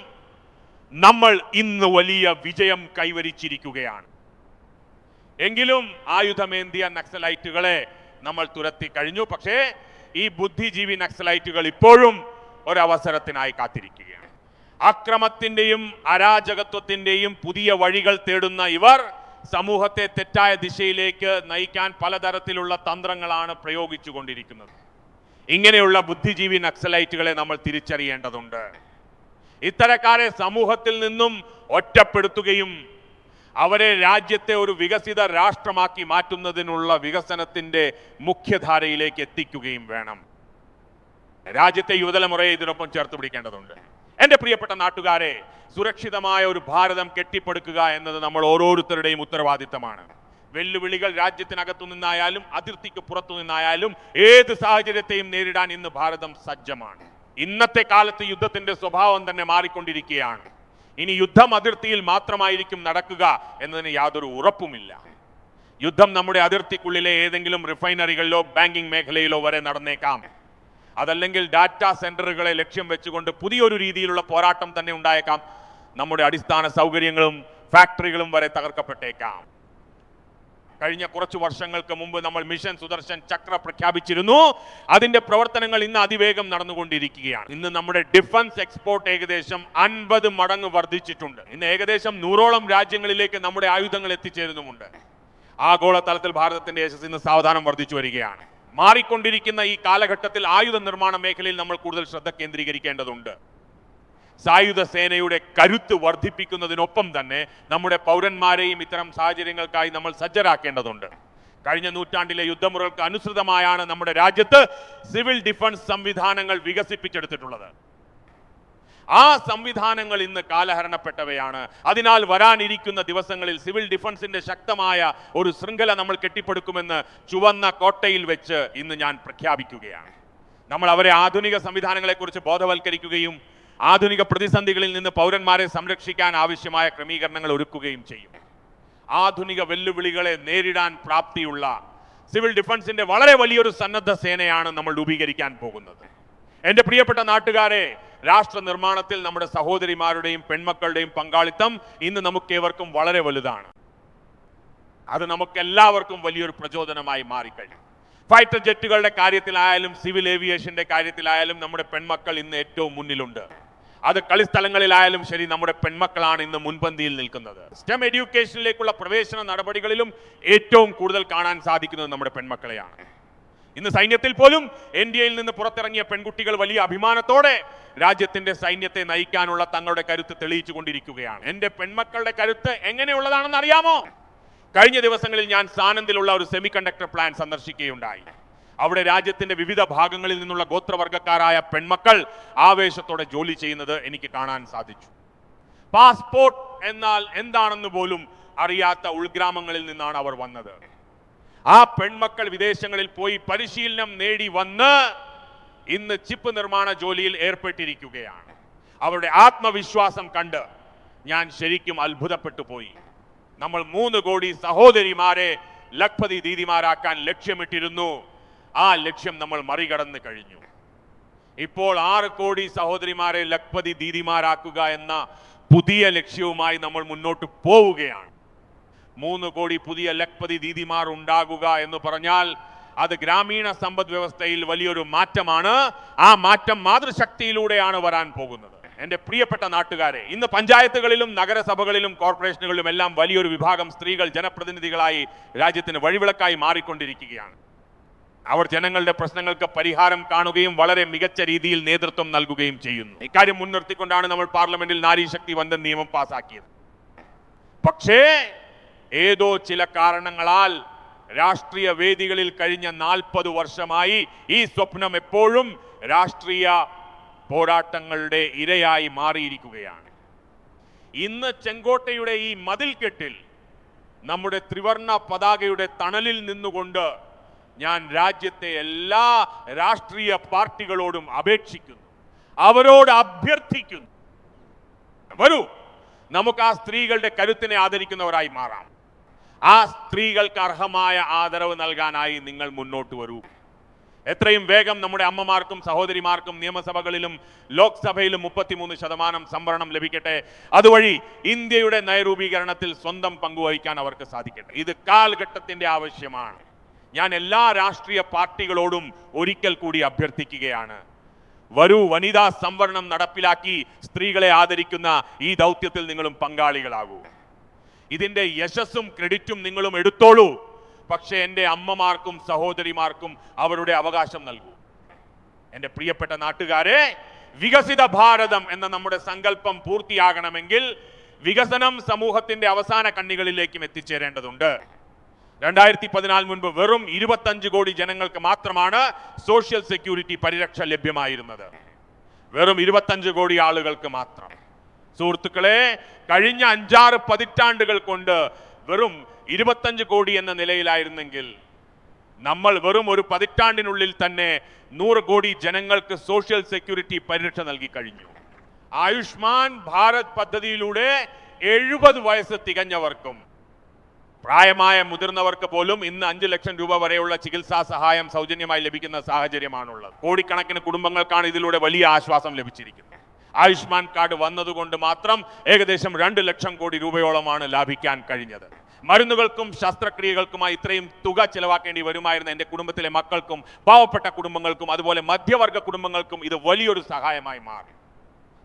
നമ്മൾ ഇന്ന് വലിയ വിജയം കൈവരിച്ചിരിക്കുകയാണ്. എങ്കിലും ആയുധമേന്തിയ നക്സലൈറ്റുകളെ നമ്മൾ തുരത്തി കഴിഞ്ഞു. പക്ഷേ ഈ ബുദ്ധിജീവി നക്സലൈറ്റുകൾ ഇപ്പോഴും ഒരവസരത്തിനായി കാത്തിരിക്കുകയാണ്. അക്രമത്തിൻ്റെയും അരാജകത്വത്തിൻ്റെയും പുതിയ വഴികൾ തേടുന്ന ഇവർ സമൂഹത്തെ തെറ്റായ ദിശയിലേക്ക് നയിക്കാൻ പലതരത്തിലുള്ള തന്ത്രങ്ങളാണ് പ്രയോഗിച്ചുകൊണ്ടിരിക്കുന്നത്. ഇങ്ങനെയുള്ള ബുദ്ധിജീവി നക്സലൈറ്റുകളെ നമ്മൾ തിരിച്ചറിയേണ്ടതുണ്ട്. ഇത്തരക്കാരെ സമൂഹത്തിൽ നിന്നും ഒറ്റപ്പെടുത്തുകയും അവരെ രാജ്യത്തെ ഒരു വികസിത രാഷ്ട്രമാക്കി മാറ്റുന്നതിനുള്ള വികസനത്തിന്റെ മുഖ്യധാരയിലേക്ക് എത്തിക്കുകയും വേണം. രാജ്യത്തെ യുവതലമുറയെ ഇതിനൊപ്പം ചേർത്ത് പിടിക്കേണ്ടതുണ്ട്. എൻ്റെ പ്രിയപ്പെട്ട നാട്ടുകാരെ, സുരക്ഷിതമായ ഒരു ഭാരതം കെട്ടിപ്പടുക്കുക എന്നത് നമ്മൾ ഓരോരുത്തരുടെയും ഉത്തരവാദിത്തമാണ്. വെല്ലുവിളികൾ രാജ്യത്തിനകത്തു നിന്നായാലും അതിർത്തിക്ക് പുറത്തു നിന്നായാലും ഏത് സാഹചര്യത്തെയും നേരിടാൻ ഇന്ന് ഭാരതം സജ്ജമാണ്. ഇന്നത്തെ കാലത്ത് യുദ്ധത്തിന്റെ സ്വഭാവം തന്നെ മാറിക്കൊണ്ടിരിക്കുകയാണ്. ഇനി യുദ്ധം അതിർത്തിയിൽ മാത്രമായിരിക്കും നടക്കുക എന്നതിന് യാതൊരു ഉറപ്പുമില്ല. യുദ്ധം നമ്മുടെ അതിർത്തിക്കുള്ളിലെ ഏതെങ്കിലും റിഫൈനറികളിലോ ബാങ്കിംഗ് മേഖലയിലോ വരെ നടന്നേക്കാം. അതല്ലെങ്കിൽ ഡാറ്റാ സെന്ററുകളെ ലക്ഷ്യം വെച്ചുകൊണ്ട് പുതിയൊരു രീതിയിലുള്ള പോരാട്ടം തന്നെ ഉണ്ടായേക്കാം. നമ്മുടെ അടിസ്ഥാന സൗകര്യങ്ങളും ഫാക്ടറികളും വരെ തകർക്കപ്പെട്ടേക്കാം. കഴിഞ്ഞ കുറച്ചു വർഷങ്ങൾക്ക് മുമ്പ് നമ്മൾ മിഷൻ സുദർശൻ ചക്ര പ്രഖ്യാപിച്ചിരുന്നു. അതിന്റെ പ്രവർത്തനങ്ങൾ ഇന്ന് അതിവേഗം നടന്നുകൊണ്ടിരിക്കുകയാണ്. ഇന്ന് നമ്മുടെ ഡിഫൻസ് എക്സ്പോർട്ട് ഏകദേശം 50 മടങ്ങ് വർദ്ധിച്ചിട്ടുണ്ട്. ഇന്ന് ഏകദേശം 100ഓളം രാജ്യങ്ങളിലേക്ക് നമ്മുടെ ആയുധങ്ങൾ എത്തിച്ചേരുന്നുമുണ്ട്. ആഗോളതലത്തിൽ ഭാരതത്തിന്റെ യശസ് ഇന്ന് സാവധാനം വർദ്ധിച്ചു വരികയാണ്. മാറിക്കൊണ്ടിരിക്കുന്ന ഈ കാലഘട്ടത്തിൽ ആയുധ നിർമ്മാണ മേഖലയിൽ നമ്മൾ കൂടുതൽ ശ്രദ്ധ കേന്ദ്രീകരിക്കേണ്ടതുണ്ട്. സായുധ സേനയുടെ കരുത്ത് വർദ്ധിപ്പിക്കുന്നതിനൊപ്പം തന്നെ നമ്മുടെ പൗരന്മാരെയും ഇത്തരം സാഹചര്യങ്ങൾക്കായി നമ്മൾ സജ്ജരാക്കേണ്ടതുണ്ട്. കഴിഞ്ഞ നൂറ്റാണ്ടിലെ യുദ്ധമുറകൾക്ക് അനുസൃതമായാണ് നമ്മുടെ രാജ്യത്ത് സിവിൽ ഡിഫൻസ് സംവിധാനങ്ങൾ വികസിപ്പിച്ചെടുത്തിട്ടുള്ളത്. ആ സംവിധാനങ്ങൾ ഇന്ന് കാലഹരണപ്പെട്ടവയാണ്. അതിനാൽ വരാനിരിക്കുന്ന ദിവസങ്ങളിൽ സിവിൽ ഡിഫൻസിന്റെ ശക്തമായ ഒരു ശൃംഖല നമ്മൾ കെട്ടിപ്പടുക്കുമെന്ന് ചുവന്ന കോട്ടയിൽ വെച്ച് ഇന്ന് ഞാൻ പ്രഖ്യാപിക്കുകയാണ്. നമ്മൾ അവരെ ആധുനിക സംവിധാനങ്ങളെക്കുറിച്ച് ബോധവൽക്കരിക്കുകയും ആധുനിക പ്രതിസന്ധികളിൽ നിന്ന് പൗരന്മാരെ സംരക്ഷിക്കാൻ ആവശ്യമായ ക്രമീകരണങ്ങൾ ഒരുക്കുകയും ചെയ്യും. ആധുനിക വെല്ലുവിളികളെ നേരിടാൻ പ്രാപ്തിയുള്ള സിവിൽ ഡിഫൻസിന്റെ വളരെ വലിയൊരു സന്നദ്ധ സേനയാണ് നമ്മൾ രൂപീകരിക്കാൻ പോകുന്നത്. എൻ്റെ പ്രിയപ്പെട്ട നാട്ടുകാരെ, രാഷ്ട്ര നിർമ്മാണത്തിൽ നമ്മുടെ സഹോദരിമാരുടെയും പെൺമക്കളുടെയും പങ്കാളിത്തം ഇന്ന് നമുക്കേവർക്കും വളരെ വലുതാണ്. അത് നമുക്കെല്ലാവർക്കും വലിയൊരു പ്രചോദനമായി മാറിക്കഴിഞ്ഞു. ഫൈറ്റർ ജെറ്റുകളുടെ കാര്യത്തിലായാലും സിവിൽ ഏവിയേഷന്റെ കാര്യത്തിലായാലും നമ്മുടെ പെൺമക്കൾ ഇന്ന് ഏറ്റവും മുന്നിലുണ്ട്. അത് കളിസ്ഥലങ്ങളിലായാലും ശരി, നമ്മുടെ പെൺമക്കളാണ് ഇന്ന് മുൻപന്തിയിൽ നിൽക്കുന്നത്. സ്റ്റെം എഡ്യൂക്കേഷനിലേക്കുള്ള പ്രവേശന നടപടികളിലും ഏറ്റവും കൂടുതൽ കാണാൻ സാധിക്കുന്നത് നമ്മുടെ പെൺമക്കളെയാണ്. ഇന്ന് സൈന്യത്തിൽ പോലും ഇന്ത്യയിൽ നിന്ന് പുറത്തിറങ്ങിയ പെൺകുട്ടികൾ വലിയ അഭിമാനത്തോടെ രാജ്യത്തിന്റെ സൈന്യത്തെ നയിക്കാനുള്ള തങ്ങളുടെ കരുത്ത് തെളിയിച്ചു കൊണ്ടിരിക്കുകയാണ്. എൻ്റെ പെൺമക്കളുടെ കരുത്ത് എങ്ങനെയുള്ളതാണെന്ന് അറിയാമോ? കഴിഞ്ഞ ദിവസങ്ങളിൽ ഞാൻ സാനന്ദിലുള്ള ഒരു സെമി കണ്ടക്ടർ പ്ലാന്റ് സന്ദർശിക്കുകയുണ്ടായി. അവിടെ രാജ്യത്തിന്റെ വിവിധ ഭാഗങ്ങളിൽ നിന്നുള്ള ഗോത്രവർഗക്കാരായ പെൺമക്കൾ ആവേശത്തോടെ ജോലി ചെയ്യുന്നത് എനിക്ക് കാണാൻ സാധിച്ചു. പാസ്പോർട്ട് എന്നാൽ എന്താണെന്ന് പോലും അറിയാത്ത ഉൾഗ്രാമങ്ങളിൽ നിന്നാണ് അവർ വന്നത്. ആ പെൺമക്കൾ വിദേശങ്ങളിൽ പോയി പരിശീലനം നേടി വന്ന് ഇന്ന് ചിപ്പ് നിർമ്മാണ ജോലിയിൽ ഏർപ്പെട്ടിരിക്കുകയാണ്. അവരുടെ ആത്മവിശ്വാസം കണ്ട് ഞാൻ ശരിക്കും അത്ഭുതപ്പെട്ടു പോയി. നമ്മൾ 3 കോടി സഹോദരിമാരെ ലഖ്പതി ദീദിമാരാക്കാൻ ലക്ഷ്യമിട്ടിരുന്നു. ആ ലക്ഷ്യം നമ്മൾ മറികടന്നു കഴിഞ്ഞു. ഇപ്പോൾ 6 കോടി സഹോദരിമാരെ ലഖ്പതി ദീദിമാരാക്കുക എന്ന പുതിയ ലക്ഷ്യവുമായി നമ്മൾ മുന്നോട്ട് പോവുകയാണ്. 3 കോടി പുതിയ ലഖ്പതി ദീദിമാർ ഉണ്ടാകുക എന്ന് പറഞ്ഞാൽ അത് ഗ്രാമീണ സമ്പദ് വ്യവസ്ഥയിൽ വലിയൊരു മാറ്റമാണ്. ആ മാറ്റം മാതൃശക്തിയിലൂടെയാണ് വരാൻ പോകുന്നത്. എൻ്റെ പ്രിയപ്പെട്ട നാട്ടുകാരെ, ഇന്ന് പഞ്ചായത്തുകളിലും നഗരസഭകളിലും കോർപ്പറേഷനുകളിലും എല്ലാം വലിയൊരു വിഭാഗം സ്ത്രീകൾ ജനപ്രതിനിധികളായി രാജ്യത്തിന് വഴിവിളക്കായി മാറിക്കൊണ്ടിരിക്കുകയാണ്. അവർ ജനങ്ങളുടെ പ്രശ്നങ്ങൾക്ക് പരിഹാരം കാണുകയും വളരെ മികച്ച രീതിയിൽ നേതൃത്വം നൽകുകയും ചെയ്യുന്നു. ഇക്കാര്യം മുൻനിർത്തിക്കൊണ്ടാണ് നമ്മൾ പാർലമെന്റിൽ നാരീശക്തി വന്ദൻ നിയമം പാസാക്കിയത്. പക്ഷേ ഏതോ ചില കാരണങ്ങളാൽ രാഷ്ട്രീയ വേദികളിൽ കഴിഞ്ഞ 40 വർഷമായി ഈ സ്വപ്നം എപ്പോഴും രാഷ്ട്രീയ പോരാട്ടങ്ങളുടെ ഇരയായി മാറിയിരിക്കുകയാണ്. ഇന്ന് ചെങ്കോട്ടയുടെ ഈ മതിൽക്കെട്ടിൽ നമ്മുടെ ത്രിവർണ പതാകയുടെ തണലിൽ നിന്നുകൊണ്ട് ഞാൻ രാജ്യത്തെ എല്ലാ രാഷ്ട്രീയ പാർട്ടികളോടും അപേക്ഷിക്കുന്നു, അവരോട് അഭ്യർത്ഥിക്കുന്നു, വരൂ, നമുക്ക് ആ സ്ത്രീകളുടെ കരുത്തിനെ ആദരിക്കുന്നവരായി മാറാം. ആ സ്ത്രീകൾക്ക് അർഹമായ ആദരവ് നൽകാനായി നിങ്ങൾ മുന്നോട്ട് വരൂ. എത്രയും വേഗം നമ്മുടെ അമ്മമാർക്കും സഹോദരിമാർക്കും നിയമസഭകളിലും ലോക്സഭയിലും 33% സംവരണം ലഭിക്കട്ടെ. അതുവഴി ഇന്ത്യയുടെ നയരൂപീകരണത്തിൽ സ്വന്തം പങ്കുവഹിക്കാൻ അവർക്ക് സാധിക്കട്ടെ. ഇത് കാലഘട്ടത്തിന്റെ ആവശ്യമാണ്. ഞാൻ എല്ലാ രാഷ്ട്രീയ പാർട്ടികളോടും ഒരിക്കൽ കൂടി അഭ്യർത്ഥിക്കുകയാണ്, വരൂ, വനിതാ സംവരണം നടപ്പിലാക്കി സ്ത്രീകളെ ആദരിക്കുന്ന ഈ ദൗത്യത്തിൽ നിങ്ങളും പങ്കാളികളാകൂ. ഇതിന്റെ യശസ്സും ക്രെഡിറ്റും നിങ്ങളും എടുത്തോളൂ. പക്ഷേ എൻ്റെ അമ്മമാർക്കും സഹോദരിമാർക്കും അവരുടെ അവകാശം നൽകൂ. എൻ്റെ പ്രിയപ്പെട്ട നാട്ടുകാരെ, വികസിത ഭാരതം എന്ന നമ്മുടെ സങ്കല്പം പൂർത്തിയാകണമെങ്കിൽ വികസനം സമൂഹത്തിന്റെ അവസാന കണ്ണികളിലേക്കും എത്തിച്ചേരേണ്ടതുണ്ട്. 2014 മുൻപ് വെറും 25 കോടി ജനങ്ങൾക്ക് മാത്രമാണ് സോഷ്യൽ സെക്യൂരിറ്റി പരിരക്ഷ ലഭ്യമായിരുന്നത്. വെറും 25 കോടി ആളുകൾക്ക് മാത്രം. സുഹൃത്തുക്കളെ, കഴിഞ്ഞ 5-6 പതിറ്റാണ്ടുകൾ കൊണ്ട് വെറും 25 കോടി എന്ന നിലയിലായിരുന്നെങ്കിൽ നമ്മൾ വെറും ഒരു പതിറ്റാണ്ടിനുള്ളിൽ തന്നെ 100 കോടി ജനങ്ങൾക്ക് സോഷ്യൽ സെക്യൂരിറ്റി പരിരക്ഷ നൽകി കഴിഞ്ഞു. ആയുഷ്മാൻ ഭാരത് പദ്ധതിയിലൂടെ 70 വയസ്സ് തികഞ്ഞവർക്കും പ്രായമായ മുതിർന്നവർക്ക് പോലും ഇന്ന് 5 ലക്ഷം രൂപ വരെയുള്ള ചികിത്സാ സഹായം സൗജന്യമായി ലഭിക്കുന്ന സാഹചര്യമാണുള്ളത്. കോടിക്കണക്കിന് കുടുംബങ്ങൾക്കാണ് ഇതിലൂടെ വലിയ ആശ്വാസം ലഭിച്ചിരിക്കുന്നത്. ആയുഷ്മാൻ കാർഡ് വന്നതുകൊണ്ട് മാത്രം ഏകദേശം 2 ലക്ഷം കോടി രൂപയോളമാണ് ലാഭിക്കാൻ കഴിഞ്ഞത്. മരുന്നുകൾക്കും ശസ്ത്രക്രിയകൾക്കുമായി ഇത്രയും തുക ചെലവാക്കേണ്ടി വരുമായിരുന്ന എൻ്റെ കുടുംബത്തിലെ മക്കൾക്കും പാവപ്പെട്ട കുടുംബങ്ങൾക്കും അതുപോലെ മധ്യവർഗ കുടുംബങ്ങൾക്കും ഇത് വലിയൊരു സഹായമായി മാറി.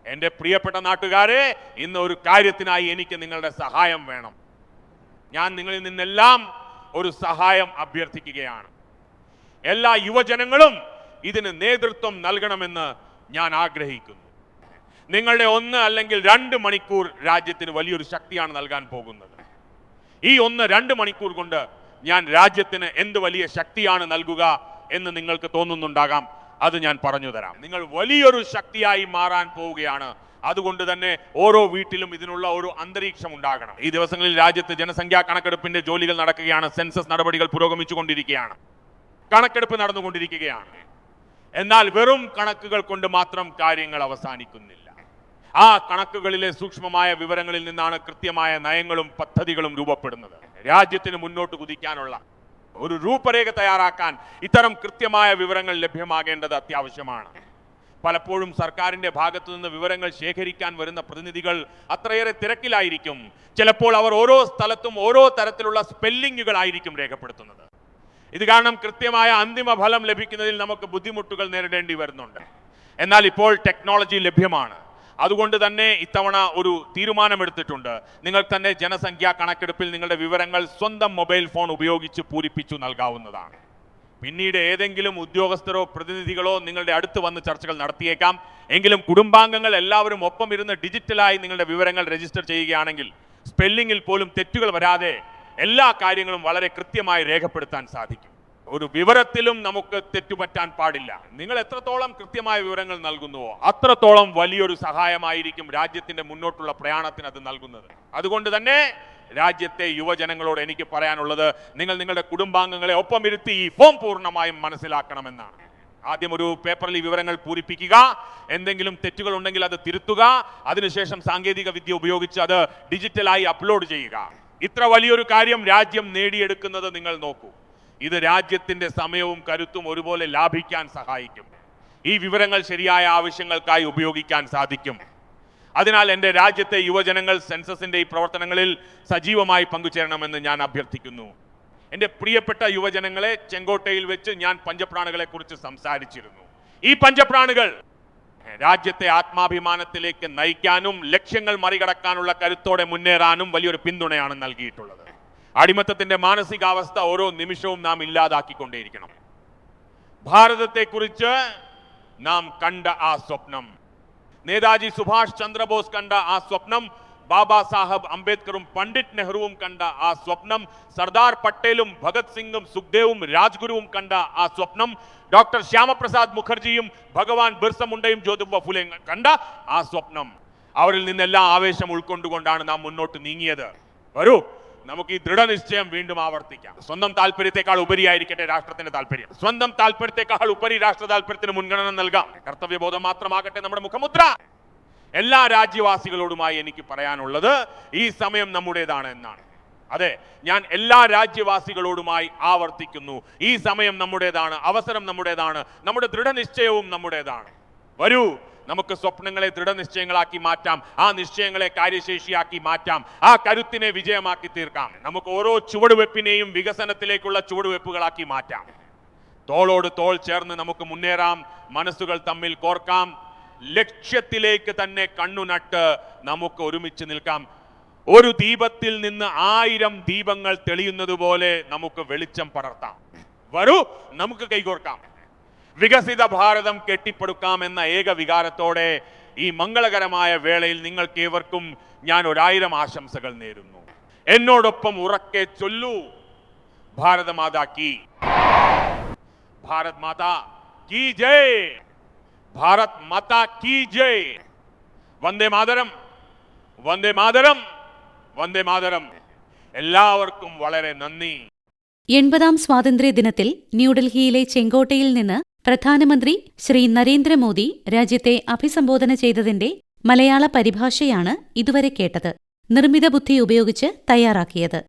എൻ്റെ പ്രിയപ്പെട്ട നാട്ടുകാരെ, ഇന്ന് ഒരു കാര്യത്തിനായി എനിക്ക് നിങ്ങളുടെ സഹായം വേണം. ഞാൻ നിങ്ങളിൽ നിന്നെല്ലാം ഒരു സഹായം അഭ്യർത്ഥിക്കുകയാണ്. എല്ലാ യുവജനങ്ങളും ഇതിന് നേതൃത്വം നൽകണമെന്ന് ഞാൻ ആഗ്രഹിക്കുന്നു. നിങ്ങളുടെ 1 അല്ലെങ്കിൽ 2 മണിക്കൂർ രാജ്യത്തിന് വലിയൊരു ശക്തിയാണ് നൽകാൻ പോകുന്നത്. ഈ 1-2 മണിക്കൂർ കൊണ്ട് ഞാൻ രാജ്യത്തിന് എന്ത് വലിയ ശക്തിയാണ് നൽകുക എന്ന് നിങ്ങൾക്ക് തോന്നുന്നുണ്ടാകാം. അത് ഞാൻ പറഞ്ഞു തരാം. നിങ്ങൾ വലിയൊരു ശക്തിയായി മാറാൻ പോവുകയാണ്. അതുകൊണ്ട് തന്നെ ഓരോ വീട്ടിലും ഇതിനുള്ള ഒരു അന്തരീക്ഷം ഉണ്ടാകണം. ഈ ദിവസങ്ങളിൽ രാജ്യത്ത് ജനസംഖ്യാ കണക്കെടുപ്പിന്റെ ജോലികൾ നടക്കുകയാണ്. സെൻസസ് നടപടികൾ പുരോഗമിച്ചുകൊണ്ടിരിക്കുകയാണ്. കണക്കെടുപ്പ് നടന്നുകൊണ്ടിരിക്കുകയാണ്. എന്നാൽ വെറും കണക്കുകൾ കൊണ്ട് മാത്രം കാര്യങ്ങൾ അവസാനിക്കുന്നില്ല. ആ കണക്കുകളിലെ സൂക്ഷ്മമായ വിവരങ്ങളിൽ നിന്നാണ് കൃത്യമായ നയങ്ങളും പദ്ധതികളും രൂപപ്പെടുന്നത്. രാജ്യത്തിന് മുന്നോട്ട് കുതിക്കാനുള്ള ഒരു രൂപരേഖ തയ്യാറാക്കാൻ ഇത്തരം കൃത്യമായ വിവരങ്ങൾ ലഭ്യമാകേണ്ടത് അത്യാവശ്യമാണ്. പലപ്പോഴും സർക്കാരിന്റെ ഭാഗത്തു നിന്ന് വിവരങ്ങൾ ശേഖരിക്കാൻ വരുന്ന പ്രതിനിധികൾ അത്രയേറെ തിരക്കിലായിരിക്കും. ചിലപ്പോൾ അവർ ഓരോ സ്ഥലത്തും ഓരോ തരത്തിലുള്ള സ്പെല്ലിങ്ങുകളായിരിക്കും രേഖപ്പെടുത്തുന്നത്. ഇത് കാരണം കൃത്യമായ അന്തിമ ഫലം ലഭിക്കുന്നതിൽ നമുക്ക് ബുദ്ധിമുട്ടുകൾ നേരിടേണ്ടി വരുന്നുണ്ട്. എന്നാൽ ഇപ്പോൾ ടെക്നോളജി ലഭ്യമാണ്. അതുകൊണ്ട് തന്നെ ഇത്തവണ ഒരു തീരുമാനമെടുത്തിട്ടുണ്ട്. നിങ്ങൾ തന്നെ ജനസംഖ്യാ കണക്കെടുപ്പിൽ നിങ്ങളുടെ വിവരങ്ങൾ സ്വന്തം മൊബൈൽ ഫോൺ ഉപയോഗിച്ച് പൂരിപ്പിച്ചു നൽകാവുന്നതാണ്. പിന്നീട് ഏതെങ്കിലും ഉദ്യോഗസ്ഥരോ പ്രതിനിധികളോ നിങ്ങളുടെ അടുത്ത് വന്ന് ചർച്ചകൾ നടത്തിയേക്കാം. എങ്കിലും കുടുംബാംഗങ്ങൾ എല്ലാവരും ഒപ്പം ഇരുന്ന് ഡിജിറ്റലായി നിങ്ങളുടെ വിവരങ്ങൾ രജിസ്റ്റർ ചെയ്യുകയാണെങ്കിൽ സ്പെല്ലിങ്ങിൽ പോലും തെറ്റുകൾ വരാതെ എല്ലാ കാര്യങ്ങളും വളരെ കൃത്യമായി രേഖപ്പെടുത്താൻ സാധിക്കും. ഒരു വിവരത്തിലും നമുക്ക് തെറ്റുപറ്റാൻ പാടില്ല. നിങ്ങൾ എത്രത്തോളം കൃത്യമായ വിവരങ്ങൾ നൽകുന്നുവോ അത്രത്തോളം വലിയൊരു സഹായമായിരിക്കും രാജ്യത്തിന്റെ മുന്നോട്ടുള്ള പ്രയാണത്തിന് അത് നൽകുന്നത്. അതുകൊണ്ട് തന്നെ രാജ്യത്തെ യുവജനങ്ങളോട് എനിക്ക് പറയാനുള്ളത്, നിങ്ങൾ നിങ്ങളുടെ കുടുംബാംഗങ്ങളെ ഒപ്പം ഇരുത്തി ഈ ഫോം പൂർണ്ണമായും മനസ്സിലാക്കണമെന്നാണ്. ആദ്യം ഒരു പേപ്പറിൽ ഈ വിവരങ്ങൾ പൂരിപ്പിക്കുക, എന്തെങ്കിലും തെറ്റുകൾ ഉണ്ടെങ്കിൽ അത് തിരുത്തുക, അതിനുശേഷം സാങ്കേതിക വിദ്യ ഉപയോഗിച്ച് അത് ഡിജിറ്റലായി അപ്ലോഡ് ചെയ്യുക. ഇത്ര വലിയൊരു കാര്യം രാജ്യം നേടിയെടുക്കുന്നത് നിങ്ങൾ നോക്കൂ. ഇത് രാജ്യത്തിന്റെ സമയവും കരുത്തും ഒരുപോലെ ലാഭിക്കാൻ സഹായിക്കും. ഈ വിവരങ്ങൾ ശരിയായ ആവശ്യങ്ങൾക്കായി ഉപയോഗിക്കാൻ സാധിക്കും. അതിനാൽ എൻ്റെ രാജ്യത്തെ യുവജനങ്ങൾ സെൻസസിന്റെ ഈ പ്രവർത്തനങ്ങളിൽ സജീവമായി പങ്കുചേരണമെന്ന് ഞാൻ അഭ്യർത്ഥിക്കുന്നു. എൻ്റെ പ്രിയപ്പെട്ട യുവജനങ്ങളെ, ചെങ്കോട്ടയിൽ വെച്ച് ഞാൻ പഞ്ചപ്രാണുകളെ കുറിച്ച് സംസാരിച്ചിരുന്നു. ഈ പഞ്ചപ്രാണുകൾ രാജ്യത്തെ ആത്മാഭിമാനത്തിലേക്ക് നയിക്കാനും ലക്ഷ്യങ്ങൾ മറികടക്കാനുള്ള കരുത്തോടെ മുന്നേറാനും വലിയൊരു പിന്തുണയാണ് നൽകിയിട്ടുള്ളത്. അടിമത്തത്തിന്റെ മാനസികാവസ്ഥ ഓരോ നിമിഷവും നാം ഇല്ലാതാക്കിക്കൊണ്ടേയിരിക്കണം. ഭാരതത്തെക്കുറിച്ച് നാം കണ്ട ആ സ്വപ്നം, നേതാജി സുഭാഷ് ചന്ദ്രബോസ് കണ്ട ആ സ്വപ്നം, ബാബാ സാഹബ് അംബേദ്കറും പണ്ഡിറ്റ് നെഹ്റുവും കണ്ട ആ സ്വപ്നം, സർദാർ പട്ടേലും ഭഗത് സിംഗും സുഖ്ദേവും രാജ്ഗുരുവും കണ്ട ആ സ്വപ്നം, ഡോക്ടർ ശ്യാമപ്രസാദ് മുഖർജിയും ഭഗവാൻ ബിർസ മുണ്ടയും ജ്യോതിബ ഫുലെയും കണ്ട ആ സ്വപ്നം, അവരിൽ നിന്നെല്ലാം ആവേശം ഉൾക്കൊണ്ടുകൊണ്ടാണ് നാം മുന്നോട്ട് നീങ്ങിയത്. വരൂ, നമുക്ക് ഈ ദൃഢനിശ്ചയം വീണ്ടും ആവർത്തിക്കാം. സ്വന്തം താല്പര്യത്തെക്കാൾ ഉപരിയായിരിക്കട്ടെ രാഷ്ട്രത്തിന്റെ താല്പര്യം. സ്വന്തം താല്പര്യത്തെക്കാൾ ഉപരി രാഷ്ട്ര താല്പര്യത്തിന് മുൻഗണന നൽകാം. കർത്തവ്യബോധം മാത്രമാകട്ടെ നമ്മുടെ മുഖമുദ്ര. എല്ലാ രാജ്യവാസികളോടുമായി എനിക്ക് പറയാനുള്ളത്, ഈ സമയം നമ്മുടേതാണ് എന്നാണ്. അതെ, ഞാൻ എല്ലാ രാജ്യവാസികളോടുമായി ആവർത്തിക്കുന്നു, ഈ സമയം നമ്മുടേതാണ്, അവസരം നമ്മുടേതാണ്, നമ്മുടെ ദൃഢനിശ്ചയവും നമ്മുടേതാണ്. വരൂ, നമുക്ക് സ്വപ്നങ്ങളെ ദൃഢനിശ്ചയങ്ങളാക്കി മാറ്റാം, ആ നിശ്ചയങ്ങളെ കാര്യശേഷിയാക്കി മാറ്റാം, ആ കരുത്തിനെ വിജയമാക്കി തീർക്കാം. നമുക്ക് ഓരോ ചുവടുവെപ്പിനെയും വികസനത്തിലേക്കുള്ള ചുവടുവെപ്പുകളാക്കി മാറ്റാം. തോളോട് തോൾ ചേർന്ന് നമുക്ക് മുന്നേറാം, മനസ്സുകൾ തമ്മിൽ കോർക്കാം, ലക്ഷ്യത്തിലേക്ക് തന്നെ കണ്ണുനട്ട് നമുക്ക് ഒരുമിച്ച് നിൽക്കാം. ഒരു ദീപത്തിൽ നിന്ന് 1000 ദീപങ്ങൾ തെളിയുന്നത് പോലെ നമുക്ക് വെളിച്ചം പടർത്താം. വരൂ, നമുക്ക് കൈകോർക്കാം. വികസിത ഭാരതം കെട്ടിപ്പടുക്കാം എന്ന ഏക വികാരത്തോടെ ഈ മംഗളകരമായ വേളയിൽ നിങ്ങൾക്കേവർക്കും ഞാൻ 1000 ആശംസകൾ നേരുന്നു. എന്നോടൊപ്പം ഉറക്കെ ചൊല്ലൂ, ഭാരത മാതാ കീ, ഭാരത് മാതാ കീ ജയ്, ഭാരത് മാതാ കീ ജയ്. വന്ദേ മാതരം, വന്ദേ മാതരം, വന്ദേ മാതരം. എല്ലാവർക്കും വളരെ നന്ദി. 80ാം സ്വാതന്ത്ര്യദിനത്തിൽ ന്യൂഡൽഹിയിലെ ചെങ്കോട്ടയിൽ നിന്ന് പ്രധാനമന്ത്രി ശ്രീ നരേന്ദ്രമോദി രാജ്യത്തെ അഭിസംബോധന ചെയ്തതിന്റെ മലയാള പരിഭാഷയാണ് ഇതുവരെ കേട്ടത്. നിർമ്മിത ബുദ്ധി ഉപയോഗിച്ച് തയ്യാറാക്കിയത്.